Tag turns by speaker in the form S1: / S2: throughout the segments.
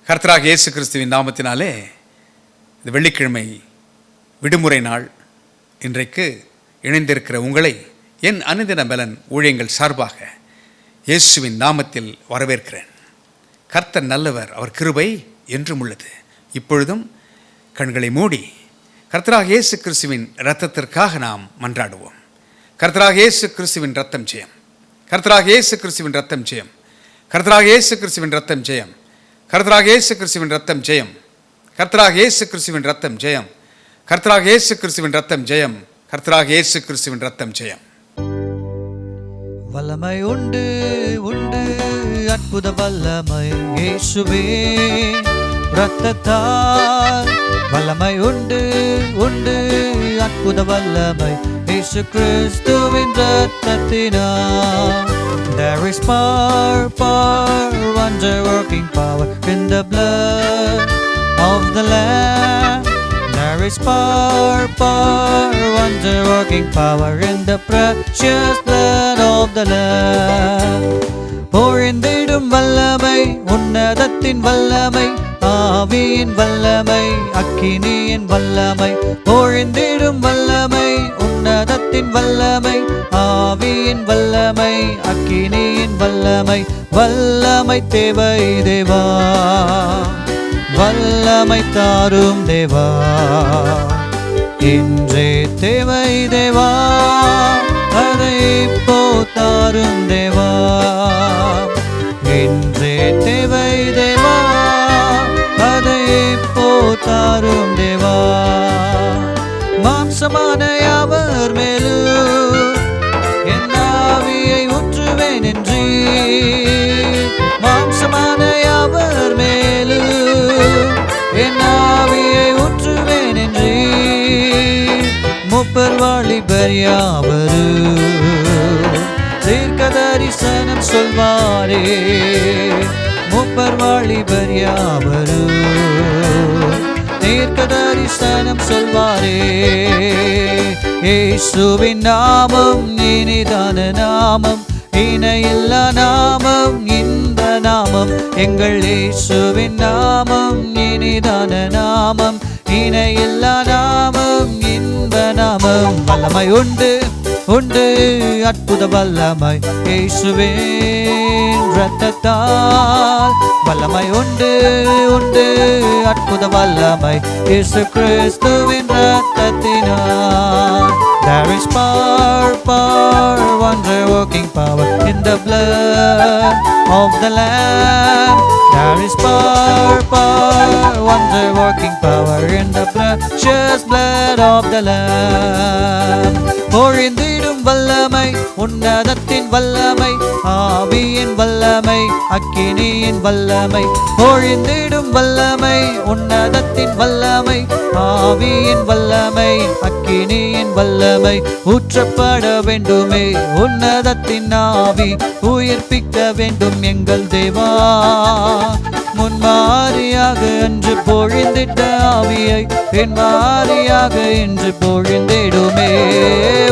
S1: கர்த்தராகிய இயேசு கிறிஸ்துவின் நாமத்தினாலே இந்த வெள்ளிக்கிழமை விடுமுறை நாள் இன்றைக்கு இணைந்திருக்கிற உங்களை என் அனுதின பலன் ஊழியங்கள் சார்பாக இயேசுவின் நாமத்தில் வரவேற்கிறேன். கர்த்தர் நல்லவர், அவர் கிருபை என்றும் உள்ளது. இப்பொழுதும் கண்களை மூடி கர்த்தராகிய இயேசு கிறிஸ்துவின் இரத்தத்திற்காக நாம் மன்றாடுவோம். கர்த்தராகிய இயேசு கிறிஸ்துவின் இரத்தம் ஜெயம், கர்த்தராகிய இயேசு கிறிஸ்துவின் இரத்தம் ஜெயம், கர்த்தராகிய இயேசு கிறிஸ்துவின் இரத்தம் ஜெயம், கர்த்தராகிய இயேசு கிறிஸ்துவின் இரத்தம் ஜெயம், கர்த்தராகிய இயேசு கிறிஸ்துவின் இரத்தம் ஜெயம், கர்த்தராகிய இயேசு கிறிஸ்துவின் இரத்தம் ஜெயம், கர்த்தராகிய இயேசு கிறிஸ்துவின் இரத்தம் ஜெயம்.
S2: வல்லமை உண்டு உண்டு, அற்புத வல்லமை இயேசுவே இரத்தத்தால். வல்லமை உண்டு உண்டு, அற்புத வல்லமை இயேசு கிறிஸ்துவின் இரத்தத்தினால். There is power, power, wonder working power in the blood of the Lamb. There is power, power, wonder working power in the precious blood of the Lamb. பொழிந்திடும் வல்லமை, உன்னதத்தின் வல்லமை, ஆவியின் வல்லமை, அக்கினியின் வல்லமை. பொழிந்திடும் வல்லமை, உன்னதத்தின் வல்லமை, ஆவியின் வல்லமை, அக்கினியின் வல்லமை. வல்லமை தேவை தேவா, வல்லமை தாரும் தேவா, இன்றே தேவை தேவா, அதை இப்போ தாரும் தேவா. இன்றே தேவை தேவா, அதை இப்போ தாரும் தேவா. மாம்சமான யாவர் மேலும் என் ஆவியை ஊற்றுவேன் என்று, மாம்சமான யாவர் மேலும் என் ஆவியை ஊற்றுவேன் என்று. மூப்பர் வாலிபர் யாவரும் தீர்க்க தரிசனம் சொல்வாரே, மூப்பர் வாலிபர் யாவரும் தீர்க்க தரிசனம் சொல்வாரே. இயேசுவின் நாமம் இனிதான நாமம், இணையில்லா நாமம் இந்த நாமம். எங்கள் இயேசுவின் நாமம் இனிதான நாமம், இணையில்லா நாமம் இன்ப நாமம். வல்லமை உண்டு உண்டு, அற்புத வல்லமை இயேசுவின் இரத்தத்தால். வல்லமை உண்டு உண்டு, அற்புத வல்லமை இயேசு கிறிஸ்துவின் இரத்தத்தினால். There is power, power, wonder working power in the blood of the Lamb. There is power, power, wonder working power in the precious blood of the Lamb. பொழிந்திடும் வல்லமை, உன்னதத்தின் வல்லமை, ஆவியின் வல்லமை, அக்கினியின் வல்லமை. பொழிந்திடும் வல்லமை, உன்னதத்தின் வல்லமை, ஆவியின் வல்லமை, அக்கினியின் வல்லமை. ஊற்றப்பட வேண்டுமே உன்னதத்தின் ஆவி, உயிர்ப்பிக்க வேண்டும் எங்கள் தேவா. முன்மாரியாக அன்று பொழிந்திட்ட ஆவியை பின்மாரியாக இன்று பொழிந்திடுமே.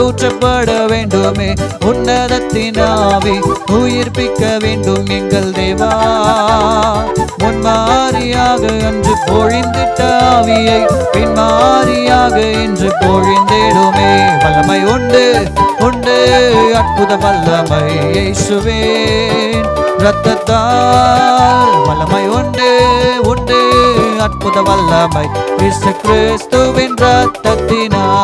S2: ஊற்றப்பட வேண்டுமே உன்னதத்தின் ஆவி, உயிர்ப்பிக்க வேண்டும் எங்கள் தேவா. முன்மாரியாக அன்று பொழிந்திட்ட ஆவியை பின்மாரியாக இன்று பொழிந்திடுமே. வல்லமை உண்டு உண்டு, அற்புத வல்லமை இயேசுவின் இரத்தத்தால். வல்லமை உண்டு உண்டு, அற்புத வல்லமை இயேசு கிறிஸ்துவின் இரத்தத்தினால்.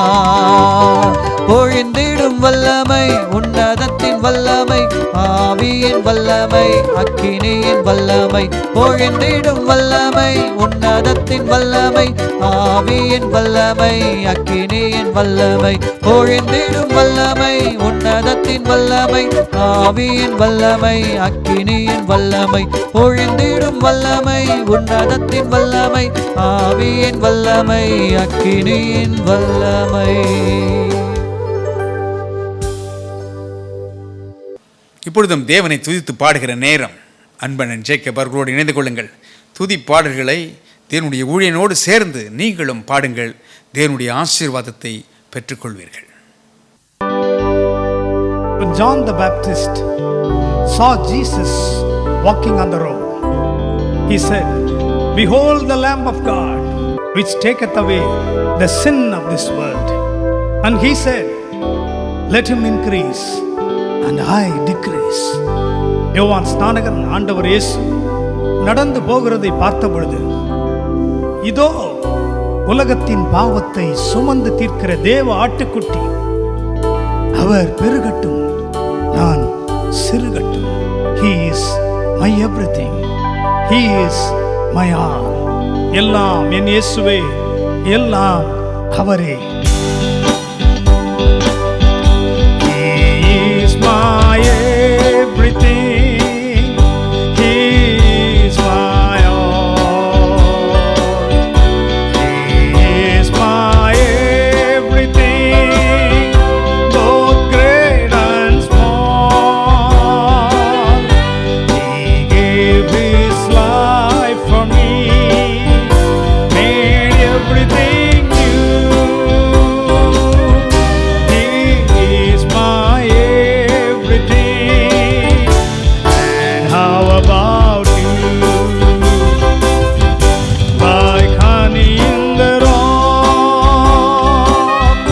S2: பொழிந்திடும் வல்லமை, உன்னதத்தின் வல்லமை, ஆவியின் வல்லமை, அக்கினியின் வல்லமை. பொழிந்திடும் வல்லமை, உன்னதத்தின் வல்லமை, ஆவியின் வல்லமை, அக்கினியின் வல்லமை. பொழிந்திடும் வல்லமை, உன்னதத்தின் வல்லமை, ஆவியின் வல்லமை, அக்கினியின் வல்லமை. பொழிந்திடும் வல்லமை, உன்னதத்தின் வல்லமை, ஆவியின் வல்லமை, அக்கினியின் வல்லமை.
S1: இப்பொழுதும் தேவனை துதித்து பாடுகிற நேரம். அன்பனன் ஜேக்கப் அவர்களோடு இணைந்து கொள்ளுங்கள். துதி பாடல்களை தேவனுடைய ஊழியனோடு சேர்ந்து நீங்களும் பாடுங்கள். தேவனுடைய ஆசீர்வாதத்தை பெற்றுக்கொள்வீர்கள்.
S3: When John the Baptist saw Jesus walking on the road, he said, Behold the Lamb of God, which taketh away the sin of this world. And he said, let him increase and I decrease. யோவான் ஸ்நானகன் ஆண்டவர் இயேசு நடந்து போகிறதை பார்த்த பொழுது, இதோ உலகத்தின் பாவத்தை சுமந்து தீர்க்கிற தேவ ஆட்டுக்குட்டி, அவர் பெருகட்டும், நான் சிறுகட்டும். He is my everything. He is my all. எல்லாம் என் இயேசுவே, எல்லாம் அவரே. He is my everything. He is my all. He is my everything, both great and small. He gave his life for me, made everything new. He is my everything. And how about you? Like honey in the rock,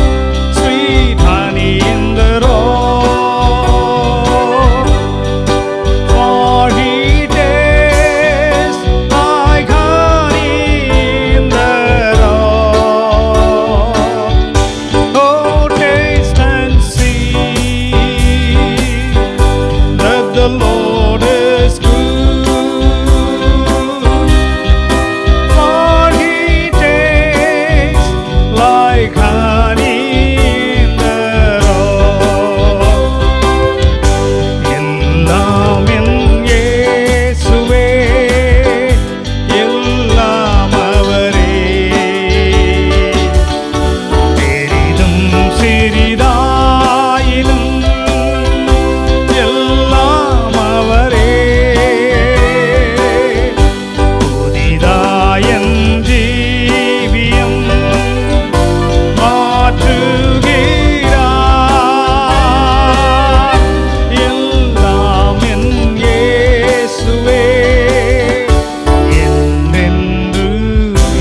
S3: sweet honey in the rock. For he tastes like honey in the rock. Oh, taste and see that the Lord is good. For he tastes like honey in the rock. எல்லாம் என் இயேசுவே, எல்லாம் அவரே. பெரிதும் சிறிதாயினும் எல்லாம் அவரே. புதிதாய் என் ஜீவியம் மாற்றுகிறார். எல்லாம் என் இயேசுவே, என்றென்றுமே.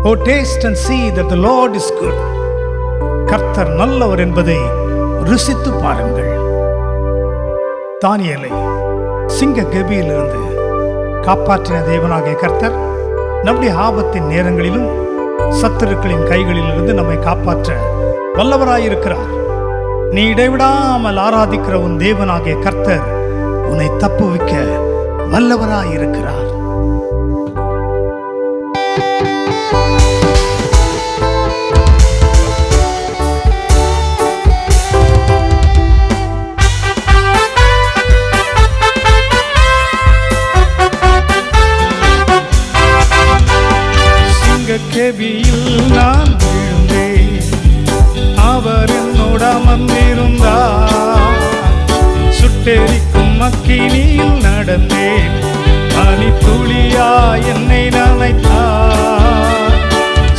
S3: Oh, taste and see that the Lord is good. கர்த்தர் நல்லவர் என்பதை ருசித்து பாருங்கள். தானியேலை சிங்க கெபியிலிருந்து காப்பாற்றின தேவனாகிய கர்த்தர் நம்முடைய ஆபத்தின் நேரங்களிலும் சத்துருக்களின் கைகளிலிருந்து நம்மை காப்பாற்ற வல்லவராயிருக்கிறார். நீ இடைவிடாமல் ஆராதிக்கிற உன் தேவனாகிய கர்த்தர் உன்னை தப்புவிக்க வல்லவராயிருக்கிறார். கெபியில் நான் விழுந்தேன், அவர் என்னோட அமர்ந்திருந்தார். சுட்டெரிக்கும் அக்கினியில் நடந்தேன், பனித்துளியா என்னை நனைத்தார்.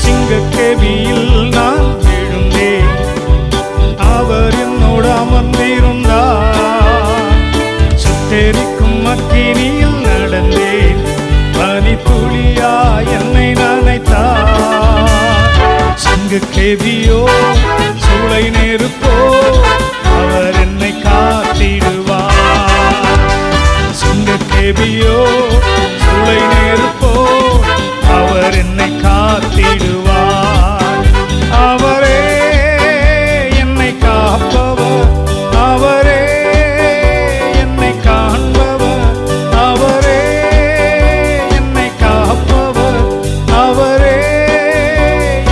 S3: சிங்கக்கெபியில் நான் விழுந்தேன், அவர் என்னோட அமர்ந்திருந்தார். சுட்டெரிக்கும் அக்கினியில் நடந்தேன், பனித்துளியா என்னை நனைத்தார். சிங்கக்கெபியோ சூளை நெருப்போ, அவர் என்னை காத்திடுவார். சிங்கக்கெபியோ சூளை நெருப்போ, அவர் என்னை காத்திடுவார். அவரே என்னை காப்பவர், அவரே என்னை காண்பவர், அவரே என்னை காப்பவர், அவரே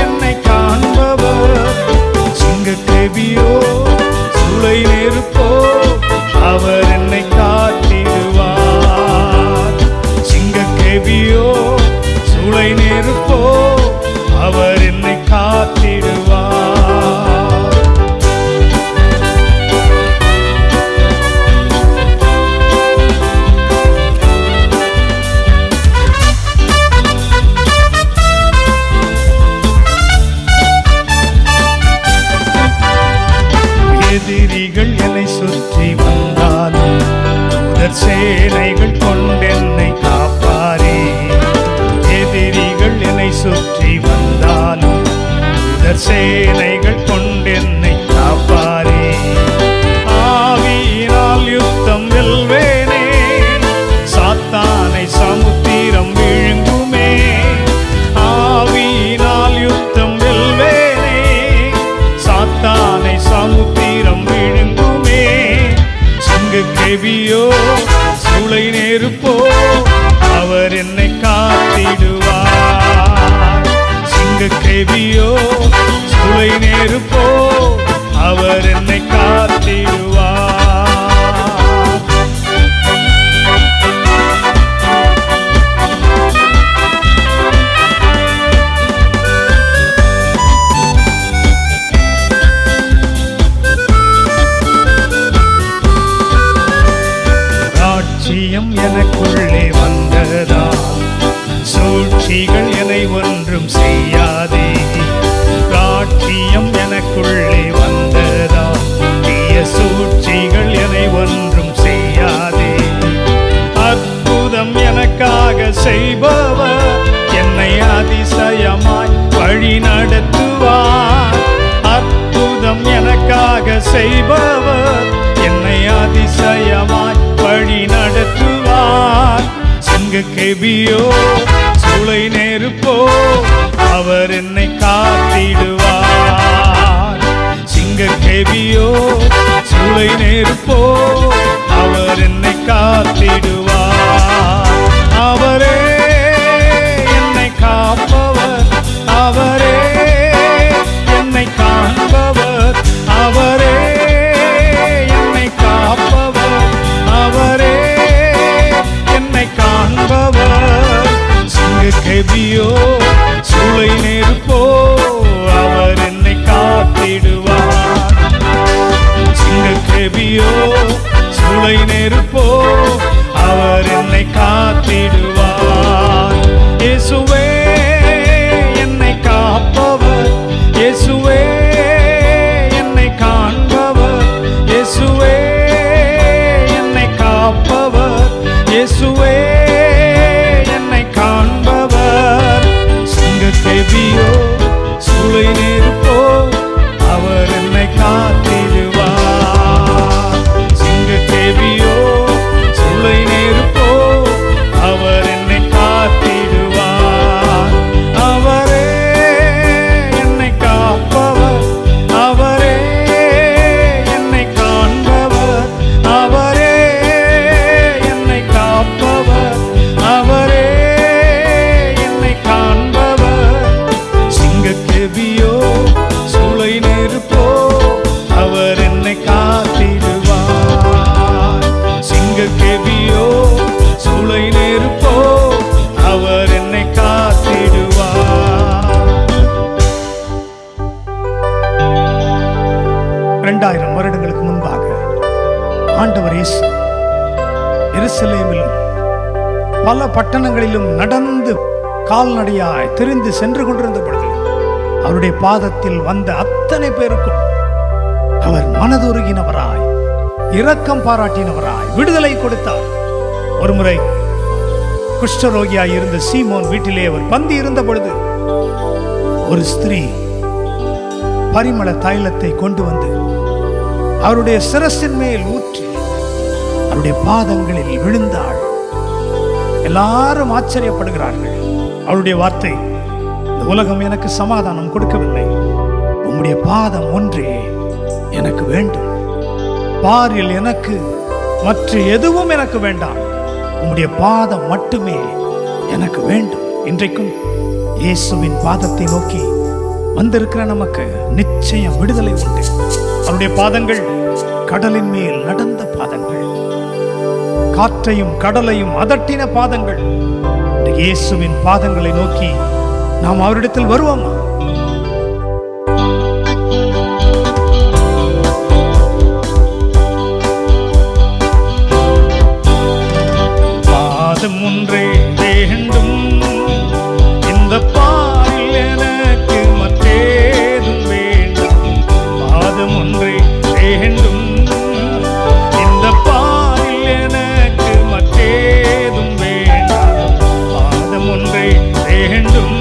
S3: என்னை காண்பவர். சிங்கக்கெபியோ சூளை நெருப்போ, அவர் என்னை காத்திடுவார். சிங்கக்கெபியோ சூளை நெருப்போ, சேனைகள் கொண்டென்னை காப்பாரே. ஆவியினால் யுத்தம் வெல்வேனே, சாத்தானை சமுத்திரம் விழுங்குமே. ஆவியினால் யுத்தம் வெல்வேனே, சாத்தானை சமுத்திரம் விழுங்குமே. சிங்கு கெவியோ சூளை நெருப்போ அவர் என்னை காத்திடுவார். சிங்கு கெவியோ சூளை நெருப்போ அவர் என்னை காத்திடுவார். ராட்சியம் எனக்குள்ளே வந்ததா, சூழ்ச்சிகள் என்னை ஒன்றும் செய்யாதே. ராட்சியம் எனக்குள்ளே வந்ததா, தீய சூழ்ச்சிகள் என்னை ஒன்றும் செய்யாதே. அற்புதம் எனக்காக செய்பவர் என்னை அதிசயமாய் வழி நடத்துவார். அற்புதம் எனக்காக செய்பவர் என்னை அதிசயமாய் வழி நடத்துவார். சிங்கு கெபியோ சூளை நெருப்போ அவர் என்னை காத்திடுவார். சிங்க கெபியோ சூளை நெருப்போ அவர் என்னை காத்திடுவார். அவரே என்னை காப்பவர், அவரே என்னை காண்பவர், அவரே என்னை காப்பவர், அவரே என்னை காண்பவர். சிங்கு கெபியோ சூளை நெருப்போ அவர் என்னை காத்திடுவார். சிங்கு கெபியோ சூளை நெருப்போ அவர் என்னை காத்திடுவார். இயேசுவே என்னை காப்பவர், இயேசுவே என்னை காண்பவர், இயேசுவே என்னை காப்பவர், இயேசுவே என்னை காண்பவர். சிங்கு கெபியோ சூளை நெருப்போ அவர் என்னை காத்திடுவார். சிங்கு கெபியோ சூளை நெருப்போ அவர் என்னை காத்திடுவார். அவரே என்னை காப்பவர், அவரே என்னை காண்பவர், அவரே என்னை காப்பவர், அவரே என்னை காண்பவர். சிங்கு கெபியோ சூளை நெருப்போ அவர் என்னை காத்திடுவார். சிங்கு கெபியோ சூளை நெருப்போ அவர் என்னை காத்திடுவார். 2000 வருடங்களுக்கு முன்பாக ஆண்டவர் இயேசு எருசலேமிலும் பல பட்டணங்களிலும் நடந்து கால்நடையாய் திரிந்து சென்று கொண்டிருந்த பொழுது அவருடைய பாதத்தில் வந்த அத்தனை பேருக்கும் அவர் மனதுருகினவராய், இரக்கம் பாராட்டினவராய் விடுதலை கொடுத்தார். ஒருமுறை குஷ்டரோகியாய் இருந்த சீமோன் வீட்டிலே அவர் பந்தி இருந்த பொழுது ஒரு ஸ்திரீ பரிமள தைலத்தை கொண்டு வந்து அவருடைய சிரசின் மேல் ஊற்றி அவருடைய பாதங்களில் விழுந்தாள். எல்லாரும் ஆச்சரியப்படுகிறார்கள். அவருடைய வார்த்தை, இந்த உலகம் எனக்கு சமாதானம் கொடுக்கவில்லை, உம்முடைய பாதம் ஒன்றே எனக்கு வேண்டும். பாரில் எனக்கு மற்ற எதுவும் எனக்கு வேண்டாம், உம்முடைய பாதம் மட்டுமே எனக்கு வேண்டும். இன்றைக்கும் இயேசுவின் பாதத்தை நோக்கி வந்திருக்கிற நமக்கு நிச்சயம் விடுதலை உண்டு. அவருடைய பாதங்கள் கடலின் மேல் நடந்த பாதங்கள், காற்றையும் கடலையும் அதட்டின பாதங்கள். இயேசுவின் பாதங்களை நோக்கி நாம் அவரிடத்தில் வருவோமா? பாதம் ஒன்றே வேண்டும், இந்த பாரில் எனக்கு மற்றேதும் வேண்டாம். பாதம் ஒன்றே வேண்டும், இந்த பாரில் எனக்கு மற்றேதும் வேண்டாம். பாதம் ஒன்றே வேண்டும்.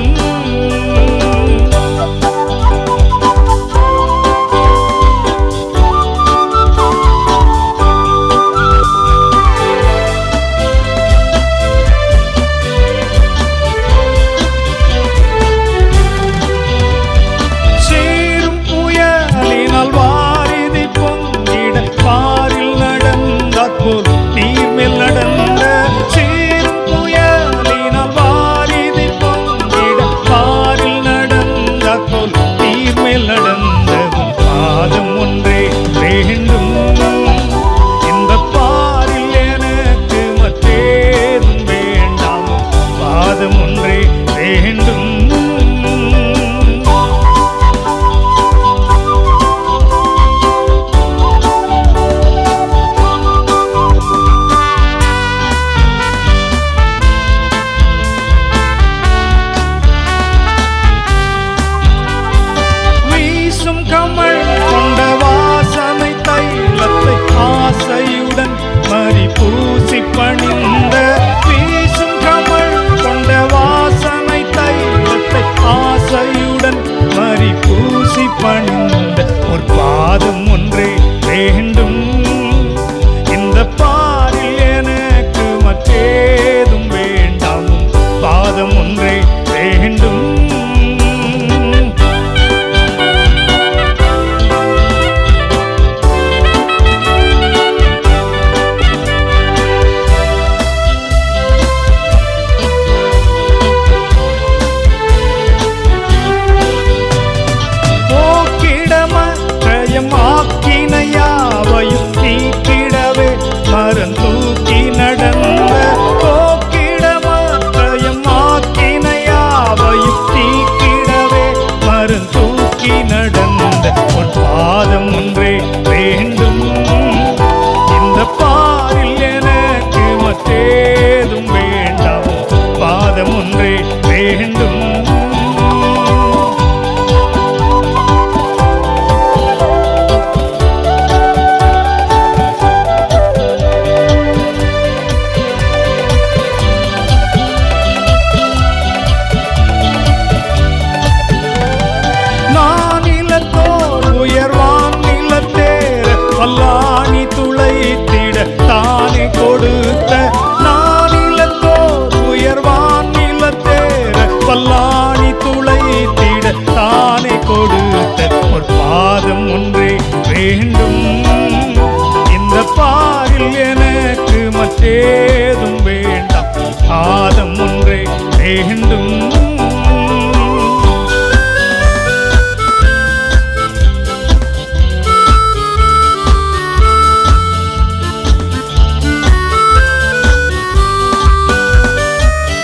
S3: வேண்டும்.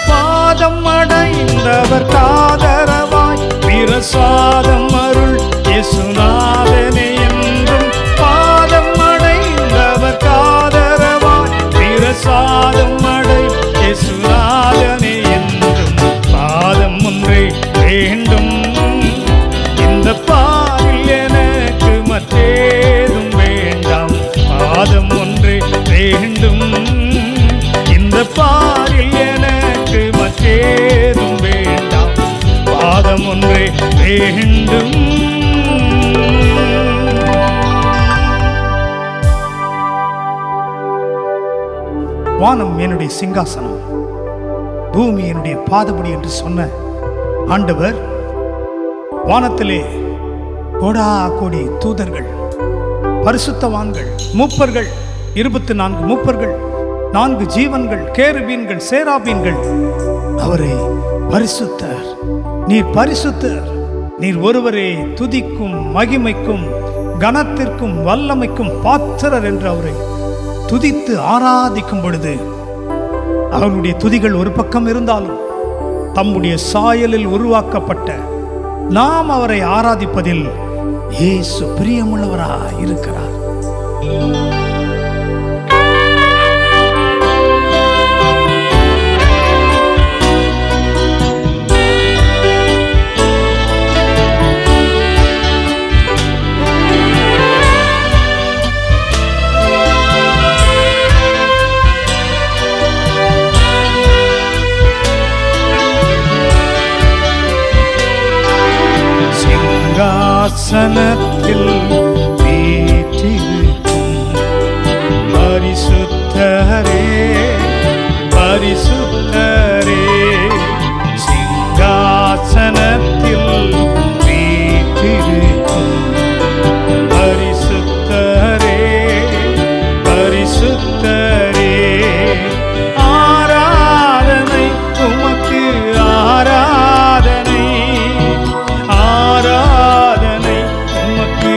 S3: பாதம் அடைந்தவர் காதரவாய் பிரசாதம் அருள் இயேசுநாதனே என்றும். பாதம் அடைந்தவர் காதரவாய் பிரசாதம் அடை இயேசுநாதனே என்றும். பாதம் ஒன்றே வேண்டும், இந்த பாரில் எனக்கு மற்றேதும் வேண்டாம். பாதம் ஒன்றே வேண்டும், இந்த பாரில் எனக்கு மற்றேதும் வேண்டாம். பாதம் ஒன்றே வேண்டும். வானம் என்னுடைய சிங்காசனம், பூமி என்னுடைய பாதபடி என்று சொன்ன ஆண்டவர், வானத்திலே கோடா கோடி தூதர்கள், பரிசுத்தவான்கள், மூப்பர்கள், 24 மூப்பர்கள், 4 ஜீவன்கள், கேருபீன்கள், சேராபீன்கள் அவரை பரிசுத்தர், நீர் பரிசுத்தர், நீர் ஒருவரே துதிக்கும் மகிமைக்கும் கனத்திற்கும் வல்லமைக்கும் பாத்திரர் என்று அவரை துதித்து ஆராதிக்கும் பொழுது, அவருடைய துதிகள் ஒரு பக்கம் இருந்தாலும் தம்முடைய சாயலில் உருவாக்கப்பட்ட நாம் அவரை ஆராதிப்பதில் இயேசு பிரியமுள்ளவராய் இருக்கிறார். சிங்காசனத்தில் வீற்றிருக்கும் பரிசுத்தரே, பரிசுத்தரே. சிங்காசனத்தில் வீற்றிருக்கும் பரிசுத்தரே, பரிசுத்தரே. ஆராதனை உமக்கு, ஆராதனை, ஆராதனை உமக்கு,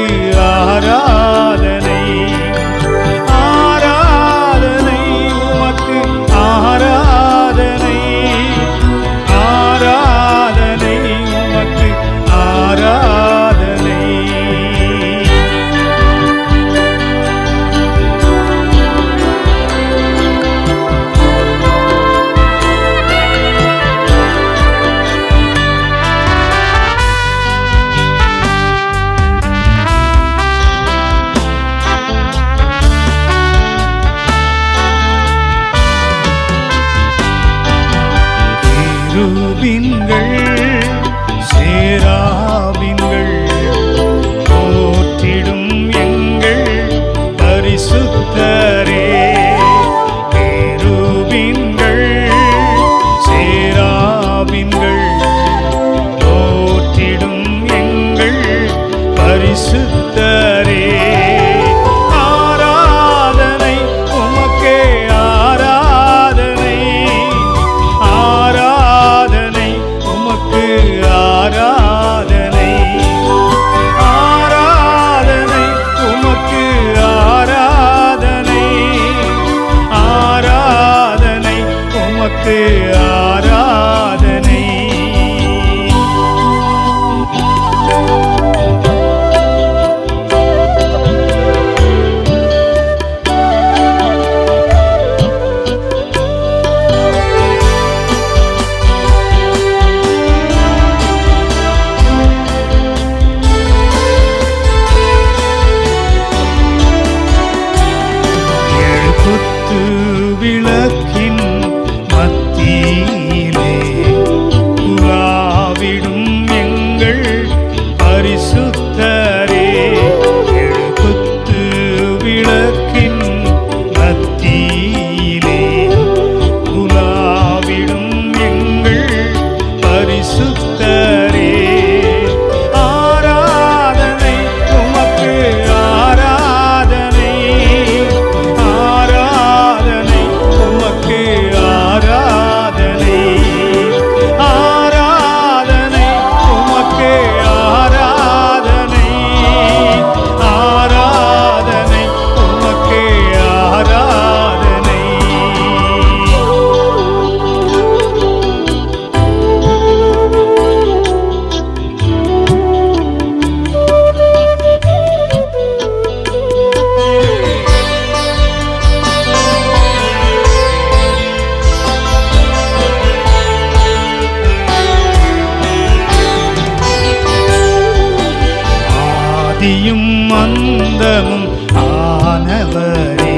S3: ஆதியும் அந்தமும் ஆனவரே,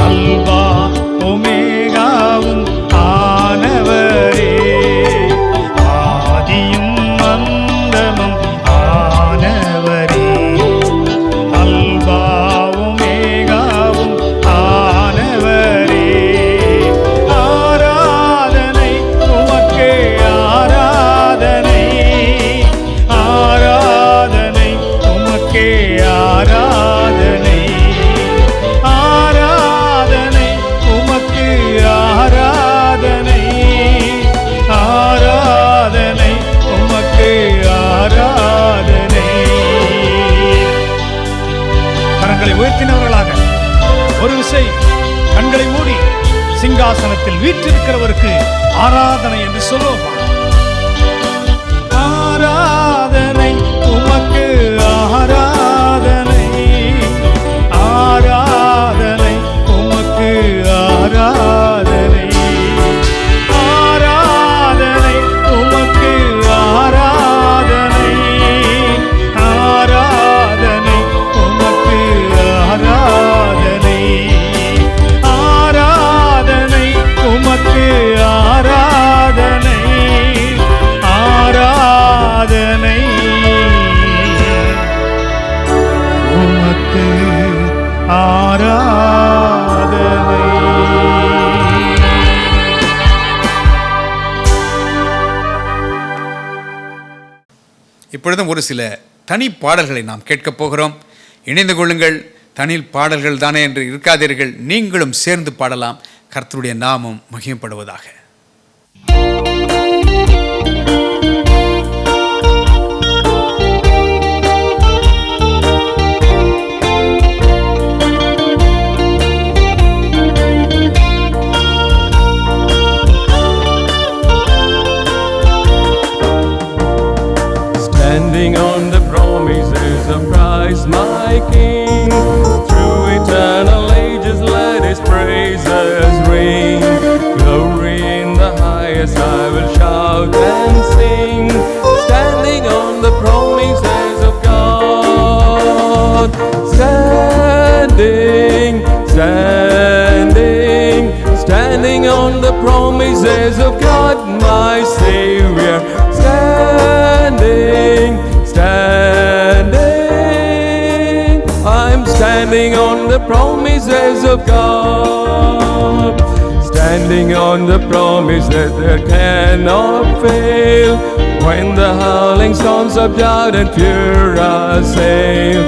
S3: அல்பா ஒமேகாவும் ஆனவரே, ஆதியும் அந்தமும் ஆனவரே, அல்பா ஒமேகாவும் ஆனவரே. ஆராதனை உமக்கே ஆராதனை, ஆராதனை உமக்கே ஆராதனை, ஆராதனை உமக்கு ஆராதனை, ஆராதனை உமக்கு ஆராதனை. கரங்களை உயர்த்தினவர்களாக ஒரு விசை கண்களை மூடி சிங்காசனத்தில் வீற்றிருக்கிறவருக்கு ஆராதனை என்று சொல்லுவோம். ஆராதனை உமக்கு ஆராதனை, ஆராதனை உமக்கு ஆராதனை, ஆராதனை உமக்கு ஆராதனை, ஆராதனை உமக்கு ஆராதனை, ஆராதனை உமக்கு ஆராதனை, ஆராதனை உமக்கு ஆராதனை.
S1: இப்பொழுதும் ஒரு சில தனி பாடல்களை நாம் கேட்கப் போகிறோம். இணைந்து கொள்ளுங்கள். தனி பாடல்கள் தானே என்று இருக்காதீர்கள், நீங்களும் சேர்ந்து பாடலாம். கர்த்தருடைய நாமம் மகிமைப்படுவதாக.
S4: Standing on the promises of Christ my King, through eternal ages let His praises ring. Glory in the highest I will shout and sing, standing on the promises of God. Standing, standing, standing on the promises of God my Savior. Standing, standing, I'm standing on the promises of God. Standing on the promise that cannot fail, when the howling storms of doubt and fear assail.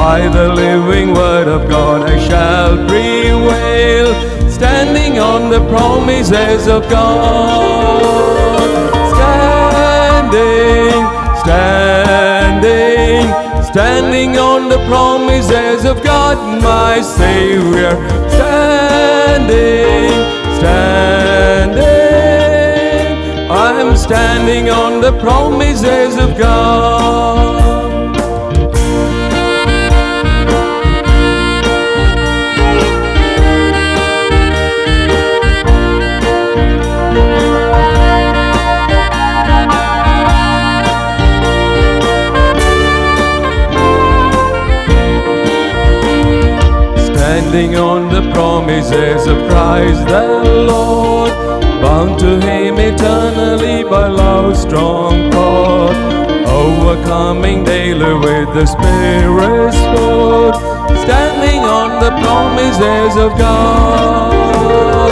S4: By the living word of God I shall prevail, standing on the promises of God. Standing, standing, standing on the promises of God my Savior. Standing, standing, I'm standing on the promises of God. Standing on the promises of Christ the Lord, bound to Him eternally by love's strong cord, overcoming daily with the Spirit's sword. Standing on the promises of God.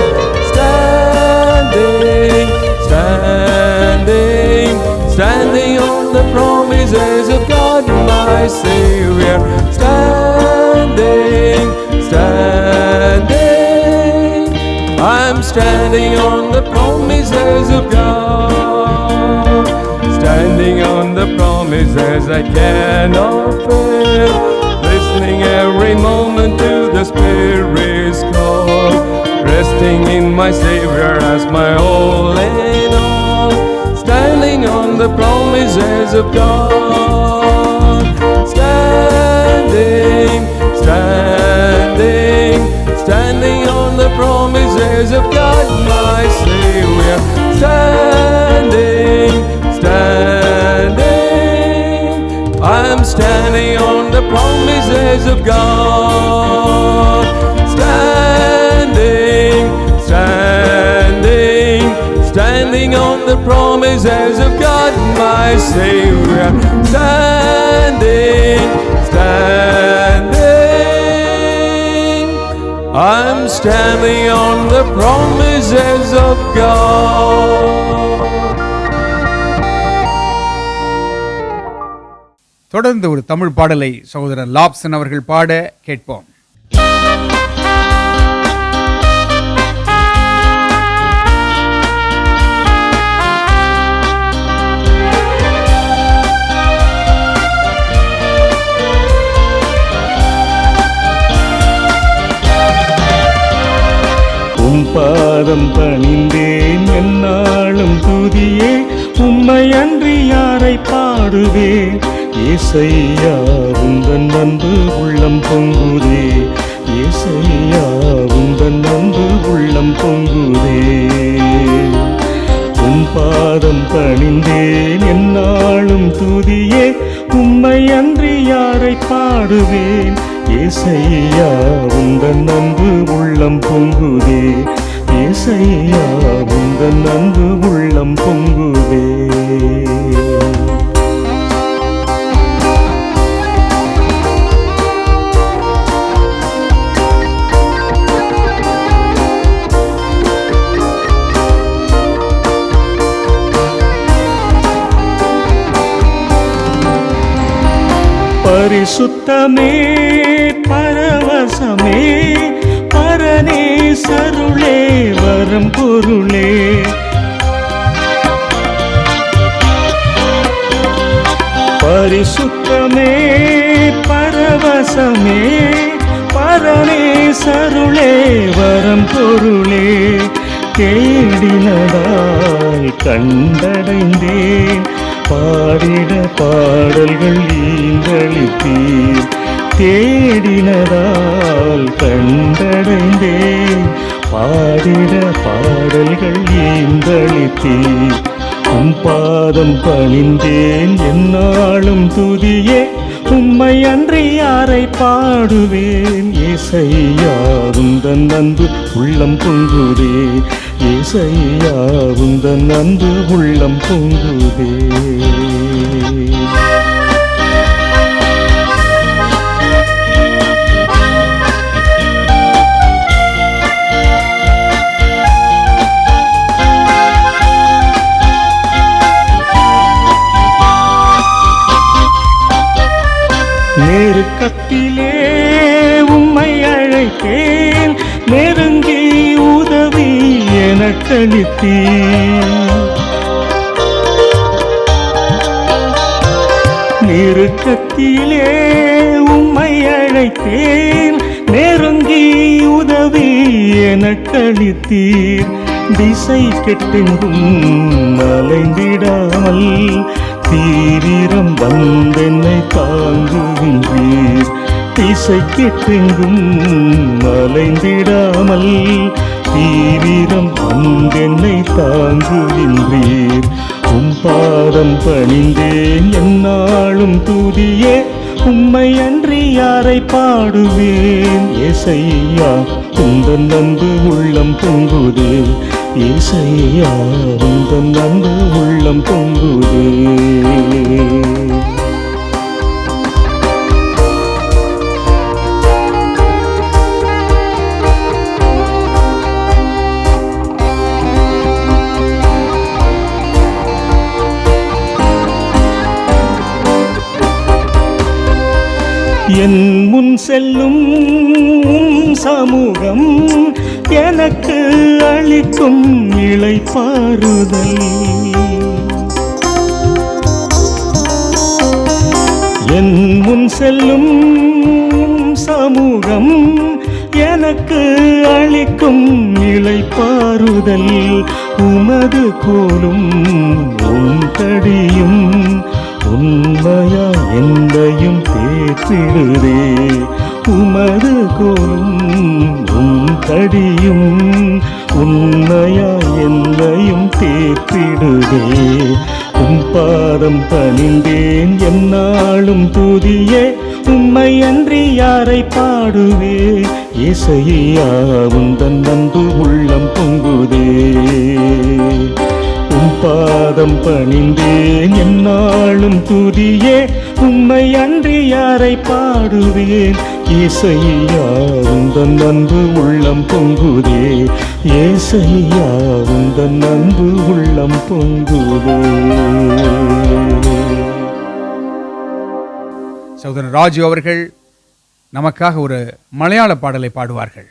S4: Standing, standing, standing on the promises of God my Savior. Standing, standing, I'm standing on the promises of God. Standing on the promises I cannot fail, listening every moment to the Spirit's call, resting in my Savior as my all in all. Standing on the promises of God. Standing, standing, standing on the promises of God my Savior. Standing, standing, I'm standing on the promises of God. Standing, standing, standing on the promises of God, my Savior. Standing, standing, I'm standing on the promises of God.
S1: தொடர்ந்து ஒரு தமிழ் பாடலை சகோதரர் லாப்சன் அவர்கள் பாட கேட்போம்.
S5: உம் பாதம் பணிந்தேன் என்னாலும் துதியே, உம்மை அன்றி யாரை பாடுவேன். ஏசையா உந்தன் அன்பு உள்ளம் பொங்குதே, ஏசையா உந்தன் அன்பு உள்ளம் பொங்குதே. உம் பாதம் பணிந்தேன் என்னாலும் துதியே, உம்மை அன்றி யாரை பாடுவேன். ஏசையா உந்தன் அன்பு உள்ளம் பொங்குதே, ஏசையா உந்தன் அன்பு உள்ளம் பொங்குதே. பரிசுத்தமே பரவசமே பரனே சருளே வரம் பொருளே. பரிசுத்தமே பரவசமே பரனே சருளே வரம் பொருளே. தேடினதாய் கண்டடைந்தேன், பாடிட பாடல்கள் ஈந்தளித்தீர். தேடினதால் கண்டடைந்தேன், பாடிட பாடல்கள் ஈந்தளித்தீர். உம் பாதம் பணிந்தேன் என்னாலும் துதியே, உம்மை அன்றி யாரை பாடுவேன். ஏசையா உந்தன் அன்பு உள்ளம் பொங்குதே, ஏசையா உந்தன் அன்பு உள்ளம் பொங்குதே. நெருக்கத்திலே உம்மை அழைத்தேன், நெருங்கி உதவி எனக்களித்தீர். நெருக்கத்திலே உம்மை அழைத்தேன், நெருங்கி உதவி எனக்களித்தீர். திசை கெட்டெங்கும் அலைந்திடாமல் தீவிரம் வந்தென்னை தாங்குகின்றீர். திசை கெட்டெங்கும் அலைந்திடாமல் தீவிரம் வந்தென்னை தாங்குகின்றீர். உம் பாதம் பணிந்தேன் என்னாலும் துதியே, உம்மை அன்றி யாரை பாடுவேன். ஏசையா உந்தன் அன்பு உள்ளம் பொங்குதே, ஏசையா உந்தன் அன்பு உள்ளம் பொங்குதே. என் முன் செல்லும் சமூகம் எனக்கு அளிக்கும் இளைப்பாறுதல். என் முன் செல்லும் சமூகம் எனக்கு அளிக்கும் இளைப்பாறுதல். உமது கோலும் உம் தடியும் உண்மையா என்னையும் தேற்றிடுதே. உமது கோலும் உம் தடியும் உண்மையா என்னையும் தேற்றிடுதே. உம் பாதம் பணிந்தேன் என்னாலும் துதியே உம்மை அன்றி யாரை பாடுவே இசையா உந்தன் அன்பு உள்ளம் பொங்குதே உம் பாதம் பணிந்தேன் என்னாலும் துதியே உம்மை அன்றி யாரை பாடுவேன் இசையா உந்தன் அன்பு உள்ளம் பொங்குதே ஏசையா உந்தன் அன்பு உள்ளம் பொங்குதே.
S1: சகோதரன் ராஜு அவர்கள் நமக்காக ஒரு மலையாள பாடலை பாடுவார்கள்.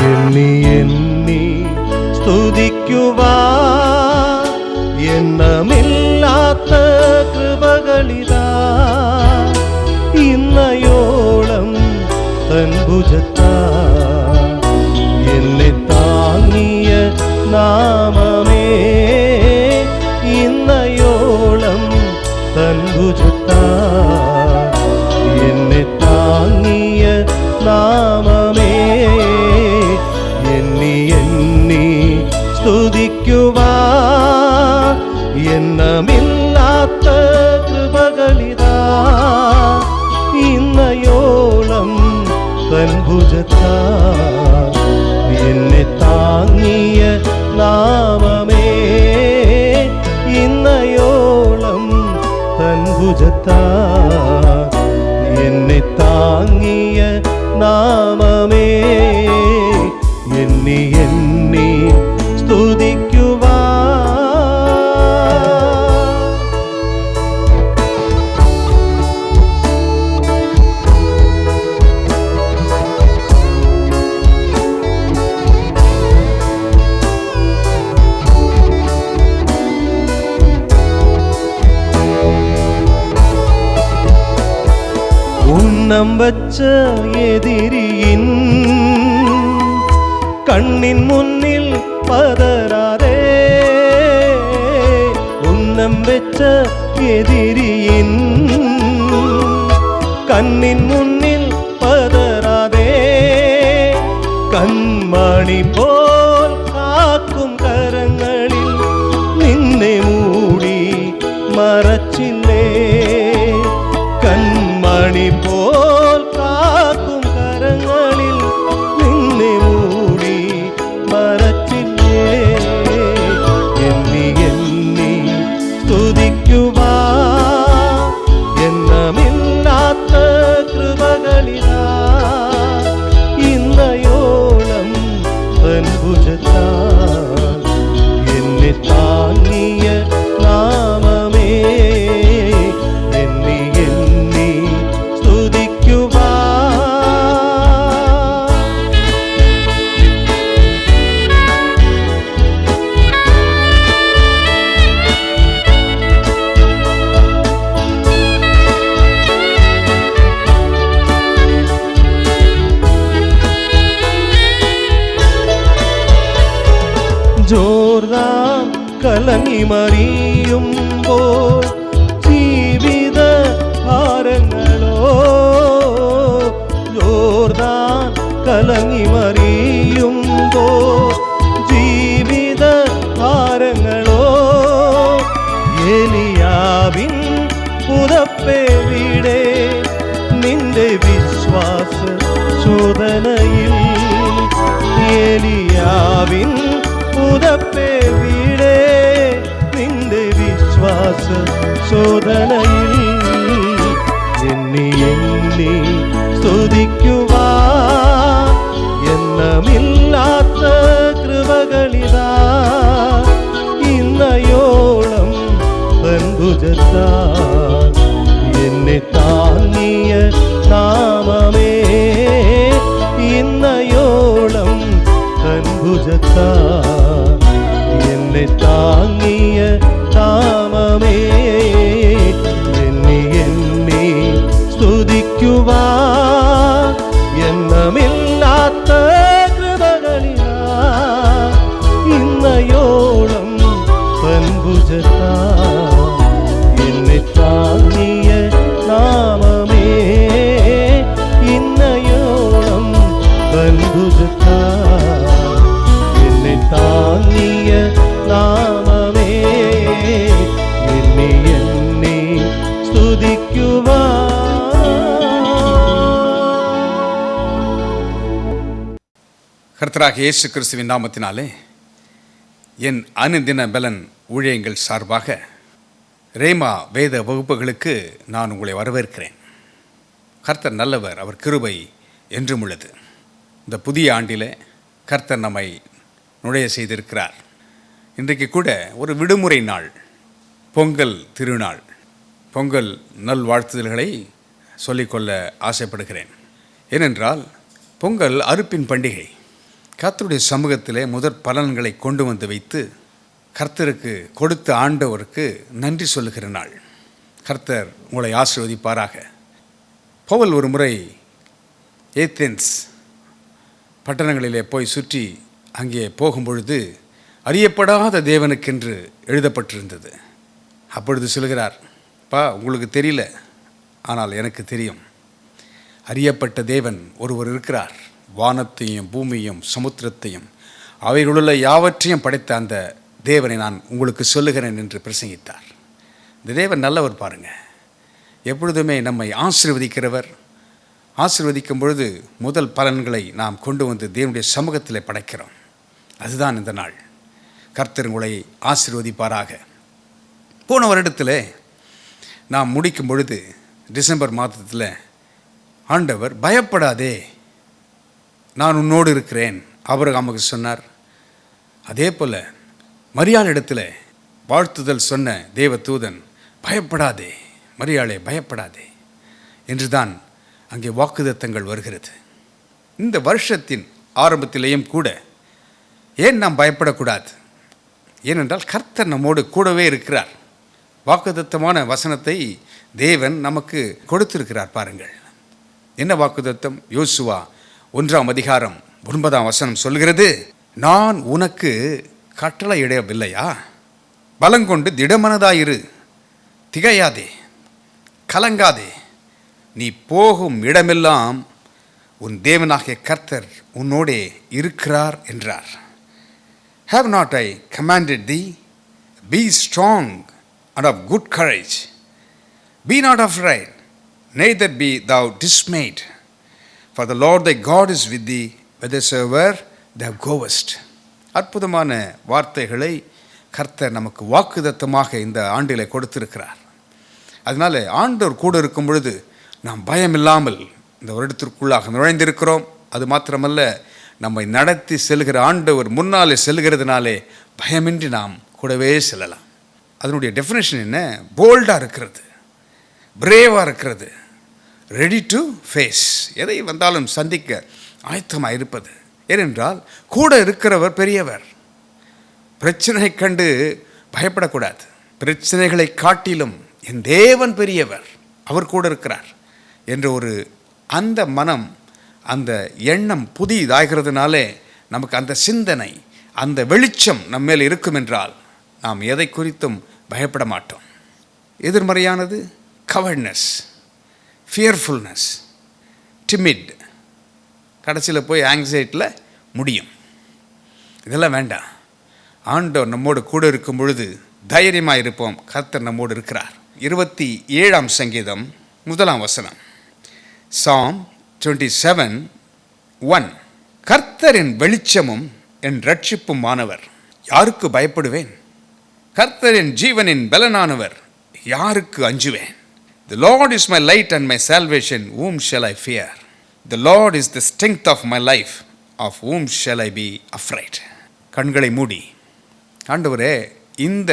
S5: എണ്ണി എണ്ണി സ്തുതിക്കുവാ എണ്ണമില്ലാത്ത കൃപകളിതാ ഇന്നയോളം തൻ ഭുജത്താ എന്നെ താങ്ങിയ നാമമേ ഇന്നയോളം തൻ ഭുജത്താ എന്നെ താങ്ങിയ നാമമേ എണ്ണി എണ്ണി സ്തുതിക്കുവാ എണ്ണമില്ലാത്ത കൃപകളിതാ ഇന്നയോളം തൻ ഭുജത്താ എന്നെ താങ്ങിയ നാമമേ ഇന്നയോളം തൻ ഭുജത്താ എന്നെ താങ്ങിയ നാമമേ എണ്ണി എണ്ണി സ്തുതിക്കുവാ. ഉന്നം വച്ച എതിരിയിൻ കണ്ണിൻ മുന്നിൽ പതരാതെ ഉന്നം വെച്ച എതിരിയിൻ കണ്ണിൻ മുന്നിൽ പതരാതെ കൺമണി പോൽ കാക്കും കരങ്ങളിൽ നിന്നെ മൂടി മറച്ചില്ലേ കൺമണി പോൽ കാക്കും കരങ്ങളിൽ നിന്നെ മൂടി മറച്ചില്ലേ എണ്ണി എണ്ണി സ്തുതിക്കുവാ എണ്ണമില്ലാത്ത കൃപകളിതാ ഇന്നയോളം തൻ ഭുജത്താ എന്നെ താങ്ങിയ നാമമേ എണ്ണി എണ്ണി സ്തുതിക്കുവാ. ജോർദാൻ കലങ്ങി മറിയുമ്പോൾ ജീവിത ഭാരങ്ങളോ ജോർദാൻ കലങ്ങി മറിയുമ്പോൾ ജീവിത ഭാരങ്ങളോ ഏലിയാവിൻ പുതപ്പെവിടെ നിന്റെ വിശ്വാസ ശോധനയിൽ ഏലിയാവിൻ പുതപ്പെവിടെ നിന്റെ വിശ്വാസ ശോധനയിൽ എണ്ണി എണ്ണി സ്തുതിക്കുവാ എണ്ണമില്ലാത്ത കൃപകളിതാ ഇന്നയോളം തൻ ഭുജത്താ എന്നെ താങ്ങിയ നാമമേ ഇന്നയോളം തൻ ഭുജത്താ എന്നെ താങ്ങിയ നാമമേ എണ്ണി എണ്ണി സ്തുതിക്കുവാ എണ്ണമില്ലാത്ത കൃപകളിലാ
S1: கர்த்தராகிய இயேசு கிறிஸ்துவின் நாமத்தினாலே என் அனுதின பலன் ஊழியங்கள் சார்பாக ரேமா வேத வகுப்புகளுக்கு நான் உங்களை வரவேற்கிறேன். கர்த்தர் நல்லவர், அவர் கிருபை என்றும் உள்ளது. இந்த புதிய ஆண்டிலே கர்த்தர் நம்மை நுழைய செய்திருக்கிறார். இன்றைக்கு கூட ஒரு விடுமுறை நாள், பொங்கல் திருநாள். பொங்கல் நல்வாழ்த்துதல்களை சொல்லிக்கொள்ள ஆசைப்படுகிறேன். ஏனென்றால் பொங்கல் அறுப்பின் பண்டிகை. கர்த்தருடைய சமூகத்திலே முதற் பலன்களை கொண்டு வந்து வைத்து கர்த்தருக்கு கொடுத்த ஆண்டவருக்கு நன்றி சொல்லுகிற நாள். கர்த்தர் உங்களை ஆசீர்வதிப்பாராக. பவுல் ஒரு முறை ஏத்தென்ஸ் பட்டணங்களிலே போய் சுற்றி அங்கே போகும்பொழுது அறியப்படாத தேவனுக்கென்று எழுதப்பட்டிருந்தது. அப்பொழுது சொல்கிறார், உங்களுக்கு தெரியல, ஆனால் எனக்கு தெரியும். அறியப்பட்ட தேவன் ஒருவர் இருக்கிறார். வானத்தையும் பூமியையும் சமுத்திரத்தையும் அவைகளுள்ள யாவற்றையும் படைத்த அந்த தேவனை நான் உங்களுக்கு சொல்லுகிறேன் என்று பிரசங்கித்தார். இந்த தேவன் நல்லவர் பாருங்க. எப்பொழுதுமே நம்மை ஆசீர்வதிக்கிறவர். ஆசீர்வதிக்கும் பொழுது முதல் பலன்களை நாம் கொண்டு வந்து தேவனுடைய சமூகத்தில் படைக்கிறோம். அதுதான் இந்த நாள். கர்த்தர் உங்களை ஆசீர்வதிப்பாராக. போன வருடத்தில் நாம் முடிக்கும் பொழுது டிசம்பர் மாதத்தில் ஆண்டவர் பயப்படாதே, நான் உன்னோடு இருக்கிறேன் ஆபிரகாமுக்கு சொன்னார். அதே போல் மரியாள் இடத்துல வாழ்த்துதல் சொன்ன தேவதூதன் பயப்படாதே மரியாளே பயப்படாதே என்று தான் அங்கே வாக்குத்தத்தங்கள் வருகிறது. இந்த வருஷத்தின் ஆரம்பத்திலேயும் கூட ஏன் நாம் பயப்படக்கூடாது? ஏனென்றால் கர்த்தர் நம்மோடு கூடவே இருக்கிறார். வாக்குத்தத்தமான வசனத்தை தேவன் நமக்கு கொடுத்திருக்கிறார். பாருங்கள், என்ன வாக்குத்தத்தம்? யோசுவா 1ஆம் அதிகாரம் 9ஆம் வசனம் சொல்கிறது, நான் உனக்கு கட்டளையிடவில்லையா? பலங்கொண்டு திடமனதாயிரு, திகையாதே, கலங்காதே, நீ போகும் இடமெல்லாம் உன் தேவனாகிய கர்த்தர் உன்னோடே இருக்கிறார் என்றார். Have not I commanded thee? Be strong and of good courage. Be not afraid, neither be thou dismayed. For the Lord thy God is with thee whithersoever thou goest. அற்புதமான வார்த்தைகளை கர்த்தர் நமக்கு வாக்குத்தத்தமாக இந்த ஆண்டிலே கொடுத்திருக்கிறார். அதனால ஆண்டவர் கூட இருக்கும் பொழுது நாம் பயமில்லாமல் இந்த வருடத்திற்குள்ளாக நுழைந்திருக்கிறோம். அது மாத்திரமல்ல, நம்மை நடத்தி செல்கிற ஆண்டவர் முன்னாலே செல்கிறதுனாலே பயமின்றி நாம் கூடவே செல்லலாம். அதனுடைய டெஃபினேஷன் என்ன? போல்டாக இருக்கிறது, பிரேவாக இருக்கிறது, ரெடி டு ஃபேஸ், எதை வந்தாலும் சந்திக்க ஆயத்தமாக இருப்பது. ஏனென்றால் கூட இருக்கிறவர் பெரியவர். பிரச்சனை கண்டு பயப்படக்கூடாது. பிரச்சனைகளை காட்டிலும் என் தேவன் பெரியவர், அவர் கூட இருக்கிறார் என்ற ஒரு அந்த மனம், அந்த எண்ணம் புதியதாகிறதுனாலே நமக்கு அந்த சிந்தனை, அந்த வெளிச்சம் நம்மேல் இருக்கும் என்றால் நாம் எதை குறித்தும் பயப்பட மாட்டோம். எதிர்மறையானது கவர்ட்னஸ், ஃபியர்ஃபுல்னஸ், டிமிட், கடைசியில் போய் ஆங்ஸைட்டியில் முடியும். இதெல்லாம் வேண்டாம். ஆண்டவர் நம்மோடு கூட இருக்கும் பொழுது தைரியமாக இருப்போம். கர்த்தர் நம்மோடு இருக்கிறார். 27ஆம் சங்கீதம் 1ஆம் வசனம், சாம் 27:1, கர்த்தரின் வெளிச்சமும் என் ரட்சிப்பும் மானவர், யாருக்கு பயப்படுவேன்? கர்த்தரின் ஜீவனின் பலனானவர், யாருக்கு அஞ்சுவேன்? The Lord is my light and my salvation, whom shall I fear? The Lord is the strength of my life, of whom shall I be afraid? கண்களை மூடி, ஆண்டவரே, இந்த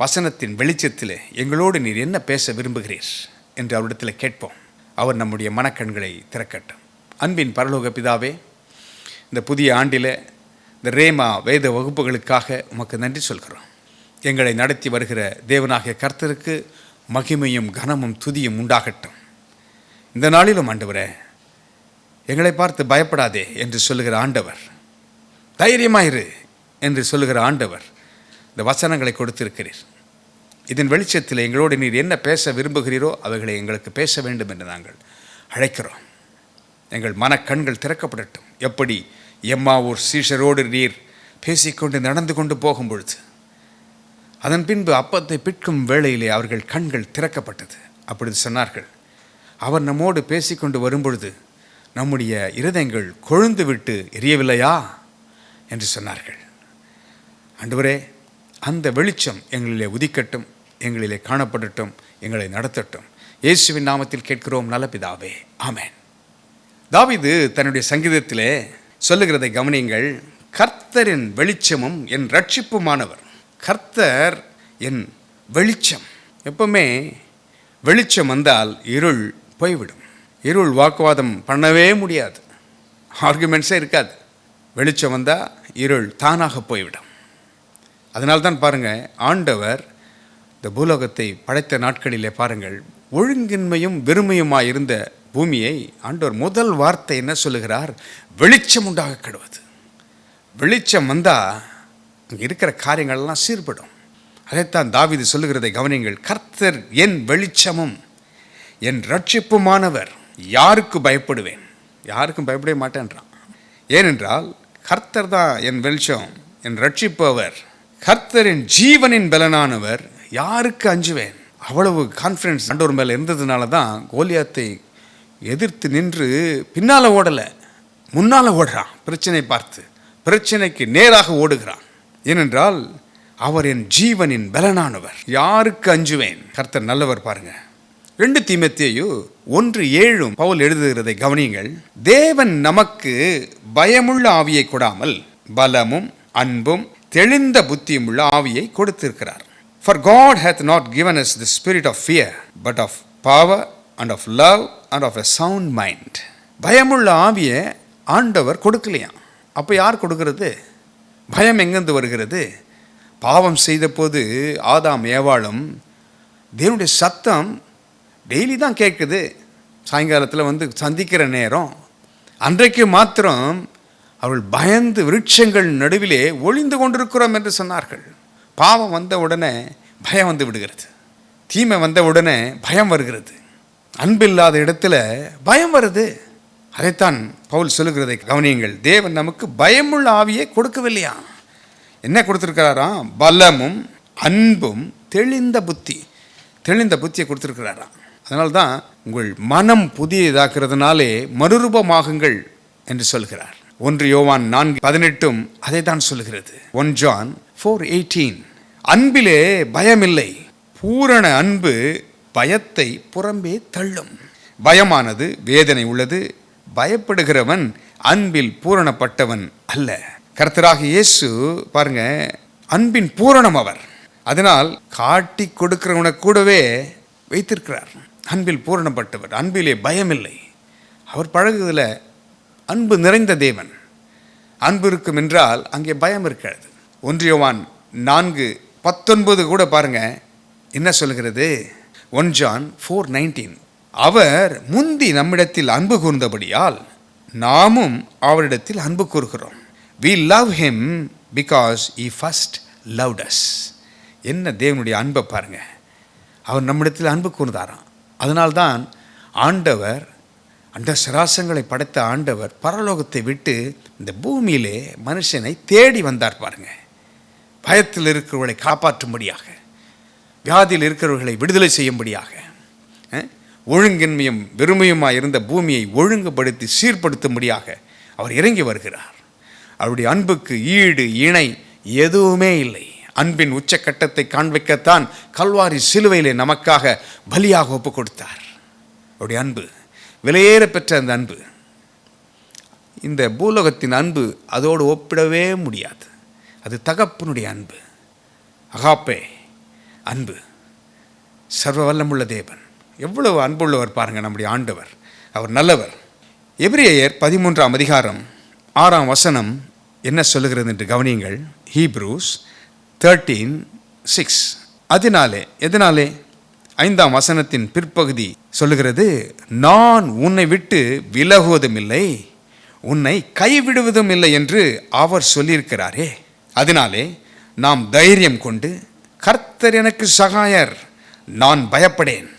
S1: வசனத்தின் வெளிச்சத்திலே எங்களோடு நீர் என்ன பேச விரும்புகிறீர் என்று அவரிடத்தில் கேட்போம். அவர் நம்முடைய மனக்கண்களை திறக்கட்டும். அன்பின் பரலோக பிதாவே, இந்த புதிய ஆண்டில் இந்த ரேமா வேத வகுப்புகளுக்காக உமக்கு நன்றி சொல்கிறோம். எங்களை நடத்தி வருகிற தேவனாகிய கர்த்தருக்கு மகிமையும் கனமும் துதியும் உண்டாகட்டும். இந்த நாளிலும் ஆண்டவரே, எங்களை பார்த்து பயப்படாதே என்று சொல்லுகிற ஆண்டவர், தைரியமாயிரு என்று சொல்லுகிற ஆண்டவர், இந்த வசனங்களை கொடுத்திருக்கிறீர். இதன் வெளிச்சத்தில் எங்களோடு நீர் என்ன பேச விரும்புகிறீரோ அவைகளை எங்களுக்கு பேச வேண்டும் என்று நாங்கள் அழைக்கிறோம். எங்கள் மனக்கண்கள் திறக்கப்படட்டும். எப்படி எம்மாவூர் சீஷரோடு நீர் பேசிக்கொண்டு நடந்து கொண்டு போகும் பொழுது, அதன் பின்பு அப்பத்தை பிற்கும் வேளையிலே அவர்கள் கண்கள் திறக்கப்பட்டது. அப்படி சொன்னார்கள், அவர் நம்மோடு பேசிக்கொண்டு வரும்பொழுது நம்முடைய இருதயங்கள் கொழுந்து விட்டு எரியவில்லையா என்று சொன்னார்கள். ஆண்டவரே, அந்த வெளிச்சம் எங்களிலே உதிக்கட்டும், எங்களிலே காணப்படட்டும், எங்களை நடத்தட்டும். இயேசுவின் நாமத்தில் கேட்கிறோம் நல்ல பிதாவே, ஆமென். தாவீது தன்னுடைய சங்கீதத்திலே சொல்லுகிறதை கவனியுங்கள். கர்த்தரின் வெளிச்சமும் என் ரட்சிப்புமானவர். கர்த்தர் என் வெளிச்சம். எப்பவுமே வெளிச்சம் வந்தால் இருள் போய்விடும். இருள் வாக்குவாதம் பண்ணவே முடியாது, ஆர்குமெண்ட்ஸே இருக்காது. வெளிச்சம் வந்தால் இருள் தானாக போய்விடும். அதனால்தான் பாருங்கள், ஆண்டவர் இந்த பூலோகத்தை படைத்த நாட்களிலே பாருங்கள், ஒழுங்கின்மையும் வெறுமையுமாய் இருந்த பூமியை ஆண்டவர் முதல் வார்த்தை என்ன சொல்லுகிறார்? வெளிச்சம் உண்டாக கெடுவது. வெளிச்சம் வந்தால் அங்கே இருக்கிற காரியங்கள்லாம் சீர்படும். அதைத்தான் தாவீது சொல்லுகிறதை கவனிங்கள். கர்த்தர் என் வெளிச்சமும் என் ரட்சிப்புமானவர், யாருக்கு பயப்படுவேன்? யாருக்கும் பயப்படவே மாட்டேன்றான். ஏனென்றால் கர்த்தர் தான் என் வெளிச்சம், என் ரட்சிப்பு அவர். கர்த்தரின் ஜீவனின் பலனானவர், யாருக்கு அஞ்சுவேன்? அவ்வளவு கான்ஃபிடன்ஸ் ஆண்டவர் மேலே இருந்ததுனால தான் கோலியாத்தை எதிர்த்து நின்று பின்னால் ஓடலை, முன்னால் ஓடுறான். பிரச்சனை பார்த்து பிரச்சனைக்கு நேராக ஓடுகிறான். ஏனென்றால் அவர் என் ஜீவனின் பலனானவர், யாருக்கு அஞ்சுவேன்? கர்த்தர் நல்லவர். பாருங்க, 2 தீமோத்தேயு 1:7 பவுல் எழுதுகிறதை கவனியுங்கள். தேவன் நமக்கு பயமுள்ள ஆவியை கொடாமல் பலமும் அன்பும் தெளிந்த புத்தியும் உள்ள ஆவியை கொடுத்திருக்கிறார். For God hath not given us the spirit of fear, but of power and of love and of a sound mind. பயமுள்ள ஆவியை ஆண்டவர் கொடுக்கலையாம். அப்போ யார் கொடுக்கிறது? பயம் எங்கேருந்து வருகிறது? பாவம் செய்த போது ஆதாம் ஏவாளும் தேவனுடைய சத்தம் டெய்லி தான் கேட்குது. சாயங்காலத்தில் வந்து சந்திக்கிற நேரம் அன்றைக்கு மாத்திரம் அவள் பயந்து விருட்சங்கள் நடுவிலே ஒளிந்து கொண்டிருக்கிறோம் என்று சொன்னார்கள். பாவம் வந்த உடனே பயம் வந்து விடுகிறது, தீமை வந்த உடனே பயம் வருகிறது, அன்பில்லாத இடத்துல பயம் வருது. அதைத்தான் பவுல் சொல்லுகிறதை கவனியுங்கள். தேவன் நமக்கு பயமுள்ள ஆவியை கொடுக்கவில்லையா? என்ன கொடுத்துருக்கிறாராம்? பலமும் அன்பும் தெளிந்த புத்தி. தெளிந்த புத்தியை கொடுத்துருக்கிறாராம். அதனால்தான் உங்கள் மனம் புதியதாக்குறதுனாலே மறுரூபமாகுங்கள் என்று சொல்கிறார். 1 யோவான் 4:18 அதை தான் சொல்லுகிறது. 1 ஜான் 4:18 அன்பிலே பயமில்லை, பூரண அன்பு பயத்தை புறம்பே தள்ளும். பயமானது வேதனை உள்ளது, பயப்படுகிறவன் அன்பில் பூரணப்பட்டவன் அல்ல. கர்த்தராக இயேசு பாருங்க, அன்பின் பூரணம் அவர். அதனால் காட்டி கொடுக்கிறவனை கூடவே வைத்திருக்கிறார். அன்பில் பூரணப்பட்டவர், அன்பிலே பயமில்லை. அவர் பழகுதில் அன்பு நிறைந்த தேவன். அன்பு இருக்கும் என்றால் அங்கே பயம் இருக்காது. 1 யோவான் 4:19 கூட பாருங்க என்ன சொல்கிறது. 1 ஜான் 4:19 அவர் முந்தி நம்மிடத்தில் அன்பு கூர்ந்தபடியால் நாமும் அவரிடத்தில் அன்பு கூறுகிறோம். We love him because he first loved us. என்ன தேவனுடைய அன்பை பாருங்க. அவர் நம்மிடத்தில் அன்பு கூர்ந்தாராம். அதனால்தான் ஆண்டவர், அந்த சராசங்களை படைத்த ஆண்டவர் பரலோகத்தை விட்டு இந்த பூமியிலே மனுஷனை தேடி வந்தார் பாருங்க. பயத்தில் இருக்கிறவர்களை காப்பாற்றும்படியாக, வியாதியில் இருக்கிறவர்களை விடுதலை செய்யும்படியாக, ஒழுங்கின்மையும் வெறுமையுமாய் இருந்த பூமியை ஒழுங்குபடுத்தி சீர்படுத்தும்படியாக அவர் இறங்கி வருகிறார். அவருடைய அன்புக்கு ஈடு இணை எதுவுமே இல்லை. அன்பின் உச்சக்கட்டத்தை காண்பிக்கத்தான் கல்வாரி சிலுவையிலே நமக்காக பலியாக ஒப்பு கொடுத்தார். அவருடைய அன்பு விலையேற பெற்ற அந்த அன்பு, இந்த பூலோகத்தின் அன்பு அதோடு ஒப்பிடவே முடியாது. அது தகப்பனுடைய அன்பு, அகாப்பே அன்பு. சர்வ வல்லமுள்ள தேவன் எவ்வளவு அன்புள்ளவர் பாருங்கள் நம்முடைய ஆண்டவர். அவர் நல்லவர். எபிரேயர் 13ஆம் அதிகாரம் 6ஆம் வசனம் என்ன சொல்லுகிறது என்று கவனியுங்கள். ஹீப்ரூஸ் 13:6 எதனாலே 5ஆம் வசனத்தின் பிற்பகுதி சொல்லுகிறது, நான் உன்னை விட்டு விலகுவதும் இல்லை, உன்னை கைவிடுவதும் இல்லை என்று அவர் சொல்லியிருக்கிறாரே. அதனாலே நாம் தைரியம் கொண்டு கர்த்தர் எனக்கு சகாயர், நான் பயப்படேன்,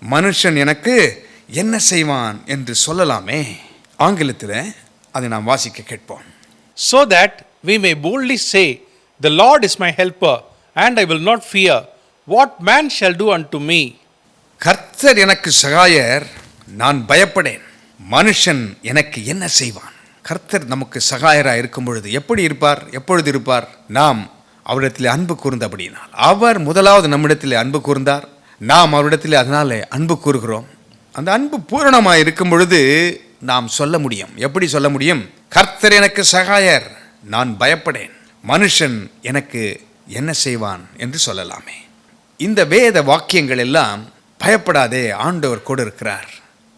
S1: மனுஷன் எனக்கு என்ன செய்வான் என்று சொல்லலாமே. ஆங்கிலத்தில் அதை நாம் வாசிக்க கேட்போம்.
S6: So that we may boldly say, the Lord is my helper, and I will not fear what man shall do unto me.
S1: கர்த்தர் எனக்கு சகாயர், நான் பயப்படேன், மனுஷன் எனக்கு என்ன செய்வான். கர்த்தர் நமக்கு சகாயராக இருக்கும் பொழுது எப்படி இருப்பார், எப்பொழுது இருப்பார்? நாம் அவரிடத்தில் அன்பு கூர்ந்தபடியினால். அவர் முதலாவது நம்மிடத்தில் அன்பு கூர்ந்தார், நாம் அவரிடத்தில் அதனால அன்பு கூறுகிறோம். அந்த அன்பு பூரணமாக இருக்கும் பொழுது நாம் சொல்ல முடியும். எப்படி சொல்ல முடியும்? கர்த்தர் எனக்கு சகாயர், நான் பயப்படேன், மனுஷன் எனக்கு என்ன செய்வான் என்று சொல்லலாமே. இந்த வேத வாக்கியங்கள் எல்லாம் பயப்படாதே, ஆண்டவர் கூட இருக்கிறார்,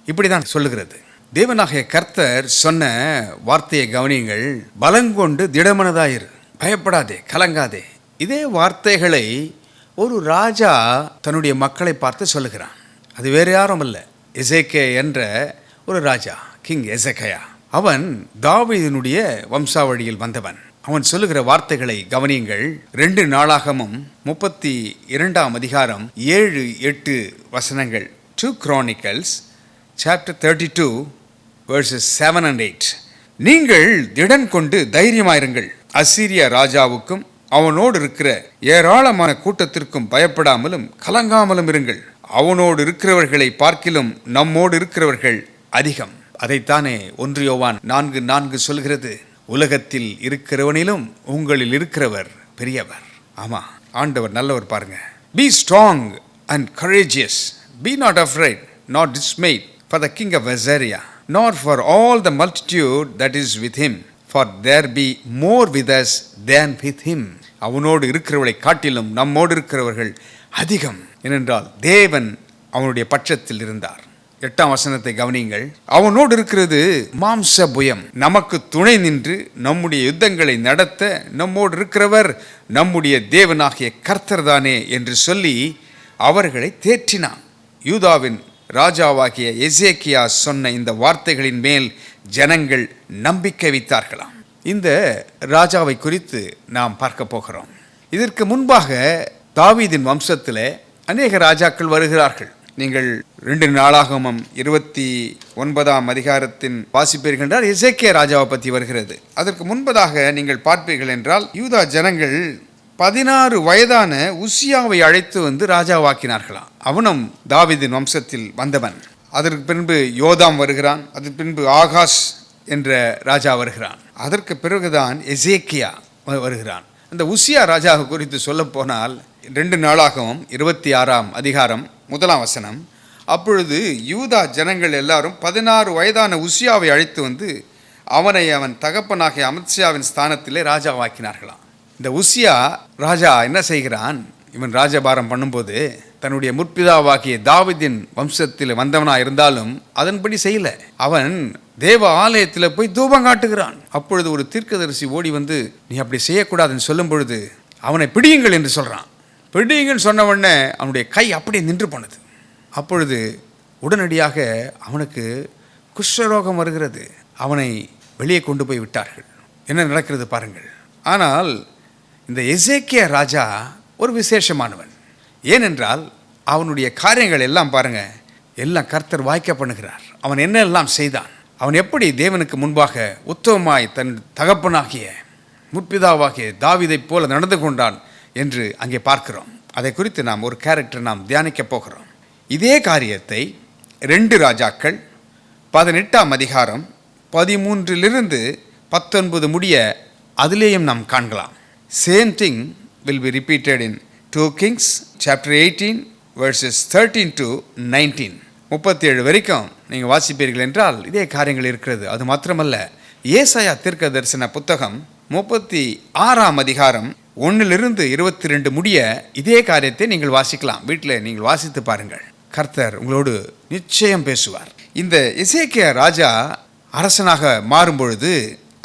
S1: இப்படிதான் சொல்லுகிறது. தேவனாகிய கர்த்தர் சொன்ன வார்த்தையை கவனியுங்கள். பலங்கொண்டு திடமனதாயிரு, பயப்படாதே, கலங்காதே. இதே வார்த்தைகளை ஒரு ராஜா தன்னுடைய மக்களை பார்த்து சொல்லுகிறான். அது வேறு யாரும் அல்ல, எசேக்கியா என்ற ஒரு ராஜா, கிங் எசேக்கியா. அவன் தாவீதினுடைய வம்சாவழியில் வந்தவன். அவன் சொல்லுகிற வார்த்தைகளை கவனியுங்கள். 2 நாளாகமும் 32ஆம் அதிகாரம் 7-8 வசனங்கள். 2 Chronicles chapter 32 verses 7 and 8. நீங்கள் திடன் கொண்டு தைரியமாயிருங்கள், அசீரிய ராஜாவுக்கும் அவனோடு இருக்கிற ஏராளமான கூட்டத்திற்கும் பயப்படாமலும் கலங்காமலும் இருங்கள். அவனோடு இருக்கிறவர்களை பார்க்கிலும் நம்மோடு இருக்கிறவர்கள் அதிகம். அதைத்தானே 1 யோவான் 4:4 சொல்கிறது. உலகத்தில் இருக்கிறவனிலும் உங்களில் இருக்கிறவர் பெரியவர். ஆமா, ஆண்டவர் நல்லவர் பாருங்க. Be strong and courageous, be not afraid nor dismayed for the king of Assyria, nor for all the multitude that is with him, for there be more with us than with him. அவனோடு இருக்கிறவர்களை காட்டிலும் நம்மோடு இருக்கிறவர்கள் அதிகம். ஏனென்றால் தேவன் அவனுடைய பட்சத்தில் இருந்தார். 8ஆம் வசனத்தை கவனியுங்கள். அவனோடு இருக்கிறது மாம்ச புயம், நமக்கு துணை நின்று நம்முடைய யுத்தங்களை நடத்த நம்மோடு இருக்கிறவர் நம்முடைய தேவனாகிய கர்த்தர் தானே என்று சொல்லி அவர்களை தேற்றினான். யூதாவின் ராஜாவாகிய எசேக்கியா சொன்ன இந்த வார்த்தைகளின் மேல் ஜனங்கள் நம்பிக்கை வைத்தார்களாம். இந்த ராஜாவை குறித்து நாம் பார்க்க போகிறோம். இதற்கு முன்பாக தாவீதின் வம்சத்தில் அநேக ராஜாக்கள் வருகிறார்கள். நீங்கள் 2 நாளாகமம் 29ஆம் அதிகாரத்தின் வாசிப்பீர்கள் என்றால் எசேக்கியா ராஜாவை பற்றி வருகிறது. அதற்கு முன்பதாக நீங்கள் பார்ப்பீர்கள் என்றால் யூதா ஜனங்கள் 16 வயதான உசியாவை அழைத்து வந்து ராஜாவாக்கினார்களாம். அவனும் தாவீதின் வம்சத்தில் வந்தவன். அதற்கு பின்பு யோதாம் வருகிறான். அதற்கு பின்பு ஆகாஸ் என்ற ராஜா வருகிறான். அதற்கு பிறகுதான் எசேக்கியா வருகிறான். அந்த உசியா ராஜா குறித்து சொல்ல போனால் 2 நாளாகவும் 26ஆம் அதிகாரம் 1ஆம் வசனம். அப்பொழுது யூதா ஜனங்கள் எல்லாரும் 16 வயதான உசியாவை அழைத்து வந்து அவனை அவன் தகப்பனாகிய அமத்சியாவின் ஸ்தானத்திலே ராஜாவாக்கினார்களாம். இந்த உசியா ராஜா என்ன செய்கிறான்? இவன் ராஜபாரம் பண்ணும்போது தன்னுடைய முற்பிதாவாகிய தாவீதின் வம்சத்தில் வந்தவனாக இருந்தாலும் அதன்படி செய்யல. அவன் தேவ ஆலயத்தில் போய் தூபம் காட்டுகிறான். அப்பொழுது ஒரு தீர்க்கதரிசி ஓடி வந்து நீ அப்படி செய்யக்கூடாதுன்னு சொல்லும் பொழுது அவனை பிடியுங்கள் என்று சொல்கிறான். பிடியுங்கன்னு சொன்ன உடனே அவனுடைய கை அப்படியே நின்று போனது. அப்பொழுது உடனடியாக அவனுக்கு குஷ்டரோகம் வருகிறது. அவனை வெளியே கொண்டு போய் விட்டார்கள். என்ன நடக்கிறது பாருங்கள். ஆனால் இந்த எசேக்கியா ராஜா ஒரு விசேஷமானவன். ஏனென்றால் அவனுடைய காரியங்கள் எல்லாம் பாருங்க, எல்லாம் கர்த்தர் வாய்க்க பண்ணுகிறார். அவன் என்னெல்லாம் செய்தான், அவன் எப்படி தேவனுக்கு முன்பாக உத்தமமாய் தன் தகப்பனாகிய முற்பிதாவாகிய தாவீதைப் போல நடந்து கொண்டான் என்று அங்கே பார்க்கிறோம். அதை குறித்து நாம் ஒரு கேரக்டர் நாம் தியானிக்க போகிறோம். இதே காரியத்தை 2 ராஜாக்கள் 18ஆம் அதிகாரம் 13 19 முடிய அதிலேயும் நாம் காண்கலாம். Same thing will be repeated in 2 Kings chapter 18 verses 13 to 19. 37 வரைக்கும் நீங்கள் வாசிப்பீர்கள் என்றால் இதே காரியங்கள் இருக்கிறது. அது மாத்திரமல்ல, ஏசாயா தீர்க்க தரிசன புத்தகம் 36ஆம் அதிகாரம் 1 22 முடிய இதே காரியத்தை நீங்கள் வாசிக்கலாம். வீட்டில் நீங்கள் வாசித்து பாருங்கள். கர்த்தர் உங்களோடு நிச்சயம் பேசுவார். இந்த எசேக்கியா ராஜா அரசனாக மாறும்பொழுது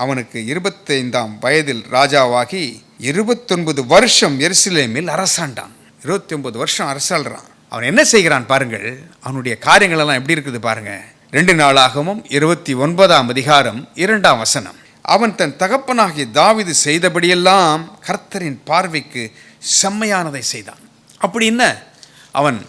S1: அவனுக்கு 25ஆம் வயதில் ராஜாவாகி 29 வருஷம் எருசலேமில் அரசாண்டான். 29 வருஷம் அரசாள்றான். அவன் என்ன செய்கிறான் பாருங்கள். அவனுடைய காரியங்கள் எல்லாம் எப்படி இருக்குது பாருங்க. 2 நாளாகவும் 29ஆம் அதிகாரம் 2ஆம் வசனம். அவன் தன் தகப்பனாகிய தாவீது செய்தபடியெல்லாம் கர்த்தரின் பார்வைக்கு செம்மையானதை செய்தான். அப்படி என்ன அவன்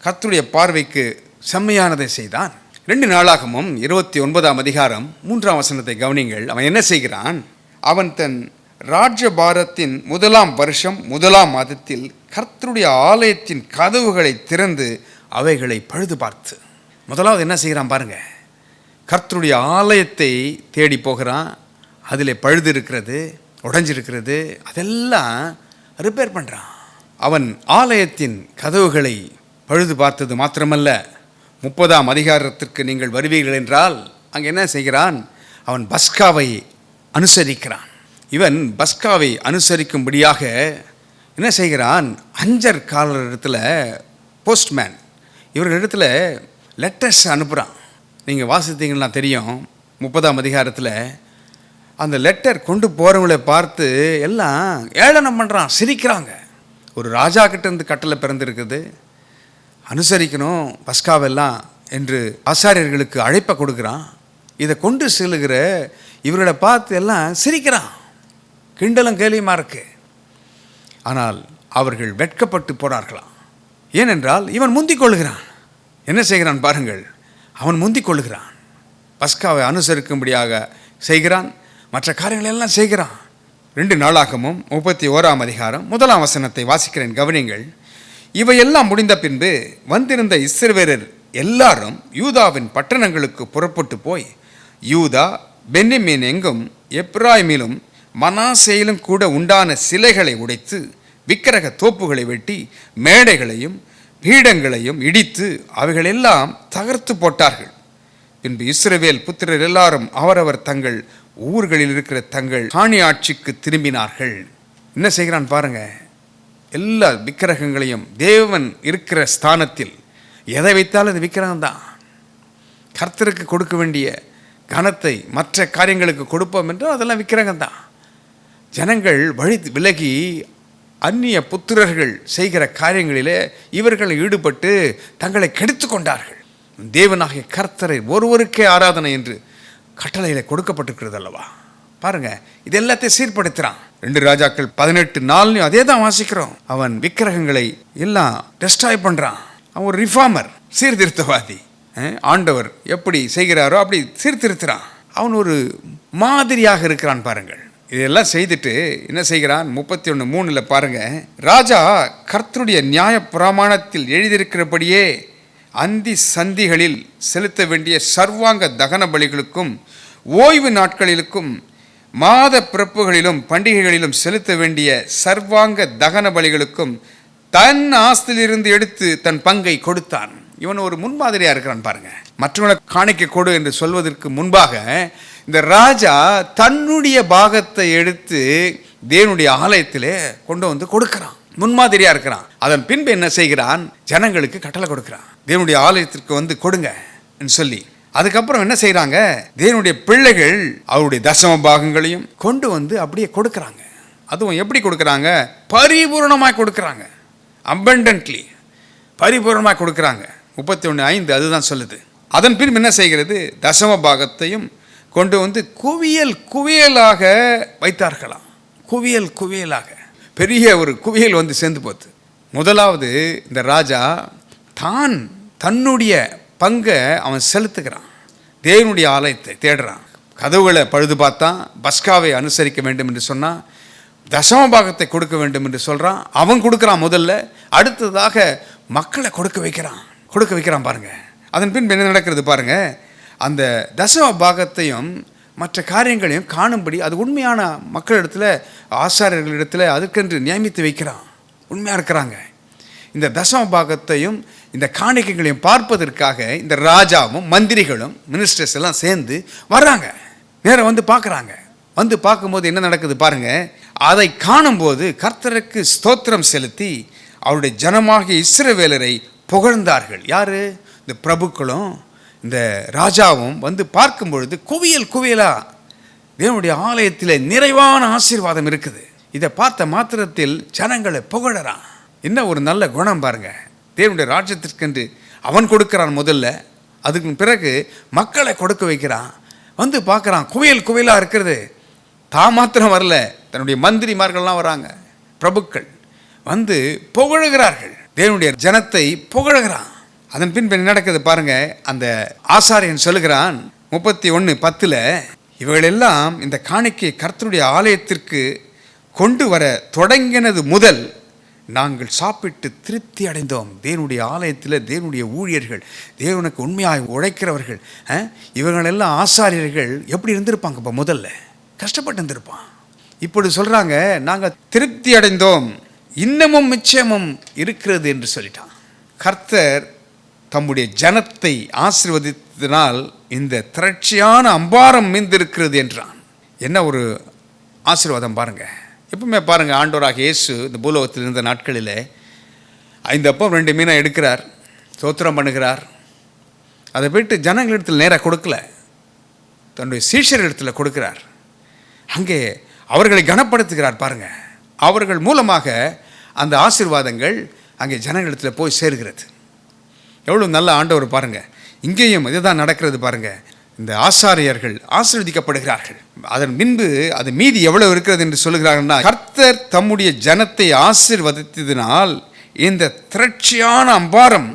S1: கர்த்தருடைய பார்வைக்கு செம்மையானதை செய்தான்? 2 நாளாகவும் 29ஆம் அதிகாரம் 3ஆம் வசனத்தை கவனிங்கள். அவன் என்ன செய்கிறான்? அவன் தன் ராஜ்யபாரத்தின் 1ஆம் வருஷம் 1ஆம் மாதத்தில் கர்த்தருடைய ஆலயத்தின் கதவுகளை திறந்து அவைகளை பழுது பார்த்து. முதலாவது என்ன செய்கிறான் பாருங்க. கர்த்தருடைய ஆலயத்தை தேடி போகிறான். அதில் பழுது இருக்கிறது, உடைஞ்சிருக்கிறது, அதெல்லாம் ரிப்பேர் பண்ணுறான். அவன் ஆலயத்தின் கதவுகளை பழுது பார்த்தது மாத்திரமல்ல, 30ஆம் அதிகாரத்திற்கு நீங்கள் வருவீர்கள் என்றால் அங்கே என்ன செய்கிறான்? அவன் பஸ்காவை அனுசரிக்கிறான். இவன் பஸ்காவை அனுசரிக்கும்படியாக என்ன செய்கிறான்? அஞ்சற்காரரிடத்தில், போஸ்ட்மேன் இவர்களிடத்தில் லெட்டர்ஸ் அனுப்புகிறான். நீங்கள் வாசித்தீங்கன்னா தெரியும், 30ஆம் அதிகாரத்தில் அந்த லெட்டர் கொண்டு போகிறவங்களை பார்த்து எல்லாம் ஏளனம் பண்ணுறான், சிரிக்கிறாங்க. ஒரு ராஜா கிட்டேருந்து கட்டளை பிறந்திருக்குது, அனுசரிக்கணும் பஸ்காவெல்லாம் என்று ஆசாரியர்களுக்கு அழைப்பை கொடுக்குறான். இதை கொண்டு செல்லுகிற இவர்களை பார்த்து எல்லாம் சிரிக்கிறான், கிண்டலும் கேலியுமா இருக்கு. ஆனால் அவர்கள் வெட்கப்பட்டு போனார்களாம். ஏனென்றால் இவன் முந்திக் கொள்கிறான். என்ன செய்கிறான் பாருங்கள், அவன் முந்திக் கொள்கிறான், பஸ்காவை அனுசரிக்கும்படியாக செய்கிறான், மற்ற காரியங்கள் எல்லாம் செய்கிறான். 2 நாளாகமும் 31ஆம் அதிகாரம் 1ஆம் வசனத்தை வாசிக்கிறேன், கவனிங்கள். இவையெல்லாம் முடிந்த பின்பு வந்திருந்த இஸ்ரவேலர் எல்லாரும் யூதாவின் பட்டணங்களுக்கு புறப்பட்டு போய் யூதா பென்யமீன் எங்கும் எப்ராயிமிலும் மனாசேயிலும் கூட உண்டான சிலைகளை உடைத்து விக்கிரக தோப்புகளை வெட்டி மேடைகளையும் பீடங்களையும் இடித்து அவைகளெல்லாம் தகர்த்து போட்டார்கள். பின்பு இஸ்ரவேல் புத்திரர் எல்லாரும் அவரவர் தங்கள் ஊர்களில் இருக்கிற தங்கள் காணி ஆட்சிக்கு திரும்பினார்கள். என்ன செய்கிறான் பாருங்க, எல்லா விக்கிரகங்களையும் தேவன் இருக்கிற ஸ்தானத்தில் எதை வைத்தாலும் அது விக்கிரகம்தான். கர்த்தருக்கு கொடுக்க வேண்டிய கனத்தை மற்ற காரியங்களுக்கு கொடுப்போம் என்றால் அதெல்லாம் விக்கிரகம்தான். ஜனங்கள் வழி விலகி அந்நிய புத்திரர்கள் செய்கிற காரியங்களிலே இவர்கள் ஈடுபட்டு தங்களை கெடுத்து கொண்டார்கள். தேவனாகிய கர்த்தரை ஒருவருக்கே ஆராதனை என்று கட்டளையில் கொடுக்கப்பட்டிருக்கிறது அல்லவா? பாருங்க, இது எல்லாத்தையும் சீர்படுத்துறான். 2 ராஜாக்கள் 18:4 அதே தான் வாசிக்கிறோம். அவன் விக்கிரகங்களை எல்லாம் டெஸ்ட்ராய் பண்றான். அவன் ஒரு ரிஃபார்மர், சீர்திருத்தவாதி. ஆண்டவர் எப்படி செய்கிறாரோ அப்படி சீர்திருத்துறான். அவன் ஒரு மாதிரியாக இருக்கிறான் பாருங்கள். இதெல்லாம் செய்துட்டு என்ன செய்கிறான்? 31:3 பாருங்க, ராஜா கர்த்தருடைய நியாய பிரமாணத்தில் எழுதியிருக்கிறபடியே அந்தி சந்திகளில் செலுத்த வேண்டிய சர்வாங்க தகன பலிகளுக்கும் ஓய்வு நாட்களிலும் மாத பிறப்புகளிலும் பண்டிகைகளிலும் செலுத்த வேண்டிய சர்வாங்க தகன பலிகளுக்கும் தன் ஆஸ்தியிலிருந்து எடுத்து தன் பங்கை கொடுத்தான். இவன் ஒரு முன்மாதிரியா இருக்கிறான் பாருங்க. மற்றவங்களை காணிக்க கொடு என்று சொல்வதற்கு முன்பாக இந்த ராஜா தன்னுடைய பாகத்தை எடுத்து தேவனுடைய ஆலயத்திலே கொண்டு வந்து கொடுக்கிறான், முன்மாதிரியா இருக்கிறான். அதன் பின்பு என்ன செய்கிறான்? ஜனங்களுக்கு கட்டளை கொடுக்கிறான், தேவனுடைய ஆலயத்திற்கு வந்து கொடுங்க சொல்லி. அதுக்கப்புறம் என்ன செய்யறாங்க? தேவனுடைய பிள்ளைகள் அவருடைய தசம பாகங்களையும் கொண்டு வந்து அப்படியே கொடுக்கறாங்க. அதுவும் எப்படி கொடுக்கறாங்க? பரிபூர்ணமாய் கொடுக்கறாங்க. அபண்டன்ட்லி பரிபூர்ணமாய் கொடுக்கறாங்க. 31:5 அதுதான் சொல்லுது. அதன் பின் என்ன செய்கிறது? தசம பாகத்தையும் கொண்டு வந்து குவியல் குவியலாக வைத்தார்களாம். குவியல் குவியலாக பெரிய ஒரு குவியல் வந்து சேர்ந்து போச்சு. முதலாவது இந்த ராஜா தான் தன்னுடைய பங்கை அவன் செலுத்துகிறான். தேவனுடைய ஆலயத்தை தேடுறான். கதவுகளை பழுது பார்த்தான். பஸ்காவை அனுசரிக்க வேண்டும் என்று சொன்னான். தசம பாகத்தை கொடுக்க வேண்டும் என்று சொல்கிறான். அவன் கொடுக்குறான் முதல்ல. அடுத்ததாக மக்களை கொடுக்க வைக்கிறான் பாருங்க. அதன் பின் என்ன நடக்கிறது பாருங்க. அந்த தசம பாகத்தையும் மற்ற காரியங்களையும் காணும்படி அது உண்மையான மக்களிடத்தில், ஆசாரியர்களிடத்தில் அதுக்கென்று நியமித்து வைக்கிறான். உண்மையாக இருக்கிறாங்க. இந்த தசம பாகத்தையும் இந்த காணிக்கைகளையும் பார்ப்பதற்காக இந்த ராஜாவும் மந்திரிகளும் மினிஸ்டர்ஸ் எல்லாம் சேர்ந்து வர்றாங்க. நேரம் வந்து பார்க்குறாங்க. வந்து பார்க்கும்போது என்ன நடக்குது பாருங்க. அதை காணும்போது கர்த்தருக்கு ஸ்தோத்திரம் செலுத்தி அவருடைய ஜனமாகிய இஸ்ரவேலரை புகழ்ந்தார்கள். யாரு? இந்த பிரபுக்களும் இந்த ராஜாவும் வந்து பார்க்கும் பொழுது குவியல் குவியலா தேவனுடைய ஆலயத்தில் நிறைவான ஆசீர்வாதம் இருக்குது. இதை பார்த்த மாத்திரத்தில் ஜனங்களை புகழறான். என்ன ஒரு நல்ல குணம் பாருங்க. தேவனுடைய ராஜ்யத்திற்கென்று அவன் கொடுக்கிறான் முதல்ல. அதுக்கு பிறகு மக்களை கொடுக்க வைக்கிறான். வந்து பார்க்குறான், குவியல் குவியலாக இருக்கிறது. தான் மாத்திரம் வரல, தன்னுடைய மந்திரிமார்கள்லாம் வராங்க, பிரபுக்கள் வந்து புகழுகிறார்கள். தேவனுடைய ஜனத்தை புகழுகிறான். அதன் பின்பு என்ன நடக்குது பாருங்க. அந்த ஆசாரியன் சொல்லுகிறான் 31:10 இவைகளெல்லாம் இந்த காணிக்கை கர்த்தருடைய ஆலயத்திற்கு கொண்டு வர தொடங்கினது முதல் நாங்கள் சாப்பிட்டு திருப்தி அடைந்தோம். தேவனுடைய ஆலயத்தில் தேவனுடைய ஊழியர்கள், தேவனுக்கு உண்மையாக உழைக்கிறவர்கள், இவங்களெல்லாம் ஆசாரியர்கள் எப்படி இருந்திருப்பாங்க? இப்போ முதல்ல கஷ்டப்பட்டு இருந்திருப்பான். இப்படி சொல்கிறாங்க, நாங்கள் திருப்தி அடைந்தோம், இன்னமும் மிச்சமும் இருக்கிறது என்று சொல்லிட்டான். கர்த்தர் தம்முடைய ஜனத்தை ஆசீர்வதித்ததினால் இந்த திரட்சியான அம்பாரம் மீந்திருக்கிறது என்றான். என்ன ஒரு ஆசீர்வாதம் பாருங்க. எப்பவுமே பாருங்க, ஆண்டவராக இயேசு இந்த பூலோகத்தில் இருந்த நாட்களில் 5 அப்பம் 2 மீனை எடுக்கிறார், ஸ்தோத்திரம் பண்ணுகிறார். அதை போயிட்டு ஜனங்களிடத்தில் நேராக கொடுக்கல, தன்னுடைய சீஷர்களிடத்தில் கொடுக்கிறார். அங்கே அவர்களை கனப்படுத்துகிறார். பாருங்க, அவர்கள் மூலமாக அந்த ஆசீர்வாதங்கள் அங்கே ஜனங்களிடத்தில் போய் சேர்கிறது. எவ்வளோ நல்ல ஆண்டவர் பாருங்க. இங்கேயும் இதுதான் நடக்கிறது பாருங்க. இந்த ஆசாரியர்கள் ஆசீர்வதிக்கப்படுகிறார்கள். அதன் பின்பு அது மீதி எவ்வளவு இருக்கிறது என்று சொல்லுகிறார்கள்னா, கர்த்தர் தம்முடைய ஜனத்தை ஆசீர்வதித்ததினால் இந்த திரட்சியான அம்பாரம்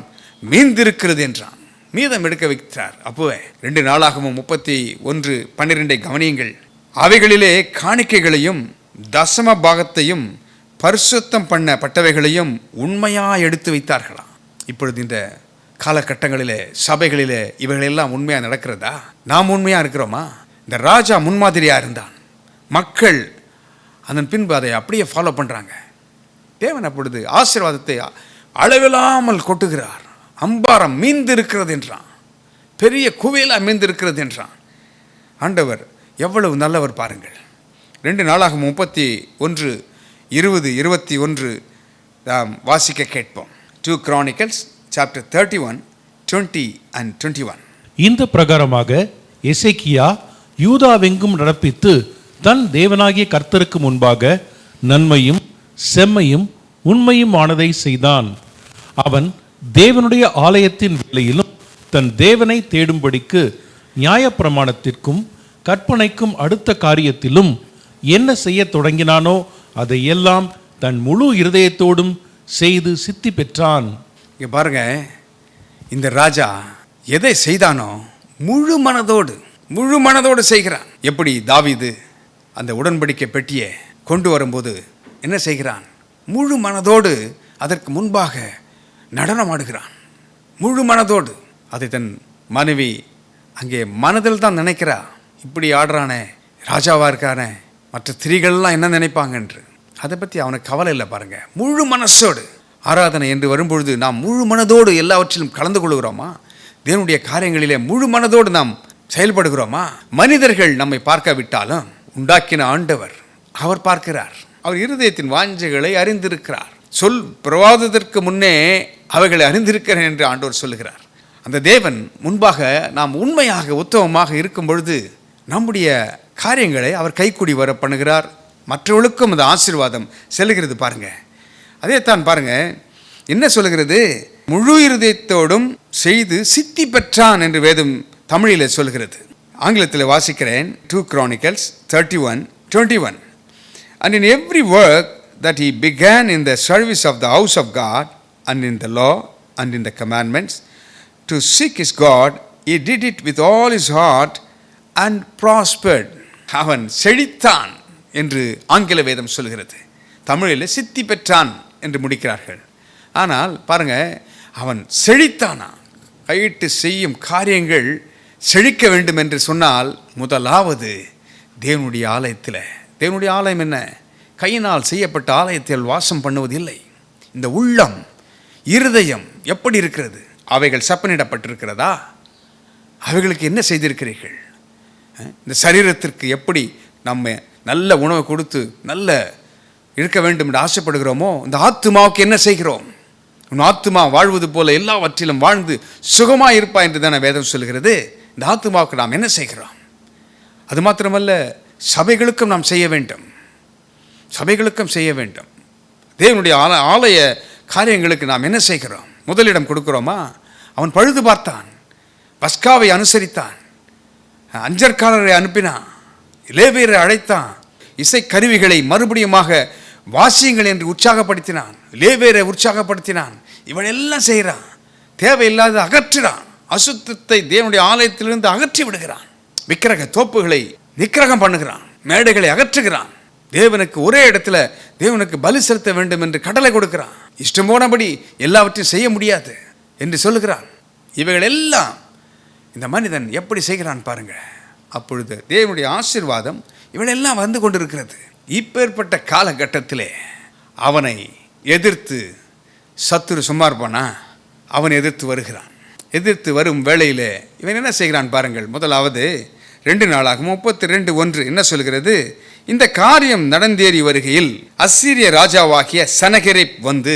S1: மீந்திருக்கிறது என்றான். மீதம் எடுக்க வைக்கிறார். அப்போவே 2 நாளாகவும் 31:12 கவனியுங்கள். அவைகளிலே காணிக்கைகளையும் தசம பாகத்தையும் பரிசுத்தம் பண்ணப்பட்டவைகளையும் உண்மையாக எடுத்து வைத்தார்களாம். இப்பொழுது இந்த காலகட்டங்களிலே சபைகளிலே இவைகளெல்லாம் உண்மையாக நடக்கிறதா? நாம் உண்மையாக இருக்கிறோமா? இந்த ராஜா முன்மாதிரியாக இருந்தான். மக்கள் அதன் பின்பு அதை அப்படியே ஃபாலோ பண்ணுறாங்க. தேவன் அப்பொழுது ஆசீர்வாதத்தை அளவில்லாமல் கொட்டுகிறார். அம்பாரம் மீந்து இருக்கிறது என்றான், பெரிய குவியலாக மீந்து இருக்கிறது என்றான். ஆண்டவர் எவ்வளவு நல்லவர் பாருங்கள். 2 நாளாகவும் 31:20-21 நாம் வாசிக்க கேட்போம். 2 Chronicles chapter 31, 20 and 21.
S7: இந்த பிரகாரமாக எசேக்கியா யூதாவெங்கும் நடப்பித்து தன் தேவனாகிய கர்த்தருக்கு முன்பாக நன்மையும் செம்மையும் உண்மையும் ஆனதை செய்தான். அவன் தேவனுடைய ஆலயத்தின் வேலையிலும் தன் தேவனை தேடும்படிக்கு நியாயப்பிரமாணத்திற்கும் கற்பனைக்கும் அடுத்த காரியத்திலும் என்ன செய்ய தொடங்கினானோ அதையெல்லாம் தன் முழு இருதயத்தோடும் செய்து சித்தி பெற்றான்.
S1: இங்கே பாருங்க, இந்த ராஜா எதை செய்தானோ முழு மனதோடு செய்கிறான். எப்படி தாவீது அந்த உடன்படிக்கை பெட்டியை கொண்டு வரும்போது என்ன செய்கிறான்? முழு மனதோடு அதற்கு முன்பாக நடனமாடுகிறான். முழு மனதோடு. அதை தன் மனைவி அங்கே மனதில் தான் நினைக்கிறா, இப்படி ஆடுறானே, ராஜாவா இருக்கானே, மற்ற ஸ்திரீகள்லாம் என்ன நினைப்பாங்க என்று. அதை பற்றி அவனுக்கு கவலை இல்லை பாருங்க. முழு மனசோடு ஆராதனை என்று வரும்பொழுது நாம் முழு மனதோடு எல்லாவற்றிலும் கலந்து கொள்கிறோமா? தேவனுடைய காரியங்களிலே முழு மனதோடு நாம் செயல்படுகிறோமா? மனிதர்கள் நம்மை பார்க்காவிட்டாலும் உண்டாக்கின ஆண்டவர் அவர் பார்க்கிறார். அவர் இருதயத்தின் வாஞ்சைகளை அறிந்திருக்கிறார். சொல் பிரவாதத்திற்கு முன்னே அவைகளை அறிந்திருக்கிறேன் என்று ஆண்டவர் சொல்லுகிறார். அந்த தேவன் முன்பாக நாம் உண்மையாக உத்தமமாக இருக்கும் பொழுது நம்முடைய காரியங்களை அவர் கைக்கூடி வர பண்ணுகிறார். மற்றவர்களுக்கும் அந்த ஆசீர்வாதம் செல்லுகிறது பாருங்க. அதே தான் பாருங்க, என்ன சொல்லுகிறது? முழு இருதயத்தோடும் செய்து சித்தி பெற்றான் என்று வேதம் தமிழில் சொல்கிறது. ஆங்கிலத்தில் வாசிக்கிறேன். 2 Chronicles 31:21. And in every work that he began in the service of the house of God and in the law and in the commandments to seek his God, he did it with all his heart and prospered. அவன் செழித்தான் என்று ஆங்கில வேதம் சொல்கிறது. தமிழில் சித்தி பெற்றான் என்று முடிக்கிறார்கள். ஆனால் பாருங்க, அவன் செழித்தானா? கையிட்டு செய்யும் காரியங்கள் செழிக்க வேண்டும் என்று சொன்னால் முதலாவது தேவனுடைய ஆலயத்தில். தேவனுடைய ஆலயம் என்ன? கையினால் செய்யப்பட்ட ஆலயத்தில் வாசம் பண்ணுவதில்லை. இந்த உள்ளம், இருதயம் எப்படி இருக்கிறது? அவைகள் செப்பனிடப்பட்டிருக்கிறதா? அவைகளுக்கு என்ன செய்திருக்கிறீர்கள்? இந்த சரீரத்திற்கு எப்படி நம்ம நல்ல உணவு கொடுத்து நல்ல இருக்க வேண்டும் என்று ஆசைப்படுகிறோமோ, இந்த ஆத்துமாவுக்கு என்ன செய்கிறோம்? உன் ஆத்துமா வாழ்வது போல எல்லாவற்றிலும் வாழ்ந்து சுகமாக இருப்பா என்று தானே வேதம் சொல்கிறது. இந்த ஆத்துமாவுக்கு நாம் என்ன செய்கிறோம்? அது மாத்திரமல்ல, சபைகளுக்கும் நாம் செய்ய வேண்டும். சபைகளுக்கும் செய்ய வேண்டும். தேவனுடைய ஆலய காரியங்களுக்கு நாம் என்ன செய்கிறோம்? முதலிடம் கொடுக்கிறோமா? அவன் பழுது பார்த்தான், பஸ்காவை அனுசரித்தான், அஞ்சற்காரரை அனுப்பினான், லேவியரை அழைத்தான், இசை கருவிகளை மறுபடியுமாக வாசியுங்கள் என்று உற்சாகப்படுத்தினான், லேவியரை உற்சாகப்படுத்தினான். இவன் எல்லாம் செய்கிறான். தேவையில்லாத அகற்றுறான். அசுத்தத்தை தேவனுடைய ஆலயத்திலிருந்து அகற்றி விடுகிறான். விக்கிரக தோப்புகளை நிக்கிரகம் பண்ணுகிறான். மேடைகளை அகற்றுகிறான். தேவனுக்கு ஒரே இடத்துல தேவனுக்கு பலி செலுத்த வேண்டும் என்று கடலை கொடுக்கிறான். இஷ்டம் போனபடி எல்லாவற்றையும் செய்ய முடியாது என்று சொல்லுகிறான். இவைகள் எல்லாம் இந்த மனிதன் எப்படி செய்கிறான் பாருங்க. அப்பொழுது தேவனுடைய ஆசீர்வாதம் இவைகளெல்லாம் வந்து கொண்டிருக்கிறது. இப்பேற்பட்ட காலகட்டத்திலே அவனை எதிர்த்து சத்துரு சும்மா இருப்பானா? அவன் எதிர்த்து வருகிறான். எதிர்த்து வரும் வேளையிலே இவன் என்ன செய்கிறான் பாருங்கள். முதலாவது 2 நாளாகும் 32:1 என்ன சொல்கிறது? இந்த காரியம் நடந்தேறி வருகையில் அசீரிய ராஜாவாகிய சனகெரிப் வந்து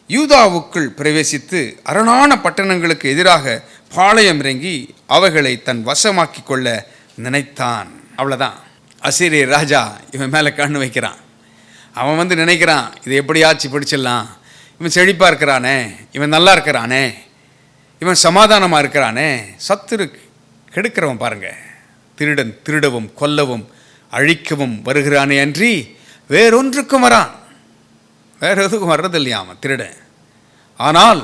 S1: யூதாவுக்குள் பிரவேசித்து அரணான பட்டணங்களுக்கு எதிராக பாளையம் இறங்கி அவைகளை தன் வசமாக்கி கொள்ள நினைத்தான். அவ்வளோதான். அசீரிய ராஜா இவன் மேலே கண்ணு வைக்கிறான். அவன் வந்து நினைக்கிறான், இதை எப்படியாச்சு பிடிச்சிடலாம், இவன் செழிப்பாக இருக்கிறானே, இவன் நல்லா இருக்கிறானே, இவன் சமாதானமாக இருக்கிறானே. சத்துரு கெடுக்கிறவன் பாருங்க. திருடன் திருடவும் கொல்லவும் அழிக்கவும் வருகிறானே அன்றி வேறொன்றுக்கும் வரான். வேற எதுக்கும் வர்றது இல்லையா அவன் திருடன். ஆனால்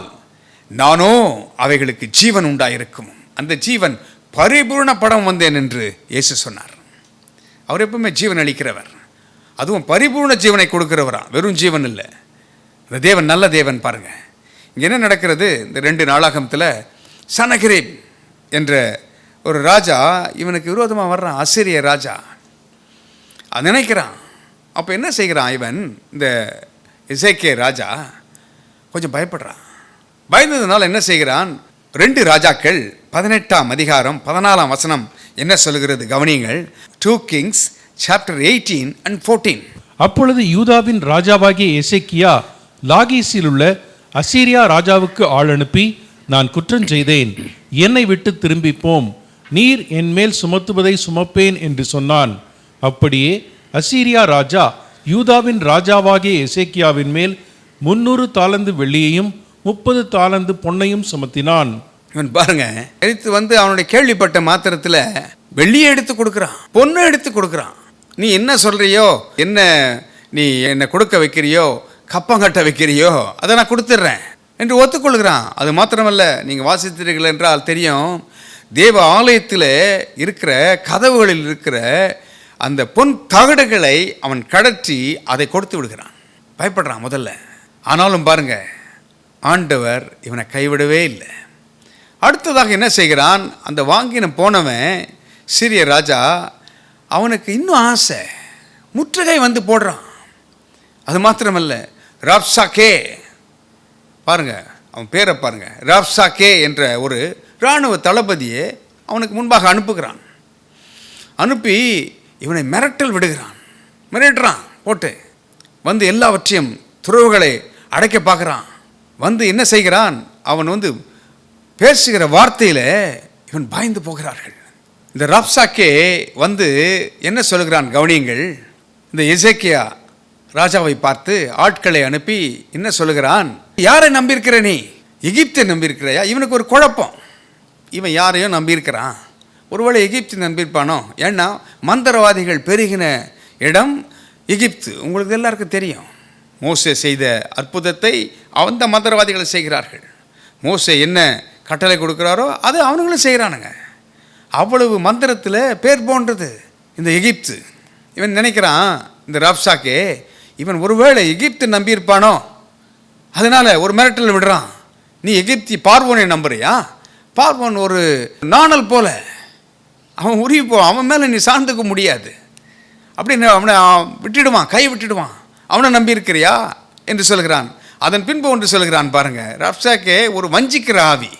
S1: நானோ அவைகளுக்கு ஜீவன் உண்டாயிருக்கும், அந்த ஜீவன் பரிபூர்ணப்படம் வந்தேன் என்று இயேசு சொன்னார். அவர் எப்பவுமே ஜீவன் அளிக்கிறவர், அதுவும் பரிபூர்ண ஜீவனை கொடுக்கிறவரா, வெறும் ஜீவன் இல்லை. இந்த தேவன் நல்ல தேவன் பாருங்க. இங்கே என்ன நடக்கிறது? இந்த 2 நாளாகமத்தில் சனகெரிப் என்ற ஒரு ராஜா இவனுக்கு விரோதமாக வர்றான். அசீரிய ராஜா அது நினைக்கிறான். அப்போ என்ன செய்கிறான் இவன்? இந்த எசேக்கியா ராஜா கொஞ்சம் பயப்படுறான். பயந்ததுனால என்ன செய்கிறான்? 2 ராஜாக்கள் 18ஆம் அதிகாரம் 14ஆம் வசனம் என்ன சொல்கிறது கவனியுங்கள். 2 Kings chapter 18 and 14.
S7: அப்பொழுது யூதாவின் ராஜாவாகிய எசேக்கியா லாகீசில் உள்ள அசீரியா ராஜாவுக்கு ஆள் அனுப்பி, நான் குற்றம் செய்தேன், என்னை விட்டு திரும்பி போம், நீர் என் மேல் சுமத்துவதை சுமப்பேன் என்று சொன்னான். அப்படியே அசீரியா ராஜா யூதாவின் ராஜாவாகிய எசேக்கியாவின் மேல் 300 தாலந்து வெள்ளியையும் 30 தாலந்து பொன்னையும் சுமத்தினான்.
S1: இவன் பாருங்க, எடுத்து வந்து அவனுடைய கேள்விப்பட்ட மாத்திரத்தில் வெள்ளியை எடுத்து கொடுக்குறான், பொண்ணை எடுத்து கொடுக்குறான். நீ என்ன சொல்றியோ, என்ன நீ என்னை கொடுக்க வைக்கிறியோ, கப்பங்கட்ட வைக்கிறியோ, அதை நான் கொடுத்துட்றேன் என்று ஒத்துக்கொள்கிறான். அது மாத்திரமல்ல, நீங்கள் வாசித்தீர்கள் என்றால் தெரியும், தேவ ஆலயத்தில் இருக்கிற கதவுகளில் இருக்கிற அந்த பொன் தகடுகளை அவன் கடற்றி அதை கொடுத்து விடுகிறான். பயப்படுறான் முதல்ல. ஆனாலும் பாருங்க, ஆண்டவர் இவனை கைவிடவே இல்லை. அடுத்ததாக என்ன செய்கிறான்? அந்த வாங்கின போனவன் சீரிய ராஜா, அவனுக்கு இன்னும் ஆசை, முற்றுகை வந்து போடுறான். அது மாத்திரமல்ல, ராப்சாக்கே பாருங்க, அவன் பேரை பாருங்க, ராப்சாக்கே என்ற ஒரு இராணுவ தளபதியை அவனுக்கு முன்பாக அனுப்புகிறான். அனுப்பி இவனை மிரட்டல் விடுகிறான். மிரட்டுறான் போட்டு வந்து எல்லாவற்றையும் துறவுகளை அடைக்க பார்க்குறான். வந்து என்ன செய்கிறான்? அவன் வந்து பேசுகிற வார்த்தையில் இவன் பயந்து போகிறார்கள். இந்த ராப்சாக்கே வந்து என்ன சொல்லுகிறான் கவனியுங்கள். இந்த எசேக்கியா ராஜாவை பார்த்து ஆட்களை அனுப்பி என்ன சொல்லுகிறான்? யாரை நம்பியிருக்கிற நீ? எகிப்தை நம்பியிருக்கிறையா? இவனுக்கு ஒரு குழப்பம். இவன் யாரையும் நம்பியிருக்கிறான். ஒருவேளை எகிப்து நம்பியிருப்பானோ? ஏன்னா மந்திரவாதிகள் பெருகின இடம் எகிப்து. உங்களுக்கு எல்லாருக்கும் தெரியும். மோசே செய்த அற்புதத்தை அந்த மந்திரவாதிகள் செய்கிறார்கள். மோசே என்ன கட்டளை கொடுக்குறாரோ அது அவனுங்களும் செய்கிறானுங்க. அவ்வளவு மந்திரத்தில் பேர் போன்றது இந்த எகிப்து. இவன் நினைக்கிறான், இந்த ராப்சாக்கே, இவன் ஒருவேளை எகிப்து நம்பியிருப்பானோ, அதனால் ஒரு மிரட்டல் விடுறான். நீ எகிப்தி பார்வோனை நம்புறியா? பார்வோன் ஒரு நாணல் போல, அவன் உருகி போ, அவன் மேலே நீ சார்ந்துக்க முடியாது அப்படின்னு அவனை விட்டுடுவான், கை விட்டுடுவான். அவனை நம்பியிருக்கிறியா என்று சொல்கிறான். அதன் பின்பு ஒன்று சொல்கிறான் பாருங்க. ராப்சாக்கே ஒரு வஞ்சிக்கிற ஆவி.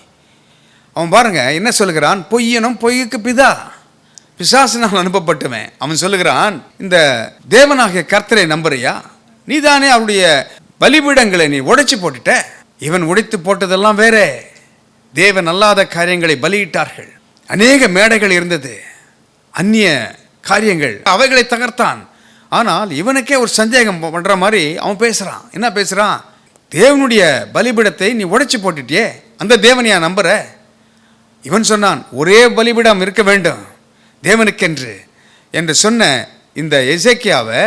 S1: அவன் பாருங்க என்ன சொல்கிறான்? பொய்யனும் பொய்யுக்கு பிதா, பிசாசினால் அனுப்பப்பட்டுவன். அவன் சொல்லுகிறான், இந்த தேவனாகிய கர்த்தரை நம்புறியா? நீதானே அவருடைய பலிபீடங்களை நீ உடைச்சு போட்டுட்ட. இவன் உடைத்து போட்டதெல்லாம் வேற, தேவன் அல்லாத காரியங்களை பலியிட்டார்கள். அநேக மேடைகள் இருந்தது, அந்நிய காரியங்கள், அவைகளை தகர்த்தான். ஆனால் இவனுக்கே ஒரு சந்தேகம் பண்ற மாதிரி அவன் பேசுறான். என்ன பேசுறான்? தேவனுடைய பலிபீடத்தை நீ உடைச்சு போட்டுட்டியே, அந்த தேவனையா நம்புற? இவன் சொன்னான், ஒரே பலிபீடம் இருக்க வேண்டும் தேவனுக்கென்று என்று சொன்ன இந்த எசேக்கியாவை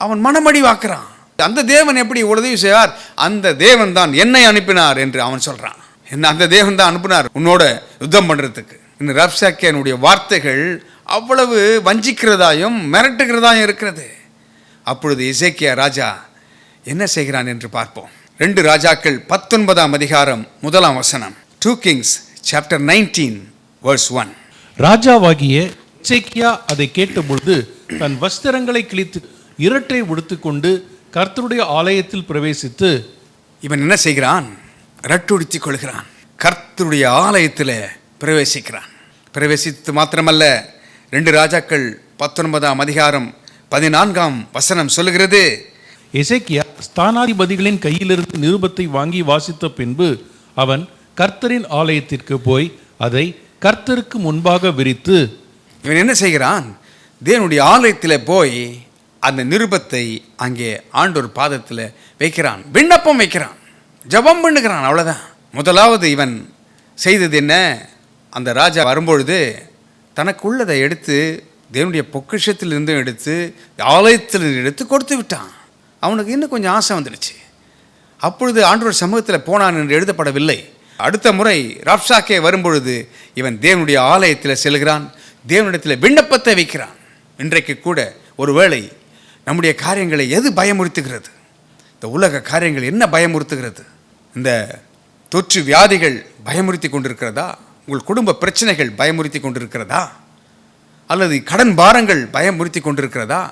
S1: அவன் மனமடிவாக்குறான். அந்த தேவன் எப்படி உதவி செய்வார்? அந்த தேவன் தான் என்னை அனுப்பினார் என்று அவன் சொல்றான். என்ன, அந்த தேவன் தான் அனுப்பினார் உன்னோட யுத்தம் பண்றதுக்கு. இந்த ராப்சாக்கேனுடைய வார்த்தைகள் அவ்வளவு வஞ்சிக்கிறதாயும் மிரட்டுகிறதாயும் இருக்கிறது. அப்பொழுது எசேக்கியா ராஜா என்ன செய்கிறான் என்று பார்ப்போம். 2 ராஜாக்கள் 19ஆம் அதிகாரம் 1ஆம் வசனம். 2 Kings chapter 19 verse 1.
S7: ராஜாவாகிய எசேக்கியா அதை கேட்டபொழுது தன் வஸ்திரங்களை கிழித்து இரட்டை உடுத்துக்கொண்டு கர்த்தருடைய ஆலயத்தில் பிரவேசித்து,
S1: இவன் என்ன செய்கிறான்? ரட்டுடுத்திக் கொள்கிறான். கர்த்தருடைய ஆலயத்தில் பிரவேசிக்கிறான். பிரவேசித்து மாத்திரமல்ல, 2 ராஜாக்கள் 19ஆம் அதிகாரம் 14ஆம் வசனம் சொல்லுகிறது,
S7: எசேக்கியா ஸ்தானாதிபதிகளின் கையிலிருந்து நிருபத்தை வாங்கி வாசித்த பின்பு அவன் கர்த்தரின் ஆலயத்திற்கு போய் அதை கர்த்தருக்கு முன்பாக விரித்து.
S1: இவன் என்ன செய்கிறான்? தேவனுடைய ஆலயத்தில் போய் அந்த நிருபத்தை அங்கே ஆண்டவர் பாதத்தில் வைக்கிறான், விண்ணப்பம் வைக்கிறான், ஜெபம் பண்ணுகிறான். அவ்வளோதான். முதலாவது இவன் செய்தது என்ன? அந்த ராஜா வரும்பொழுது தனக்குள்ளதை எடுத்து, தேவனுடைய பொக்கிஷத்திலிருந்தும் எடுத்து, ஆலயத்திலிருந்து எடுத்து கொடுத்து விட்டான். அவனுக்கு இன்னும் கொஞ்சம் ஆசை வந்துடுச்சு. அப்பொழுது ஆண்டவர் சமூகத்தில் போனான் என்று எழுதப்படவில்லை. அடுத்த முறை ராப்சாக்கே வரும்பொழுது இவன் தேவனுடைய ஆலயத்தில் செல்கிறான், தேவனிடத்தில் விண்ணப்பத்தை வைக்கிறான். இன்றைக்கு கூட ஒருவேளை நம்முடைய காரியங்களை எது பயமுறுத்துகிறது? இந்த உலக காரியங்கள் என்ன பயமுறுத்துகிறது? இந்த தொற்று வியாதிகள் பயமுறுத்தி கொண்டிருக்கிறதா? உங்கள் குடும்ப பிரச்சனைகள் பயமுறுத்தி கொண்டிருக்கிறதா? அல்லது கடன் பாரங்கள் பயமுறுத்தி கொண்டிருக்கிறதா?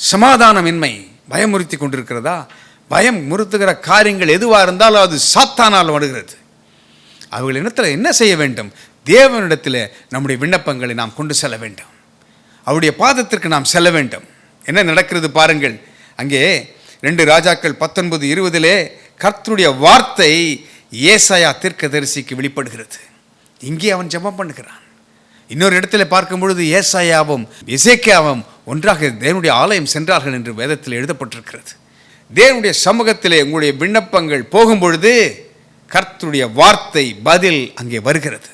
S1: சமாதானமின்மை பயமுறுத்தி கொண்டிருக்கிறதா? பயம் முறுத்துகிற காரியங்கள் எதுவாக இருந்தாலும் அது சாத்தானால் வருகிறது. அவர்கள் இடத்துல என்ன செய்ய வேண்டும்? தேவனிடத்தில் நம்முடைய விண்ணப்பங்களை நாம் கொண்டு செல்ல வேண்டும். அவருடைய பாதத்திற்கு நாம் செல்ல வேண்டும். என்ன நடக்கிறது பாருங்கள். அங்கே 2 ராஜாக்கள் 19:20 கர்த்தருடைய வார்த்தை ஏசாயா தீர்க்கதரிசிக்கு வெளிப்படுகிறது. இங்கே அவன் ஜெபம் பண்ணுகிறான். இன்னொரு இடத்துல பார்க்கும் பொழுது ஏசாயாவும் எசேக்கியாவும் ஒன்றாக தேவனுடைய ஆலயம் சென்றார்கள் என்று வேதத்தில் எழுதப்பட்டிருக்கிறது. தேவனுடைய சமூகத்திலே உங்களுடைய விண்ணப்பங்கள் போகும்பொழுது கர்த்தருடைய வார்த்தை பதில் அங்கே வருகிறது.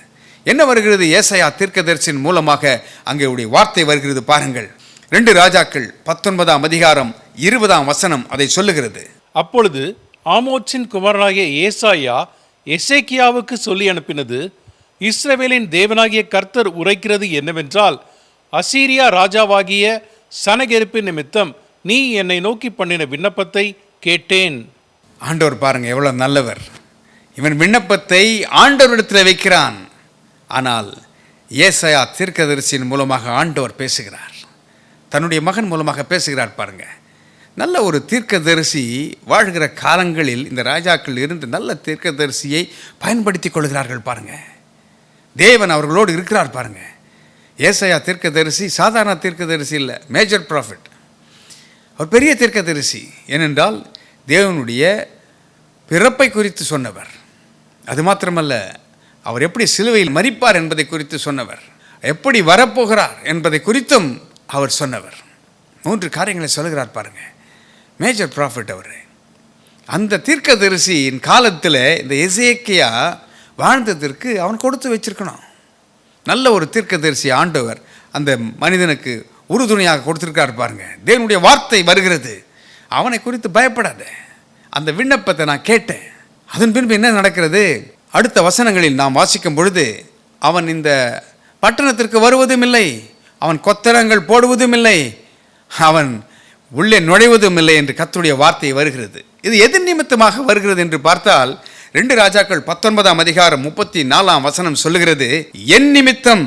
S1: என்ன வருகிறது? ஏசாயா தீர்க்கதரிசியின் மூலமாக அங்கே உடைய வார்த்தை வருகிறது பாருங்கள். 2 ராஜாக்கள் 19ஆம் அதிகாரம் 20ஆம் வசனம் அதை சொல்லுகிறது.
S6: அப்பொழுது ஆமோத்சின் குமாரனாகிய ஏசாயா எசேக்கியாவுக்கு சொல்லி அனுப்பினது, இஸ்ரவேலின் தேவனாகிய கர்த்தர் உரைக்கிறது என்னவென்றால், அசீரியா ராஜாவாகிய சனகெரிப்பின் நிமித்தம் நீ என்னை நோக்கி பண்ணின விண்ணப்பத்தை கேட்டேன்.
S1: ஆண்டவர் பாருங்க எவ்வளவு நல்லவர். இவன் விண்ணப்பத்தை ஆண்டவரிடத்தில் வைக்கிறான். ஆனால் ஏசாயா தீர்க்கதரிசியின் மூலமாக ஆண்டவர் பேசுகிறார். தன்னுடைய மகன் மூலமாக பேசுகிறார் பாருங்க. நல்ல ஒரு தீர்க்கதரிசி வாழ்கிற காலங்களில் இந்த ராஜாக்கள் இருந்து நல்ல தீர்க்கதரிசியை பயன்படுத்தி கொள்கிறார்கள் பாருங்க. தேவன் அவர்களோடு இருக்கிறார் பாருங்க. ஏசாயா தீர்க்கதரிசி சாதாரண தீர்க்கதரிசி இல்லை, மேஜர் ப்ராஃபிட். அவர் பெரிய தீர்க்கதரிசி. ஏனென்றால் தேவனுடைய பிறப்பை குறித்து சொன்னவர். அது மாத்திரமல்ல, அவர் எப்படி சிலுவையில் மரிப்பார் என்பதை குறித்து சொன்னவர், எப்படி வரப்போகிறார் என்பதை குறித்தும் அவர் சொன்னவர். 3 காரியங்களை சொல்லுகிறார் பாருங்க. மேஜர் ப்ராஃபிட் அவர். அந்த தீர்க்கதரிசியின் காலத்தில் இந்த எசேக்கியா வாழ்ந்ததற்கு அவன் கொடுத்து வச்சிருக்கணும். நல்ல ஒரு தீர்க்கதரிசி ஆண்டவர் அந்த மனிதனுக்கு உறுதுணையாக கொடுத்துருக்கார் பாருங்க. தேவனுடைய வார்த்தை வருகிறது, அவனை குறித்து பயப்படாத. அந்த விண்ணப்பத்தை நான் கேட்டேன். அதன் பின்பு என்ன நடக்கிறது? அடுத்த வசனங்களில் நாம் வாசிக்கும் பொழுது, அவன் இந்த பட்டணத்திற்கு வருவதும் இல்லை, அவன் கொத்தரங்கள் போடுவதும் இல்லை, அவன் உள்ளே நுழைவதும் இல்லை என்று கர்த்தருடைய வார்த்தை வருகிறது. இது எது நிமித்தமாக வருகிறது என்று பார்த்தால் 2 ராஜாக்கள் 19ஆம் அதிகாரம் 34ஆம் வசனம் சொல்லுகிறது, என் நிமித்தம்,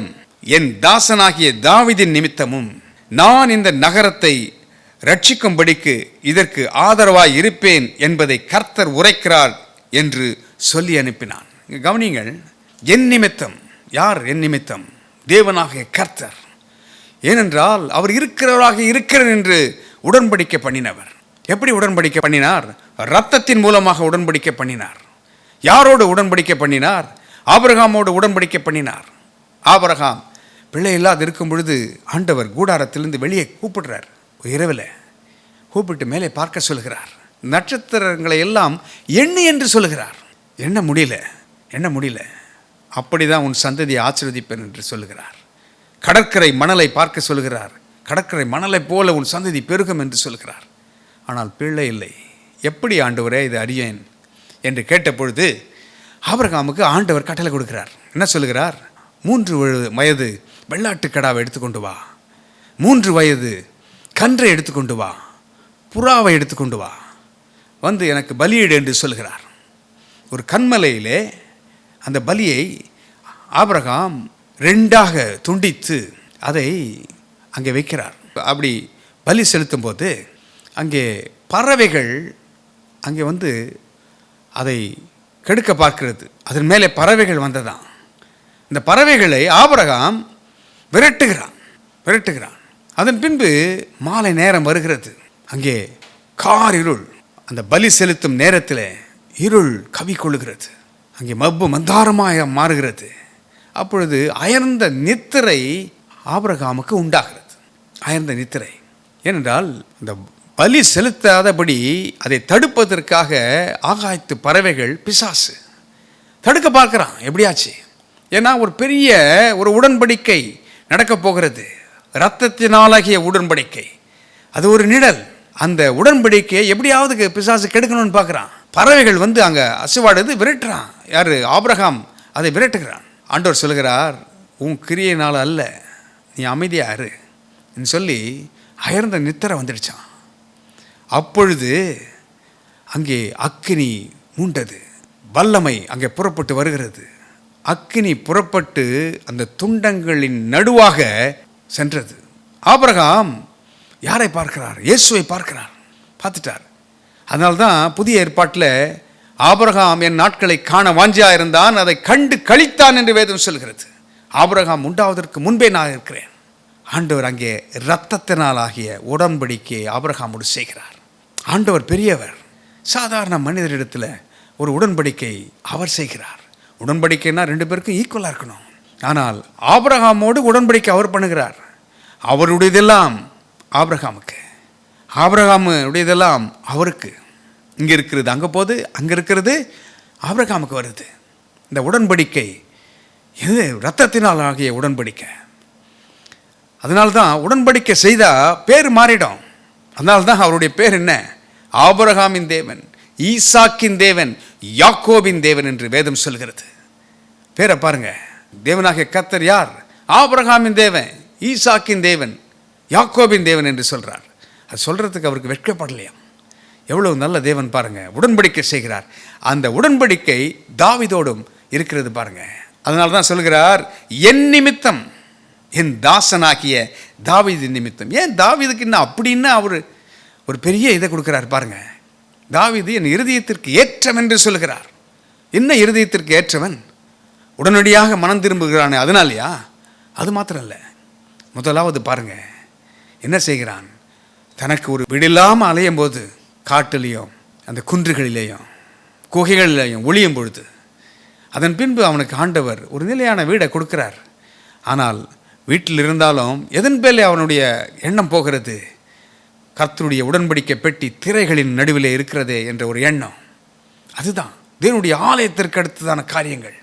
S1: என் தாசனாகிய தாவீதின் நிமித்தமும் நான் இந்த நகரத்தை ரட்சிக்கும்படிக்கு இதற்கு ஆதரவாய் இருப்பேன் என்பதை கர்த்தர் உரைக்கிறார் என்று சொல்லி அனுப்பினான். கவனிங்கள், என் நிமித்தம். யார் என் நிமித்தம்? தேவனாகிய கர்த்தர். ஏனென்றால் அவர் இருக்கிறவராக இருக்கிறார் என்று உடன்படிக்கை பண்ணினவர். எப்படி உடன்படிக்கை பண்ணினார்? இரத்தத்தின் மூலமாக உடன்படிக்கை பண்ணினார். யாரோடு உடன்படிக்கை பண்ணினார்? ஆபிரகாமோடு உடன்படிக்கை பண்ணினார். ஆபிரகாம் பிள்ளை இல்லாது இருக்கும் பொழுது ஆண்டவர் கூடாரத்திலிருந்து வெளியே கூப்பிடுறார். இரவில் கூப்பிட்டு மேலே பார்க்க சொல்கிறார். நட்சத்திரங்களை எல்லாம் எண்ணு என்று சொல்லுகிறார். எண்ண முடியல. அப்படிதான் உன் சந்ததியை ஆசீர்வதிப்பேன் என்று சொல்லுகிறார். கடற்கரை மணலை பார்க்க சொல்கிறார். கடற்கரை மணலை போல உன் சந்ததி பெருகும் என்று சொல்கிறார். ஆனால் பிள்ளை இல்லை. எப்படி ஆண்டவரே இதை அறியேன் என்று கேட்டபொழுது ஆபிரகாமுக்கு ஆண்டவர் கட்டளை கொடுக்கிறார். என்ன சொல்லுகிறார்? 3 வயது வெள்ளாட்டு கடாவை எடுத்துக்கொண்டு வா, 3 வயது கன்றை எடுத்துக்கொண்டு வா, புறாவை எடுத்துக்கொண்டு வா, வந்து எனக்கு பலியிடு என்று சொல்கிறார். ஒரு கன்மலையிலே அந்த பலியை ஆபிரகாம் 2ஆக துண்டித்து அதை அங்கே வைக்கிறார். அப்படி பலி செலுத்தும் போது அங்கே பறவைகள் அங்கே வந்து அதை கெடுக்க பார்க்கிறது. அதன் மேலே பறவைகள் வந்ததான். இந்த பறவைகளை ஆபிரகாம் விரட்டுகிறான். அதன் பின்பு மாலை நேரம் வருகிறது. அங்கே கார் இருள். அந்த பலி செலுத்தும் நேரத்தில் இருள் கவி கொள்ளுகிறது. அங்கே மப்பு மந்தாரமாக மாறுகிறது. அப்பொழுது அயர்ந்த நித்திரை ஆபிரகாமுக்கு உண்டாகிறது. அயர்ந்த நித்திரை. ஏனென்றால் அந்த பலி செலுத்தாதபடி அதை தடுப்பதற்காக ஆகாயத்து பறவைகள் பிசாசு தடுக்க பார்க்கிறான். எப்படியாச்சு? ஏன்னா ஒரு பெரிய ஒரு உடன்படிக்கை நடக்கப் போகிறது. இரத்தத்தினாலாகிய உடன்படிக்கை. அது ஒரு நிழல். அந்த உடன்படிக்கையை எப்படியாவது பிசாசு கெடுக்கணும்னு பார்க்குறான். பறவைகள் வந்து அங்கே அசுவாடுது, விரட்டுறான். யார்? ஆபிரகாம் அதை விரட்டுகிறான். ஆண்டவர் சொல்கிறார், உன் கிரியையினால் அல்ல, நீ அமைதியாரு என்று சொல்லி அயர்ந்த நித்திரை வந்துடுச்சான். அப்பொழுது அங்கே அக்கினி மூண்டது. வல்லமை அங்கே புறப்பட்டு வருகிறது. அக்கினி புறப்பட்டு அந்த துண்டங்களின் நடுவாக சென்றது. ஆபிரகாம் யாரை பார்க்கிறார்? இயேசுவை பார்க்கிறார். பார்த்துட்டார். அதனால்தான் புதிய ஏற்பாட்டில் ஆபிரகாம் என் நாட்களை காண வாஞ்சியா இருந்தான், அதை கண்டு கழித்தான் என்று வேதம் சொல்கிறது. ஆபிரகாம் உண்டாவதற்கு முன்பே நான் இருக்கிறேன். ஆண்டவர் அங்கே இரத்தத்தினால் ஆகிய உடன்படிக்கையை ஆபிரகாமோடு செய்கிறார். ஆண்டவர் பெரியவர். சாதாரண மனிதரிடத்தில் ஒரு உடன்படிக்கை அவர் செய்கிறார். உடன்படிக்கைன்னா 2 பேருக்கும் ஈக்குவலாக இருக்கணும். ஆனால் ஆபிரகாமோடு உடன்படிக்கை அவர் பண்ணுகிறார். அவருடையதெல்லாம் ஆபிரகாமுக்கு, ஆபிரகாமுடையதெல்லாம் அவருக்கு. இங்கே இருக்கிறது அங்கே போகுது, அங்கே இருக்கிறது ஆபிரகாமுக்கு வருது. இந்த உடன்படிக்கை இது இரத்தத்தினால் ஆகிய உடன்படிக்கை. அதனால்தான் உடன்படிக்கை செய்தால் பேர் மாறிடும். அதனால்தான் அவருடைய பேர் என்ன? ஆபிரகாமின் தேவன், ஈசாக்கின் தேவன், யாக்கோபின் தேவன் என்று வேதம் சொல்கிறது. பேரை பாருங்க. தேவனாகிய கர்த்தர் யார்? ஆபிரகாமின் தேவன், ஈசாக்கின் தேவன், யாக்கோபின் தேவன் என்று சொல்றார். அது சொல்றதுக்கு அவருக்கு வெட்கப்படலையாம். எவ்வளவு நல்ல தேவன் பாருங்க. உடன்படிக்கை செய்கிறார். அந்த உடன்படிக்கை தாவீதோடும் இருக்கிறது பாருங்க. அதனால தான் சொல்கிறார், என் நிமித்தம், என் தாசனாகிய தாவீது நிமித்தம். ஏன் தாவீதுக்கு என்ன அப்படின்னா அவர் ஒரு பெரிய இதை கொடுக்கிறார் பாருங்க. தாவீது என் இருதயத்திற்கு ஏற்றவன் என்று சொல்கிறார். என்ன இருதயத்திற்கு ஏற்றவன்? உடனடியாக மனம் திரும்புகிறானே, அதனாலயா? அது மாத்திரம் இல்லை. முதலாவது பாருங்க என்ன செய்கிறான். தனக்கு ஒரு வீடில்லாமல் அலையும் போது காட்டிலையும் அந்த குன்றுகளிலேயும் குகைகளிலேயும் ஒளியும் பொழுது அதன் பின்பு அவனுக்கு ஆண்டவர் ஒரு நிலையான வீடை கொடுக்கிறார். ஆனால் வீட்டில் இருந்தாலும் எதன் பேலே அவனுடைய எண்ணம் போகிறது? கர்த்தருடைய உடன்படிக்கை பெட்டி திரைகளின் நடுவிலே இருக்கிறதே என்ற ஒரு எண்ணம். அதுதான் தேவனுடைய ஆலயத்திற்கு அடுத்ததான காரியங்கள்.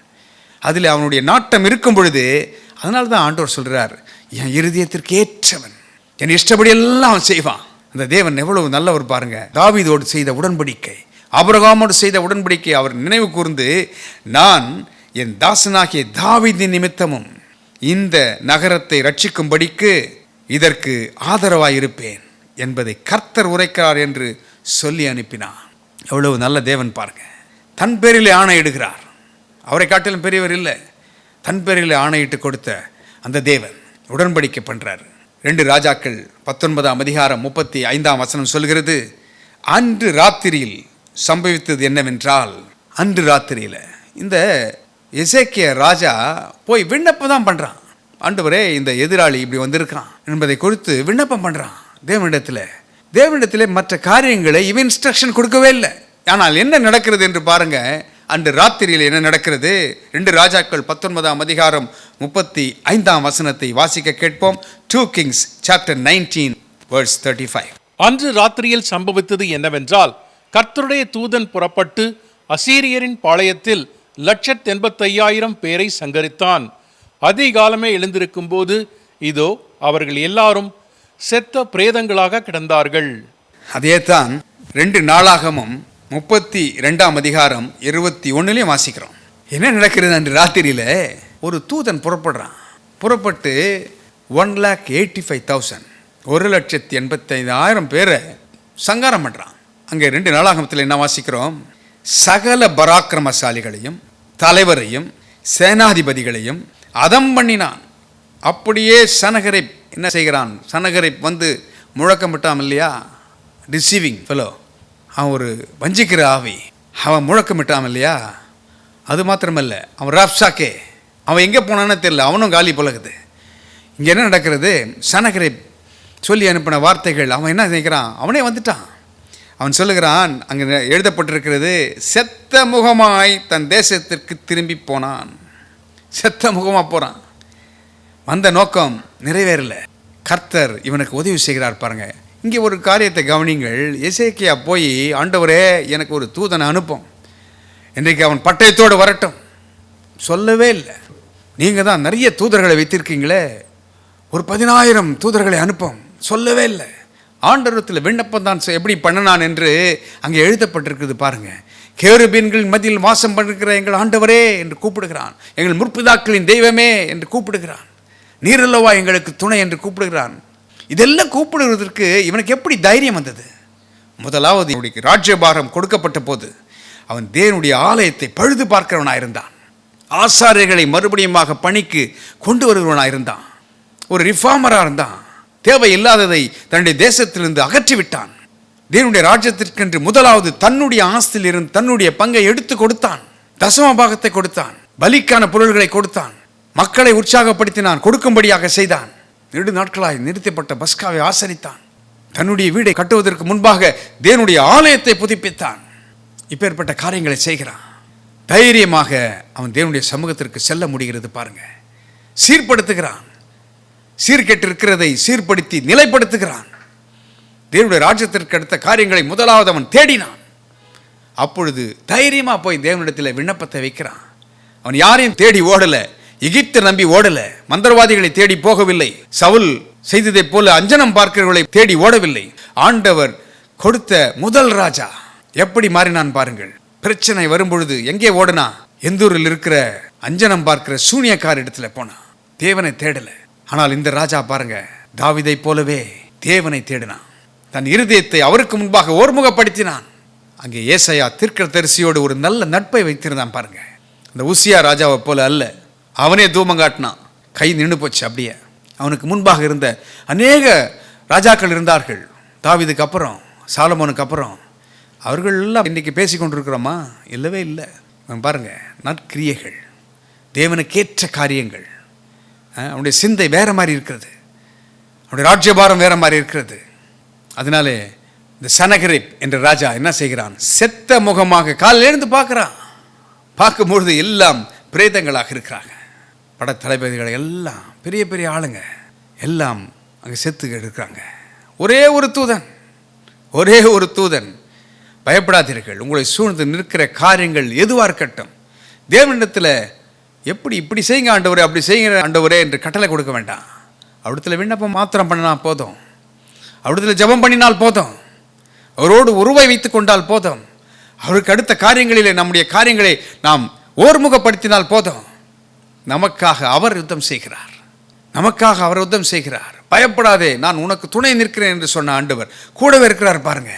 S1: அதில் அவனுடைய நாட்டம் இருக்கும் பொழுது, அதனால தான் ஆண்டவர் சொல்கிறார், என் இருதயத்திற்கு ஏற்றவன், என் இஷ்டப்படியெல்லாம் அவன் செய்வான். அந்த தேவன் எவ்வளவு நல்லவர் பாருங்க. தாவீதோடு செய்த உடன்படிக்கை, ஆபிரகாமோடு செய்த உடன்படிக்கை அவர் நினைவு கூர்ந்து, நான் என் தாசனாகிய தாவீதின் நிமித்தமும் இந்த நகரத்தை ரட்சிக்கும்படிக்கு இதற்கு ஆதரவாயிருப்பேன் என்பதை கர்த்தர் உரைக்கிறார் என்று சொல்லி அனுப்பினான். எவ்வளவு நல்ல தேவன் பாருங்க. தன் பேரிலே ஆணையிடுகிறார். அவரை காட்டிலும் பெரியவர் இல்லை. தன் பேரிலே ஆணையிட்டு கொடுத்த அந்த தேவன் உடன்படிக்கை பண்றார். 2 ராஜாக்கள் 19ஆம் அதிகாரம் 35ஆம் வசனம் சொல்கிறது, அன்று ராத்திரியில் சம்பவித்தது என்னவென்றால், அன்று ராத்திரியில் இந்த எசேக்கியா ராஜா போய் விண்ணப்பம் தான் பண்ணுறான். ஆண்டவரே, இந்த எதிராளி இப்படி வந்திருக்கான் என்பதை குறித்து விண்ணப்பம் பண்ணுறான் தேவனிடத்தில். மற்ற காரியங்களை இவன் இன்ஸ்ட்ரக்ஷன் கொடுக்கவே இல்லை. ஆனால் என்ன நடக்கிறது என்று பாருங்க. அன்று ராத்திரியில் என்ன நடக்கிறது? 2 ராஜாக்கள் 19ஆம் அதிகாரம் 35ஆம் வசனத்தை வாசிக்க கேட்போம். 2 Kings chapter 19 verse 35.
S6: அன்று ராத்திரியில் சம்பவித்தது என்னவென்றால், கர்த்தருடைய தூதன் புறப்பட்டு அசீரியரின் பாளையத்தில் 185,000 பேரை சங்கரித்தான். அதிகாலமே எழுந்திருக்கும் போது இதோ அவர்கள் எல்லாரும் செத்த பிரேதங்களாக கிடந்தார்கள்.
S1: அதே தான் 2 நாளாகமும் 32ஆம் அதிகாரம் 21 வாசிக்கிறோம். என்ன நடக்கிறது? அன்று ராத்திரியில் ஒரு தூதன் புறப்படுறான். புறப்பட்டு 1,85,000 1,85,000 பேரை சங்காரம் பண்ணுறான். அங்கே 2 நாளாகமத்தில் என்ன வாசிக்கிறோம்? சகல பராக்கிரமசாலிகளையும் தலைவரையும் சேனாதிபதிகளையும் அதம் பண்ணினான். அப்படியே சனகரை என்ன செய்கிறான்? சனகரை வந்து முழக்கமிட்டான் இல்லையா? ரிசீவிங் ஃபெலோ, அவன் ஒரு வஞ்சிக்கிற ஆவி, அவன் முழக்கமிட்டான் இல்லையா? அது மாத்திரமல்ல, அவன் ராப்சாக்கே, அவன் எங்கே போனான்னு தெரியல, அவனும் காலி பழகுது. இங்கே என்ன நடக்கிறது? சனகரை சொல்லி அனுப்பின வார்த்தைகள், அவன் என்ன நினைக்கிறான்? அவனே வந்துட்டான். அவன் சொல்லுகிறான், அங்கே எழுதப்பட்டிருக்கிறது, செத்த முகமாய் தன் தேசத்திற்கு திரும்பி போனான். செத்த முகமாக போகிறான். வந்த நோக்கம் நிறைவேறல. கர்த்தர் இவனுக்கு உதவி செய்கிறார் பாருங்க. இங்கே ஒரு காரியத்தை கவனிங்கள். எசேக்கியா போய், ஆண்டவரே எனக்கு ஒரு தூதனை அனுப்பும், இன்றைக்கு அவன் பட்டயத்தோடு வரட்டும், சொல்லவே இல்லை. நீங்கள் தான் நிறைய தூதர்களை வைத்திருக்கீங்களே, ஒரு 10,000 தூதர்களை அனுப்பும், சொல்லவே இல்லை. ஆண்டவரத்தில் விண்ணப்பம் தான் எப்படி பண்ணினான் என்று அங்கே எழுதப்பட்டிருக்குது பாருங்க. கேருபீன்கள் மத்தியில் வாசம் பண்ணிருக்கிற எங்கள் ஆண்டவரே என்று கூப்பிடுகிறான். எங்கள் முற்பிதாக்களின் தெய்வமே என்று கூப்பிடுகிறான். நீரல்லவா எங்களுக்கு துணை என்று கூப்பிடுகிறான். இதெல்லாம் கூப்பிடுவதற்கு இவனுக்கு எப்படி தைரியம் வந்தது? முதலாவது, இவனுக்கு ராஜ்யபாரம் கொடுக்கப்பட்ட போது அவன் தேவனுடைய ஆலயத்தை பழுது பார்க்கிறவனாயிருந்தான். ஆசாரியர்களை மறுபடியுமாக பணிக்கு கொண்டு வருகிறவனாயிருந்தான். ஒரு ரிஃபார்மராக இருந்தான். தேவையில்லாததை தன்னுடைய தேசத்திலிருந்து அகற்றிவிட்டான். தேவனுடைய ராஜ்யத்திற்கென்று முதலாவது தன்னுடைய ஆஸ்தியில் இருந்து தன்னுடைய பங்கை எடுத்து கொடுத்தான். தசம பாகத்தை கொடுத்தான். பலிக்கான பொருள்களை கொடுத்தான். மக்களை உற்சாகப்படுத்தினான், கொடுக்கும்படியாக செய்தான். 2 நாட்களாய் நிறுத்தப்பட்ட பஸ்காவை ஆசரித்தான். தன்னுடைய வீடை கட்டுவதற்கு முன்பாக தேவனுடைய ஆலயத்தை புதுப்பித்தான். இப்பேற்பட்ட காரியங்களை செய்கிறான். தைரியமாக அவன் தேவனுடைய சமூகத்திற்கு செல்ல முடிகிறது பாருங்க. சீர்படுத்துகிறான். சீர்கெட்டு இருக்கிறதை சீர்படுத்தி நிலைப்படுத்துகிறான். தேவனுடைய ராஜ்யத்திற்கு அடுத்த காரியங்களை முதலாவது அவன் தேடினான். அப்பொழுது தைரியமாக போய் தேவனிடத்தில் விண்ணப்பத்தை வைக்கிறான். அவன் யாரையும் தேடி ஓடல, எகிப்தை நம்பி ஓடல, மந்திரவாதிகளை தேடி போகவில்லை, சவுல் செய்ததைப் போல அஞ்சனம் பார்க்கிறவர்களை தேடி ஓடவில்லை. ஆண்டவர் கொடுத்த முதல் ராஜா எப்படி மாறினான் பாருங்கள். பிரச்சனை வரும்பொழுது எங்கே ஓடனா? எந்தூரில் இருக்கிற அஞ்சனம் பார்க்கிற சூனியக்கார இடத்துல போனான். தேவனை தேடல. ஆனால் இந்த ராஜா பாருங்க, தாவீதை போலவே தேவனை தேடினான். தன் இருதயத்தை அவருக்கு முன்பாக ஓர்முகப்படுத்தினான். அங்கே ஏசாயா தீர்க்கதரிசியோடு ஒரு நல்ல நட்பை வைத்திருந்தான் பாருங்க. அந்த உசியா ராஜாவை போல அல்ல. அவனே தூமம் காட்டினான், கை நின்று போச்சு. அப்படியே அவனுக்கு முன்பாக இருந்த அநேக ராஜாக்கள் இருந்தார்கள். தாவீதுக்கு அப்புறம், சாலமோனுக்கு அப்புறம் அவர்கள் எல்லாம் இன்றைக்கி பேசி கொண்டிருக்கிறோமா? இல்லவே இல்லை. பாருங்க, நற்கிரியைகள், தேவனுக்கேற்ற காரியங்கள். அவனுடைய சிந்தை வேற மாதிரி இருக்கிறது. அவனுடைய ராஜ்யபாரம் வேற மாதிரி இருக்கிறது. அதனாலே இந்த சனகரிப் என்ற ராஜா என்ன செய்கிறான்? செத்த முகமாக காலையில் எழுந்து பார்க்குறான். பார்க்கும்பொழுது எல்லாம் பிரேதங்களாக இருக்கிறாங்க. பட தளபதிகளை எல்லாம் பெரிய பெரிய ஆளுங்க எல்லாம் அங்கே செத்து இருக்கிறாங்க. ஒரே ஒரு தூதன், பயப்படாதீர்கள், உங்களை சூழ்ந்து நிற்கிற காரியங்கள் எதுவாக இருக்கட்டும், தேவனிடத்தில் எப்படி இப்படி செய்யுங்க ஆண்டவரே, அப்படி செய்யுங்க ஆண்டவரே என்று கட்டளை கொடுக்க வேண்டாம். அவரிடத்தில் விண்ணப்பம் மாத்திரம் பண்ணினா போதும். அவரிடத்தில் ஜெபம் பண்ணினால் போதும். அவரோடு உருவை வைத்து கொண்டால் போதும். அவருக்கு அடுத்த காரியங்களிலே நம்முடைய காரியங்களை நாம் ஓர்முகப்படுத்தினால் போதும். நமக்காக அவர் யுத்தம் செய்கிறார். பயப்படாதே, நான் உனக்கு துணை நிற்கிறேன் என்று சொன்ன ஆண்டவர் கூடவே இருக்கிறார் பாருங்க.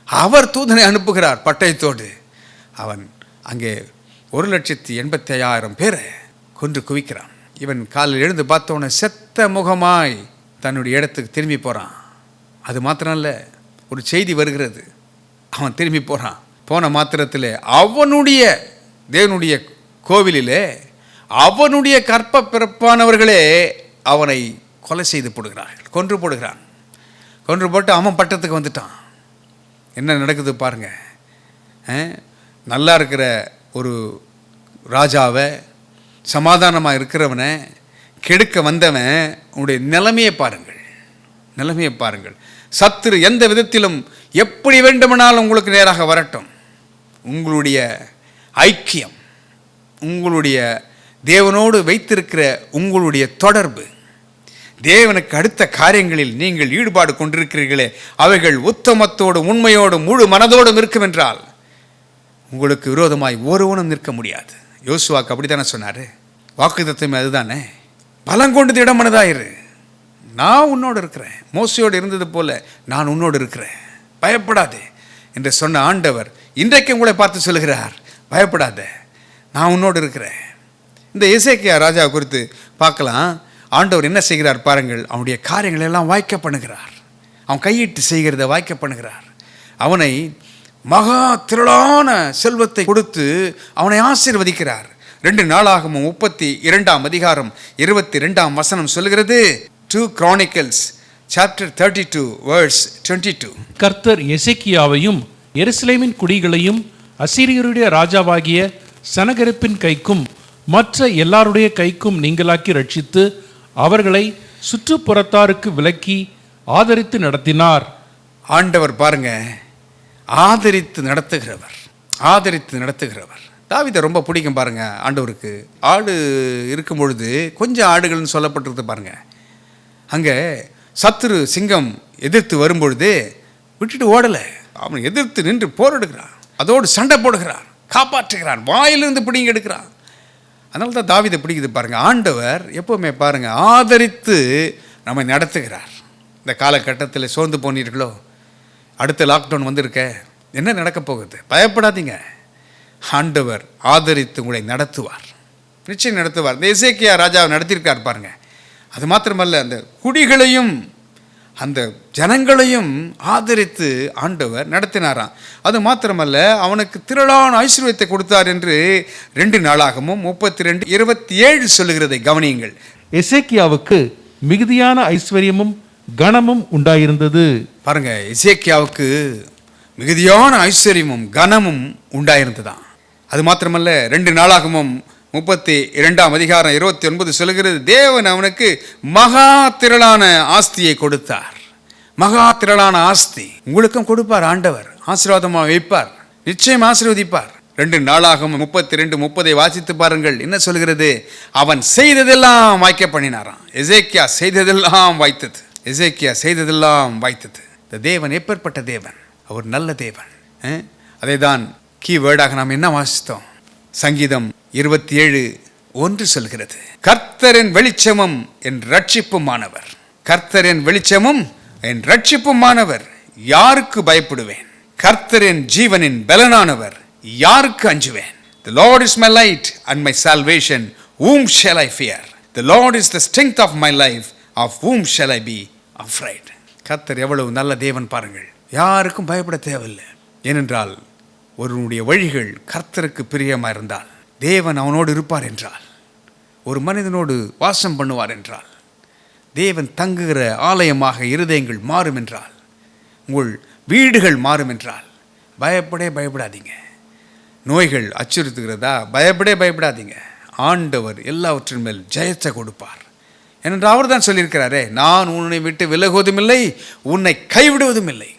S1: அவர் தூதனை அனுப்புகிறார் பட்டயத்தோடு. அவன் அங்கே 1,85,000 பேரை கொன்று குவிக்கிறான். இவன் காலில் எழுந்து பார்த்தவன செத்த முகமாய் தன்னுடைய இடத்துக்கு திரும்பி போகிறான். அது மாத்திரம் இல்லை, ஒரு செய்தி வருகிறது. அவன் திரும்பி போகிறான். போன மாத்திரத்தில் அவனுடைய தேவனுடைய கோவிலிலே அவனுடைய கற்ப பிறப்பானவர்களே அவனை கொலை செய்து போடுகிறார்கள், கொன்று போடுகிறான். கொன்று போட்டு அவன் பட்டத்துக்கு வந்துட்டான். என்ன நடக்குது பாருங்க. நல்லா இருக்கிற ஒரு ராஜாவை, சமாதானமாக இருக்கிறவனை கெடுக்க வந்தவன் உன்னுடைய நிலைமையை பாருங்கள். சத்துரு எந்த விதத்திலும் எப்படி வேண்டுமானாலும் உங்களுக்கு நேராக வரட்டும். உங்களுடைய ஐக்கியம், உங்களுடைய தேவனோடு வைத்திருக்கிற உங்களுடைய தொடர்பு, தேவனுக்கு அடுத்த காரியங்களில் நீங்கள் ஈடுபாடு கொண்டிருக்கிறீர்களே, அவைகள் உத்தமத்தோடு உண்மையோடு முழு மனதோடும் இருக்கும் என்றால் உங்களுக்கு விரோதமாய் ஒருவனும் நிற்க முடியாது. யோசுவாக்கு அப்படித்தானே சொன்னார். வாக்குத்தத்தமே அதுதானே. பலங்கொண்டு திடமனதாயிரு, நான் உன்னோடு இருக்கிறேன். மோசையோடு இருந்தது போல நான் உன்னோடு இருக்கிறேன். பயப்படாதே என்று சொன்ன ஆண்டவர் இன்றைக்கு உங்களை பார்த்து சொல்கிறார், பயப்படாத, நான் உன்னோடு இருக்கிறேன். இந்த எசேக்கியா ராஜா குறித்து பார்க்கலாம். ஆண்டவர் என்ன செய்கிறார் பாருங்கள். அவனுடைய காரியங்களை எல்லாம் வாய்க்க பண்ணுகிறார். அவன் கையிட்டு செய்கிறத வாய்க்க பண்ணுகிறார். அவனை மகா திரளான செல்வத்தை கொடுத்து அவனை ஆசீர்வதிக்கிறார். 2 நாளாகமும் 32ஆம் அதிகாரம் 22ஆம் வசனம் சொல்கிறது. 2 Chronicles chapter 32 verse 22.
S7: கர்த்தர் எசேக்கியாவையும் எருசலேமின் குடிகளையும் அசீரியருடைய ராஜாவாகிய சனகரிப்பின் கைக்கும் மற்ற எல்லாருடைய கைக்கும் நீங்களாக்கி ரட்சித்து அவர்களை சுற்றுப்புறத்தாருக்கு விலக்கி ஆதரித்து நடத்தினார்.
S1: ஆண்டவர் பாருங்க, ஆதரித்து நடத்துகிறவர், ஆதரித்து நடத்துகிறவர். தாவீதை ரொம்ப பிடிக்கும் பாருங்க ஆண்டவருக்கு. ஆடு இருக்கும் பொழுது கொஞ்சம் ஆடுகள்னு சொல்லப்பட்டிருக்கு பாருங்க. அங்கே சத்துரு சிங்கம் எதிர்த்து வரும்பொழுது விட்டுட்டு ஓடலை, அவன் எதிர்த்து நின்று போராடுகிறான், அதோடு சண்டை போடுகிறான், காப்பாற்றுகிறான், வாயிலிருந்து பிடிங்கி எடுக்கிறான். அதனால தான் தாவீதை பிடிக்குது பாருங்க. ஆண்டவர் எப்போவுமே பாருங்க ஆதரித்து நம்மை நடத்துகிறார். இந்த காலகட்டத்தில் சோர்ந்து போனீர்களோ, அடுத்த லாக்டவுன் வந்திருக்க, என்ன நடக்க போகுது, பயப்படாதீங்க. ஆண்டவர் ஆதரித்து உங்களை நடத்துவார், நிச்சயம் நடத்துவார். இந்த எசேக்கியா ராஜாவை நடத்தியிருக்கார் பாருங்க. அது மாத்திரமல்ல, அந்த குடிகளையும் அந்த ஜனங்களையும் ஆதரித்து ஆண்டவர் நடத்தினாராம். அது மாத்திரமல்ல, அவனுக்கு திரளான ஐஸ்வர்யத்தை கொடுத்தார் என்று 2 நாளாகமும் 32:27 சொல்லுகிறதை கவனியுங்கள்.
S7: எசேக்கியாவுக்கு மிகுதியான ஐஸ்வர்யமும் கனமும் உண்டாயிருந்தது.
S1: பாருங்க, எசேக்கியாவுக்கு மிகுதியான ஐஸ்வர்யமும் கனமும் உண்டாயிருந்ததாம். அது மாத்திரமல்ல, 2 நாளாகமும் 32ஆம் அதிகாரம் 29 சொல்லுகிறது, தேவன் அவனுக்கு மகா திரளான ஆஸ்தியை கொடுத்தார். மகா திரளான ஆஸ்தி உங்களுக்கும் கொடுப்பார் ஆண்டவர், ஆசீர்வாதமாக வைப்பார், நிச்சயம் ஆசீர்வதிப்பார். 2 நாளாகமும் 32:30 வாசித்து பாருங்கள், என்ன சொல்கிறது, அவன் செய்ததெல்லாம் வாய்க்க பண்ணினாராம். எசேக்கியா செய்ததெல்லாம் வாய்த்தது, எசேக்கியா செய்ததெல்லாம் வாய்த்தது. இந்த தேவன் எப்பேற்பட்ட தேவன், அவர் நல்ல தேவன். அதை தான் கீவேர்டாக நாம் என்ன வாசித்தோம், சங்கீதம் 27:1 சொல்கிறது, கர்த்தரின் வெளிச்சமும் என் ரட்சிப்புமானவர், கர்த்தரின் வெளிச்சமும் என் ரட்சிப்புமானவர், யாருக்கு பயப்படுவேன், கர்த்தரின் ஜீவனின் பலனானவர், யாருக்கு அஞ்சுவேன். The Lord is my light and my salvation, whom shall I fear? The Lord is the strength of my life, of whom shall I be afraid? கர்த்தர் எவ்வளவு நல்ல தேவன் பாருங்கள். யாருக்கும் பயப்பட தேவையில்லை. ஏனென்றால் ஒருவனுடைய வழிகள் கர்த்தருக்கு பிரியமாக இருந்தால், தேவன் அவனோடு இருப்பார் என்றால், ஒரு மனிதனோடு வாசம் பண்ணுவார் என்றால், தேவன் தங்குகிற ஆலயமாக இருதயங்கள் மாறும் என்றால், உங்கள் வீடுகள் மாறும் என்றால், பயப்படாதீங்க. நோய்கள் அச்சுறுத்துகிறதா, பயப்படாதீங்க. ஆண்டவர் எல்லாவற்றின் மேல் ஜெயத்தை கொடுப்பார். ஏனென்றால் அவர் தான் சொல்லியிருக்கிறாரே, நான் உன்னை விட்டு விலகுவதும் இல்லை, உன்னை கைவிடுவதும் இல்லை.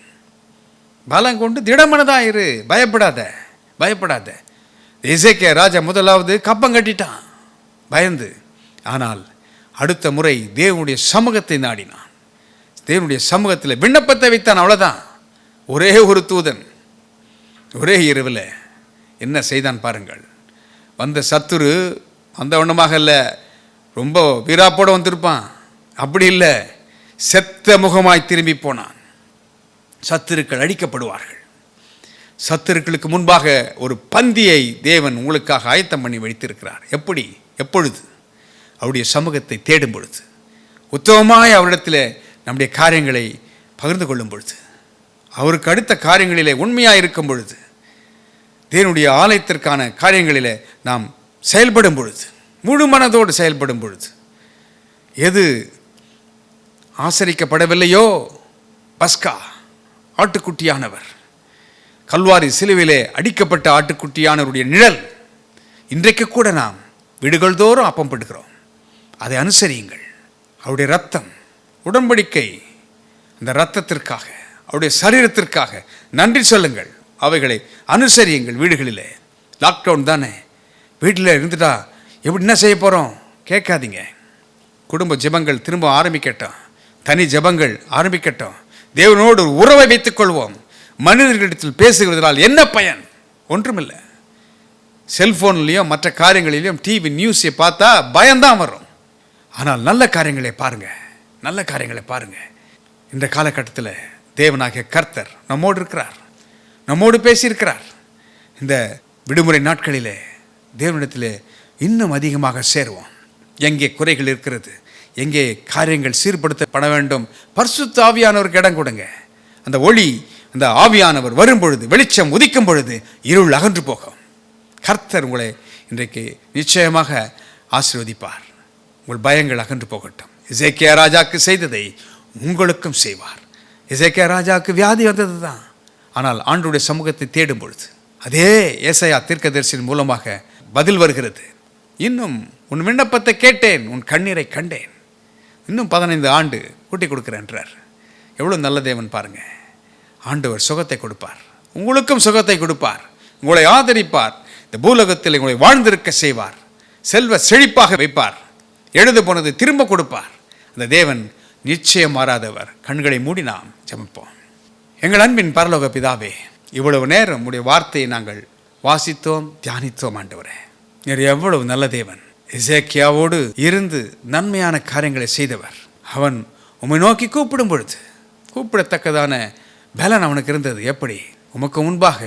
S1: பலம் கொண்டு திடமனதாக இரு, பயப்படாத. எசேக்கியா ராஜா முதலாவது கப்பம் கட்டிட்டான் பயந்து. ஆனால் அடுத்த முறை தேவனுடைய சமூகத்தை நாடினான், தேவனுடைய சமூகத்தில் விண்ணப்பத்தை வைத்தான். அவ்வளோதான். ஒரே ஒரு தூதன் ஒரே இரவில் என்ன செய்தான் பாருங்கள். வந்த சத்துரு அந்த வண்ணமாக இல்லை, ரொம்ப வீராப்போடு வந்திருப்பான், அப்படி இல்லை, செத்த முகமாய் திரும்பி போனான். சத்துருக்கள் அழிக்கப்படுவார்கள். சத்துருக்களுக்கு முன்பாக ஒரு பந்தியை தேவன் உங்களுக்காக ஆயத்தம் பண்ணி வைத்திருக்கிறார். எப்பொழுது அவருடைய சமூகத்தை தேடும் பொழுது, உத்தமமாய் அவரிடத்தில் நம்முடைய காரியங்களை பகிர்ந்து கொள்ளும் பொழுது, அவருக்கு அடுத்த காரியங்களிலே உண்மையாக இருக்கும் பொழுது, தேவனுடைய ஆலயத்திற்கான காரியங்களிலே நாம் செயல்படும் பொழுது, முழு மனதோடு செயல்படும் பொழுது, எது ஆசரிக்கப்படவில்லையோ, பஸ்கா ஆட்டுக்குட்டியானவர், கல்வாரி சிலுவிலே அடிக்கப்பட்ட ஆட்டுக்குட்டியானவருடைய நிழல், இன்றைக்கு கூட நாம் வீடுகள் தோறும் அப்பம் படுகிறோம், அதை அனுசரியுங்கள். அவருடைய ரத்தம் உடன்படிக்கை, அந்த இரத்தத்திற்காக, அவருடைய சரீரத்திற்காக நன்றி சொல்லுங்கள், அவைகளை அனுசரியுங்கள். வீடுகளிலே லாக்டவுன் தானே, வீட்டில் இருந்துட்டா எப்படி என்ன செய்ய போகிறோம் கேட்காதீங்க. குடும்ப ஜெபங்கள் திரும்ப ஆரம்பிக்கட்டும், தனி ஜெபங்கள் ஆரம்பிக்கட்டும். தேவனோடு ஒரு உறவை வைத்துக் கொள்வோம். மனிதர்களிடத்தில் பேசுகிறதால் என்ன பயன்? ஒன்றுமில்லை. செல்ஃபோன்லேயும் மற்ற காரியங்களிலையும் டிவி நியூஸை பார்த்தா பயம்தான் வரும். ஆனால் நல்ல காரியங்களை பாருங்கள், நல்ல காரியங்களை பாருங்கள். இந்த காலகட்டத்தில் தேவனாகிய கர்த்தர் நம்மோடு இருக்கிறார், நம்மோடு பேசியிருக்கிறார். இந்த விடுமுறை நாட்களிலே தேவனிடத்திலே இன்னும் அதிகமாக சேருவோம். எங்கே குறைகள் இருக்கிறது, எங்கே காரியங்கள் சீர்படுத்தப்பட வேண்டும், பரிசுத்த ஆவியானவருக்கு இடம் கொடுங்க. அந்த ஒளி, அந்த ஆவியானவர் வரும்பொழுது, வெளிச்சம் உதிக்கும் பொழுது இருள் அகன்று போகும். கர்த்தர் உங்களை இன்றைக்கு நிச்சயமாக ஆசீர்வதிப்பார். உங்கள் பயங்கள் அகன்று போகட்டும். எசேக்கியா ராஜாவுக்கு செய்ததை உங்களுக்கும் செய்வார். எசேக்கியா ராஜாவுக்கு வியாதி வந்தது தான், ஆனால் ஆண்டவருடைய சமூகத்தை தேடும் பொழுது அதே ஏசாயா தீர்க்கதரிசியின் மூலமாக பதில் வருகிறது. இன்னும் உன் விண்ணப்பத்தை கேட்டேன், உன் கண்ணீரை கண்டேன், இன்னும் 15 ஆண்டு கூட்டி கொடுக்குறேன்றார். எவ்வளோ நல்ல தேவன் பாருங்க. ஆண்டவர் சுகத்தை கொடுப்பார், உங்களுக்கும் சுகத்தை கொடுப்பார், உங்களை ஆதரிப்பார், இந்த பூலோகத்தில் உங்களை வாழ்ந்திருக்க செய்வார், செல்வ செழிப்பாக வைப்பார், எழுது போனது திரும்ப கொடுப்பார். அந்த தேவன் நிச்சயம் மாறாதவர். கண்களை மூடி நாம் ஜெபிப்போம். எங்கள் அன்பின் பரலோக பிதாவே, இவ்வளவு நேரம் உடைய வார்த்தையை நாங்கள் வாசித்தோம், தியானித்தோம். ஆண்டவரே, நீர் எவ்வளவு நல்ல தேவன். எசேக்கியாவோடு இருந்து நன்மையான காரியங்களை செய்தவர். அவன் உம்மை நோக்கி கூப்பிடும் பொழுது கூப்பிடத்தக்கதான பலன் அவனுக்கு இருந்தது. எப்படி? உமக்கு முன்பாக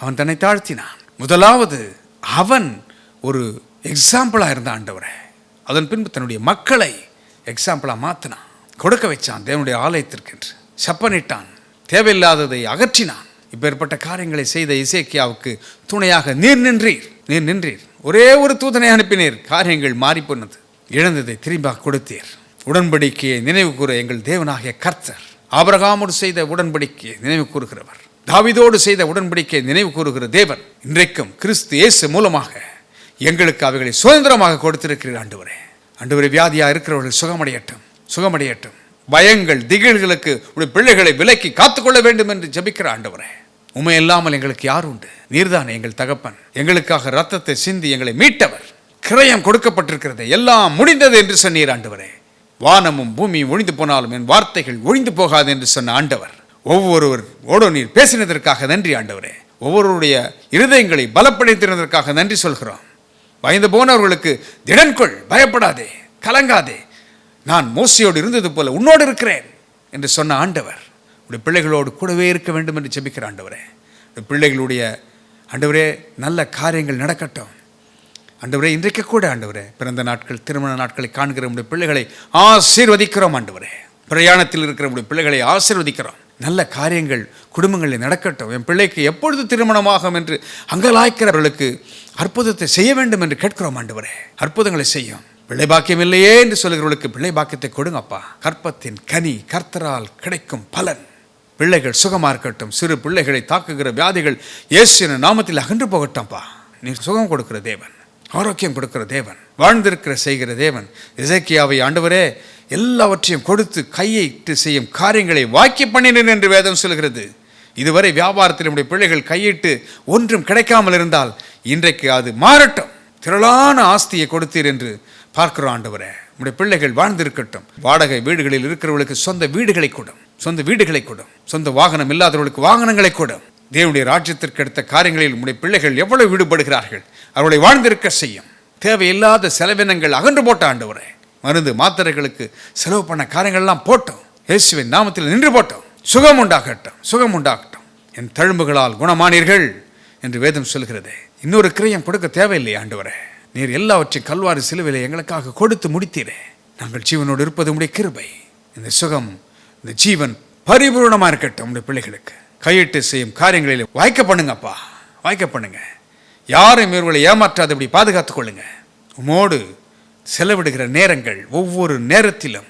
S1: அவன் தன்னை தாழ்த்தினான். முதலாவது அவன் ஒரு எக்ஸாம்பிளாக இருந்த ஆண்டவரே. அதன் பின்பு தன்னுடைய மக்களை எக்ஸாம்பிளாக மாற்றினான், கொடுக்க வச்சான். தேவனுடைய ஆலயத்திற்கென்று சப்பனிட்டான், தேவையில்லாததை அகற்றினான். இப்பேற்பட்ட காரியங்களை செய்த எசேக்கியாவுக்கு துணையாக நீர் நின்றீர். ஒரே ஒரு தூதனை அனுப்பினீர், காரியங்கள் மாறி போனது. இழந்ததை திரும்ப கொடுத்தீர். உடன்படிக்கையை நினைவு கூற எங்கள் தேவனாகிய கர்த்தர் ஆபிரகாமோடு செய்த உடன்படிக்கையை நினைவு கூறுகிறவர், தாவீதோடு செய்த உடன்படிக்கையை நினைவு கூறுகிற தேவன் இன்றைக்கும் கிறிஸ்து இயேசு மூலமாக எங்களுக்கு அவைகளை சுதந்திரமாக கொடுத்திருக்கிறீர். ஆண்டவரே, வியாதியாக இருக்கிறவர்கள் சுகமடையட்டும். பயங்கள், திகில்களுக்கு உடைய பிள்ளைகளை விலக்கி காத்துக்கொள்ள வேண்டும் என்று ஜெபிக்கிற ஆண்டவரே, உண்மை இல்லாமல் எங்களுக்கு யார் உண்டு? நீர்தான் எங்கள் தகப்பன். எங்களுக்காக ரத்தத்தை சிந்தி எங்களை மீட்டவர். கிரயம் கொடுக்கப்பட்டிருக்கிறது, எல்லாம் முடிந்தது என்று சொன்னீர் ஆண்டவரே. வானமும் பூமியும் ஒழிந்து போனாலும் என் வார்த்தைகள் ஒழிந்து போகாது என்று சொன்ன ஆண்டவர், ஒவ்வொருவரோடு நீர் பேசினதற்காக நன்றி ஆண்டவரே. ஒவ்வொருவருடைய இருதயங்களை பலப்படுத்தினதற்காக நன்றி சொல்கிறோம். பயந்து போனவர்களுக்கு திடன் கொள், பயப்படாதே, கலங்காதே, நான் மோசையோடு இருந்தது போல உன்னோடு இருக்கிறேன் என்று சொன்ன ஆண்டவர் உடைய பிள்ளைகளோடு கூடவே இருக்க வேண்டும் என்று ஜெபிக்கிற ஆண்டவரே. பிள்ளைகளுடைய ஆண்டவரே நல்ல காரியங்கள் நடக்கட்டும். ஆண்டவரே, இன்றைக்கு கூட ஆண்டவரே பிறந்த நாட்கள், திருமண நாட்களை காண்கிற உடைய பிள்ளைகளை ஆசீர்வதிக்கிறோம். ஆண்டவரே, பிரயாணத்தில் இருக்கிற உடைய பிள்ளைகளை ஆசீர்வதிக்கிறோம். நல்ல காரியங்கள் குடும்பங்களில் நடக்கட்டும். என் பிள்ளைக்கு எப்பொழுது திருமணமாகும் என்று அங்கலாய்க்கிறவர்களுக்கு அற்புதத்தை செய்ய வேண்டும் என்று கேட்கிறோம். ஆண்டவரே, அற்புதங்களை செய்யும். பிள்ளை பாக்கியம் இல்லையே என்று சொல்கிறவர்களுக்கு பிள்ளை பாக்கியத்தை கொடுங்கப்பா. கற்பத்தின் கனி கர்த்தரால் கிடைக்கும் பலன். பிள்ளைகள் சுகமா இருக்கட்டும். சிறு பிள்ளைகளை தாக்குகிற வியாதிகள் இயேசுவின் நாமத்தில் அகன்று போகட்டும்ப்பா. நீ சுகம் கொடுக்கிற தேவன், ஆரோக்கியம் கொடுக்கிற தேவன், வாழ்ந்திருக்கிற செய்கிற தேவன். எசேக்கியாவை ஆண்டவரே எல்லாவற்றையும் கொடுத்து கையிட்டு செய்யும் காரியங்களை வாக்கி பண்ணினேன் என்று வேதம் சொல்கிறது. இதுவரை வியாபாரத்தில் நம்முடைய பிள்ளைகள் கையிட்டு ஒன்றும் கிடைக்காமல் இருந்தால் இன்றைக்கு அது மாறட்டும். திரளான ஆஸ்தியை கொடுத்தீர் என்று பார்க்கிறோம். ஆண்டவரே, நம்முடைய பிள்ளைகள் வாழ்ந்திருக்கட்டும். வாடகை வீடுகளில் இருக்கிறவர்களுக்கு சொந்த வீடுகளை கொடும், சொந்த வாகனம் இல்லாதவர்களுக்கு வாகனங்களை கொடும். தேவனுடைய ராஜ்யத்திற்கு எடுத்த காரியங்களில் நம்முடைய பிள்ளைகள் எவ்வளவு ஈடுபடுகிறார்கள், அவர்களை வாழ்ந்திருக்க செய்யும். தேவையில்லாத செலவினங்கள் அகன்று போட்ட ஆண்டவரே. மருந்து மாத்திரைகளுக்கு செலவு பண்ண காரியங்கள்லாம் போட்டோம். இயேசுவின் நாமத்தில் நின்று போட்டோம். சுகம் உண்டாகட்டும். என் தழும்புகளால் குணமானீர்கள் என்று வேதம் சொல்கிறது. இன்னொரு கிரயம் கொடுக்க தேவையில்லை ஆண்டவரே. நீர் எல்லாவற்றையும் கல்வாரி சிலுவையிலே எங்களுக்காக கொடுத்து முடித்தீரே. நாங்கள் ஜீவனோடு இருப்பது உடைய கிருபை. இந்த சுகம், இந்த ஜீவன் பரிபூர்ணமாக இருக்கட்டும். உடைய பிள்ளைகளுக்கு கையிட்டு செய்யும் காரியங்களில் வாய்க்க பண்ணுங்க. யாரையும் இவர்களை ஏமாற்றாதபடி பாதுகாத்துக் கொள்ளுங்க. உமோடு செலவிடுகிற நேரங்கள், ஒவ்வொரு நேரத்திலும்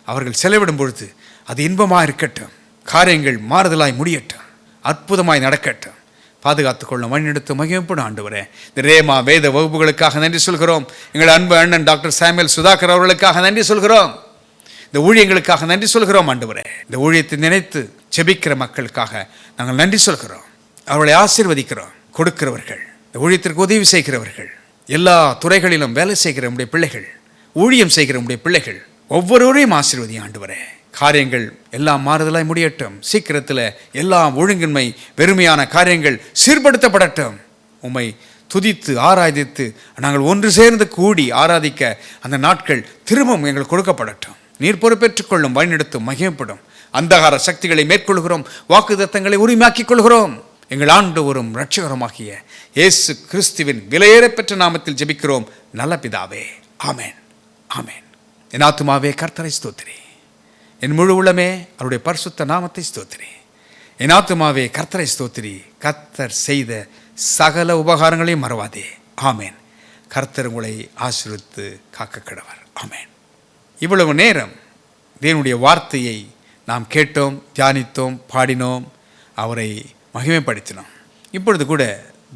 S1: அவர்கள் செலவிடும் பொழுது அது இன்பமாக இருக்கட்டும். காரியங்கள் மாறுதலாய் முடியட்டும், அற்புதமாய் நடக்கட்டும். பாதுகாத்துக் கொள்ள வழிநடத்து மகிமைப்படும் ஆண்டவரே. இந்த ரேமா வேத வகுப்புகளுக்காக நன்றி சொல்கிறோம். எங்கள் அன்பு அண்ணன் டாக்டர் சாமுவேல் சுதாகர் அவர்களுக்காக நன்றி சொல்கிறோம். இந்த ஊழியங்களுக்காக நன்றி சொல்கிறோம் ஆண்டவரே. இந்த ஊழியத்தை நினைத்து ஜெபிக்கிற மக்களுக்காக நாங்கள் நன்றி சொல்கிறோம். அவர்களை ஆசீர்வதிக்கிறோம். கொடுக்கிறவர்கள், இந்த ஊழியத்திற்கு உதவி செய்கிறவர்கள், எல்லா துறைகளிலும் வேலை செய்கிற நம்முடைய பிள்ளைகள், ஊழியம் செய்கிற நம்முடைய பிள்ளைகள் ஒவ்வொருவரையும் ஆசீர்வதியும் ஆண்டவரே. காரியங்கள் எல்லாம் மாறுதலாய் முடியட்டும். சீக்கிரத்தில் எல்லா ஒழுங்கின்மை, வெறுமையான காரியங்கள் சீர்படுத்தப்படட்டும். உம்மை துதித்து ஆராதித்து நாங்கள் ஒன்று சேர்ந்து கூடி ஆராதிக்க அந்த நாட்கள் திரும்பவும் எங்களுக்கு கொடுக்கப்படட்டும். நீர் பொறுப்பேற்றுக் கொள்ளும், வழிநடத்தும், மகிமைப்படும். அந்தகார சக்திகளை மேற்கொள்கிறோம், வாக்குத்தத்தங்களை உரிமையாக்கிக் கொள்கிறோம். எங்கள் ஆண்டவரும் இரட்சகருமாகிய இயேசு கிறிஸ்துவின் விலையேறப்பெற்ற நாமத்தில் ஜெபிக்கிறோம் நல்ல பிதாவே. ஆமென், ஆமென். என் ஆத்துமாவே கர்த்தரை ஸ்தோத்திரி, என் முழு உள்ளமே அவருடைய பரிசுத்த நாமத்தை ஸ்தோத்திரி. என் ஆத்துமாவே கர்த்தரை ஸ்தோத்திரி, கர்த்தர் செய்த சகல உபகாரங்களையும் மறவாதே. ஆமென். கர்த்தர் உங்களை ஆசீர்வதித்து காக்க கடவர். ஆமென். இவ்வளவு நேரம் தேவனுடைய வார்த்தையை நாம் கேட்டோம், தியானித்தோம், பாடினோம், அவரை மகிமைப்படுத்தினோம். இப்பொழுது கூட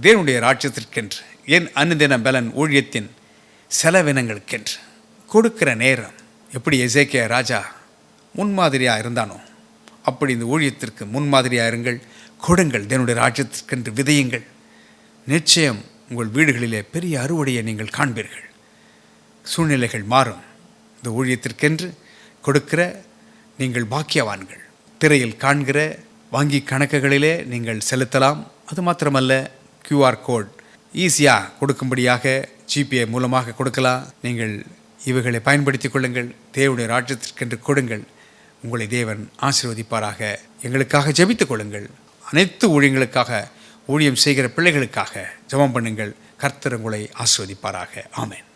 S1: தேவனுடைய ராஜ்யத்திற்கென்று என் அனுதின பலன் ஊழியத்தின் செலவினங்களுக்கென்று கொடுக்கிற நேரம் எப்படி எசேக்கியா ராஜா முன்மாதிரியாக இருந்தானோ அப்படி இந்த ஊழியத்திற்கு முன்மாதிரியாக இருங்கள். கொடுங்கள், தேவனுடைய ராஜ்யத்திற்கென்று விதையுங்கள். நிச்சயம் உங்கள் வீடுகளிலே பெரிய அறுவடையை நீங்கள் காண்பீர்கள். சூழ்நிலைகள் மாறும். இந்த ஊழியத்திற்கென்று கொடுக்கிற நீங்கள் பாக்கியவான்கள். திரையில் காண்கிற வங்கி கணக்குகளிலே நீங்கள் செலுத்தலாம். அது மாத்திரமல்ல, QR கோட் ஈஸியாக கொடுக்கும்படியாக ஜிபிஐ மூலமாக கொடுக்கலாம். நீங்கள் இவைகளை பயன்படுத்தி கொள்ளுங்கள். தேவனுடைய ராஜ்யத்திற்கென்று கொடுங்கள். உங்களை தேவன் ஆசீர்வதிப்பாராக. எங்களுக்காக ஜெபித்துக் கொள்ளுங்கள். அனைத்து ஊழியங்களுக்காக, ஊழியம் செய்கிற பிள்ளைகளுக்காக ஜெபம் பண்ணுங்கள். கர்த்தர் உங்களை ஆசீர்வதிப்பாராக. ஆமென்.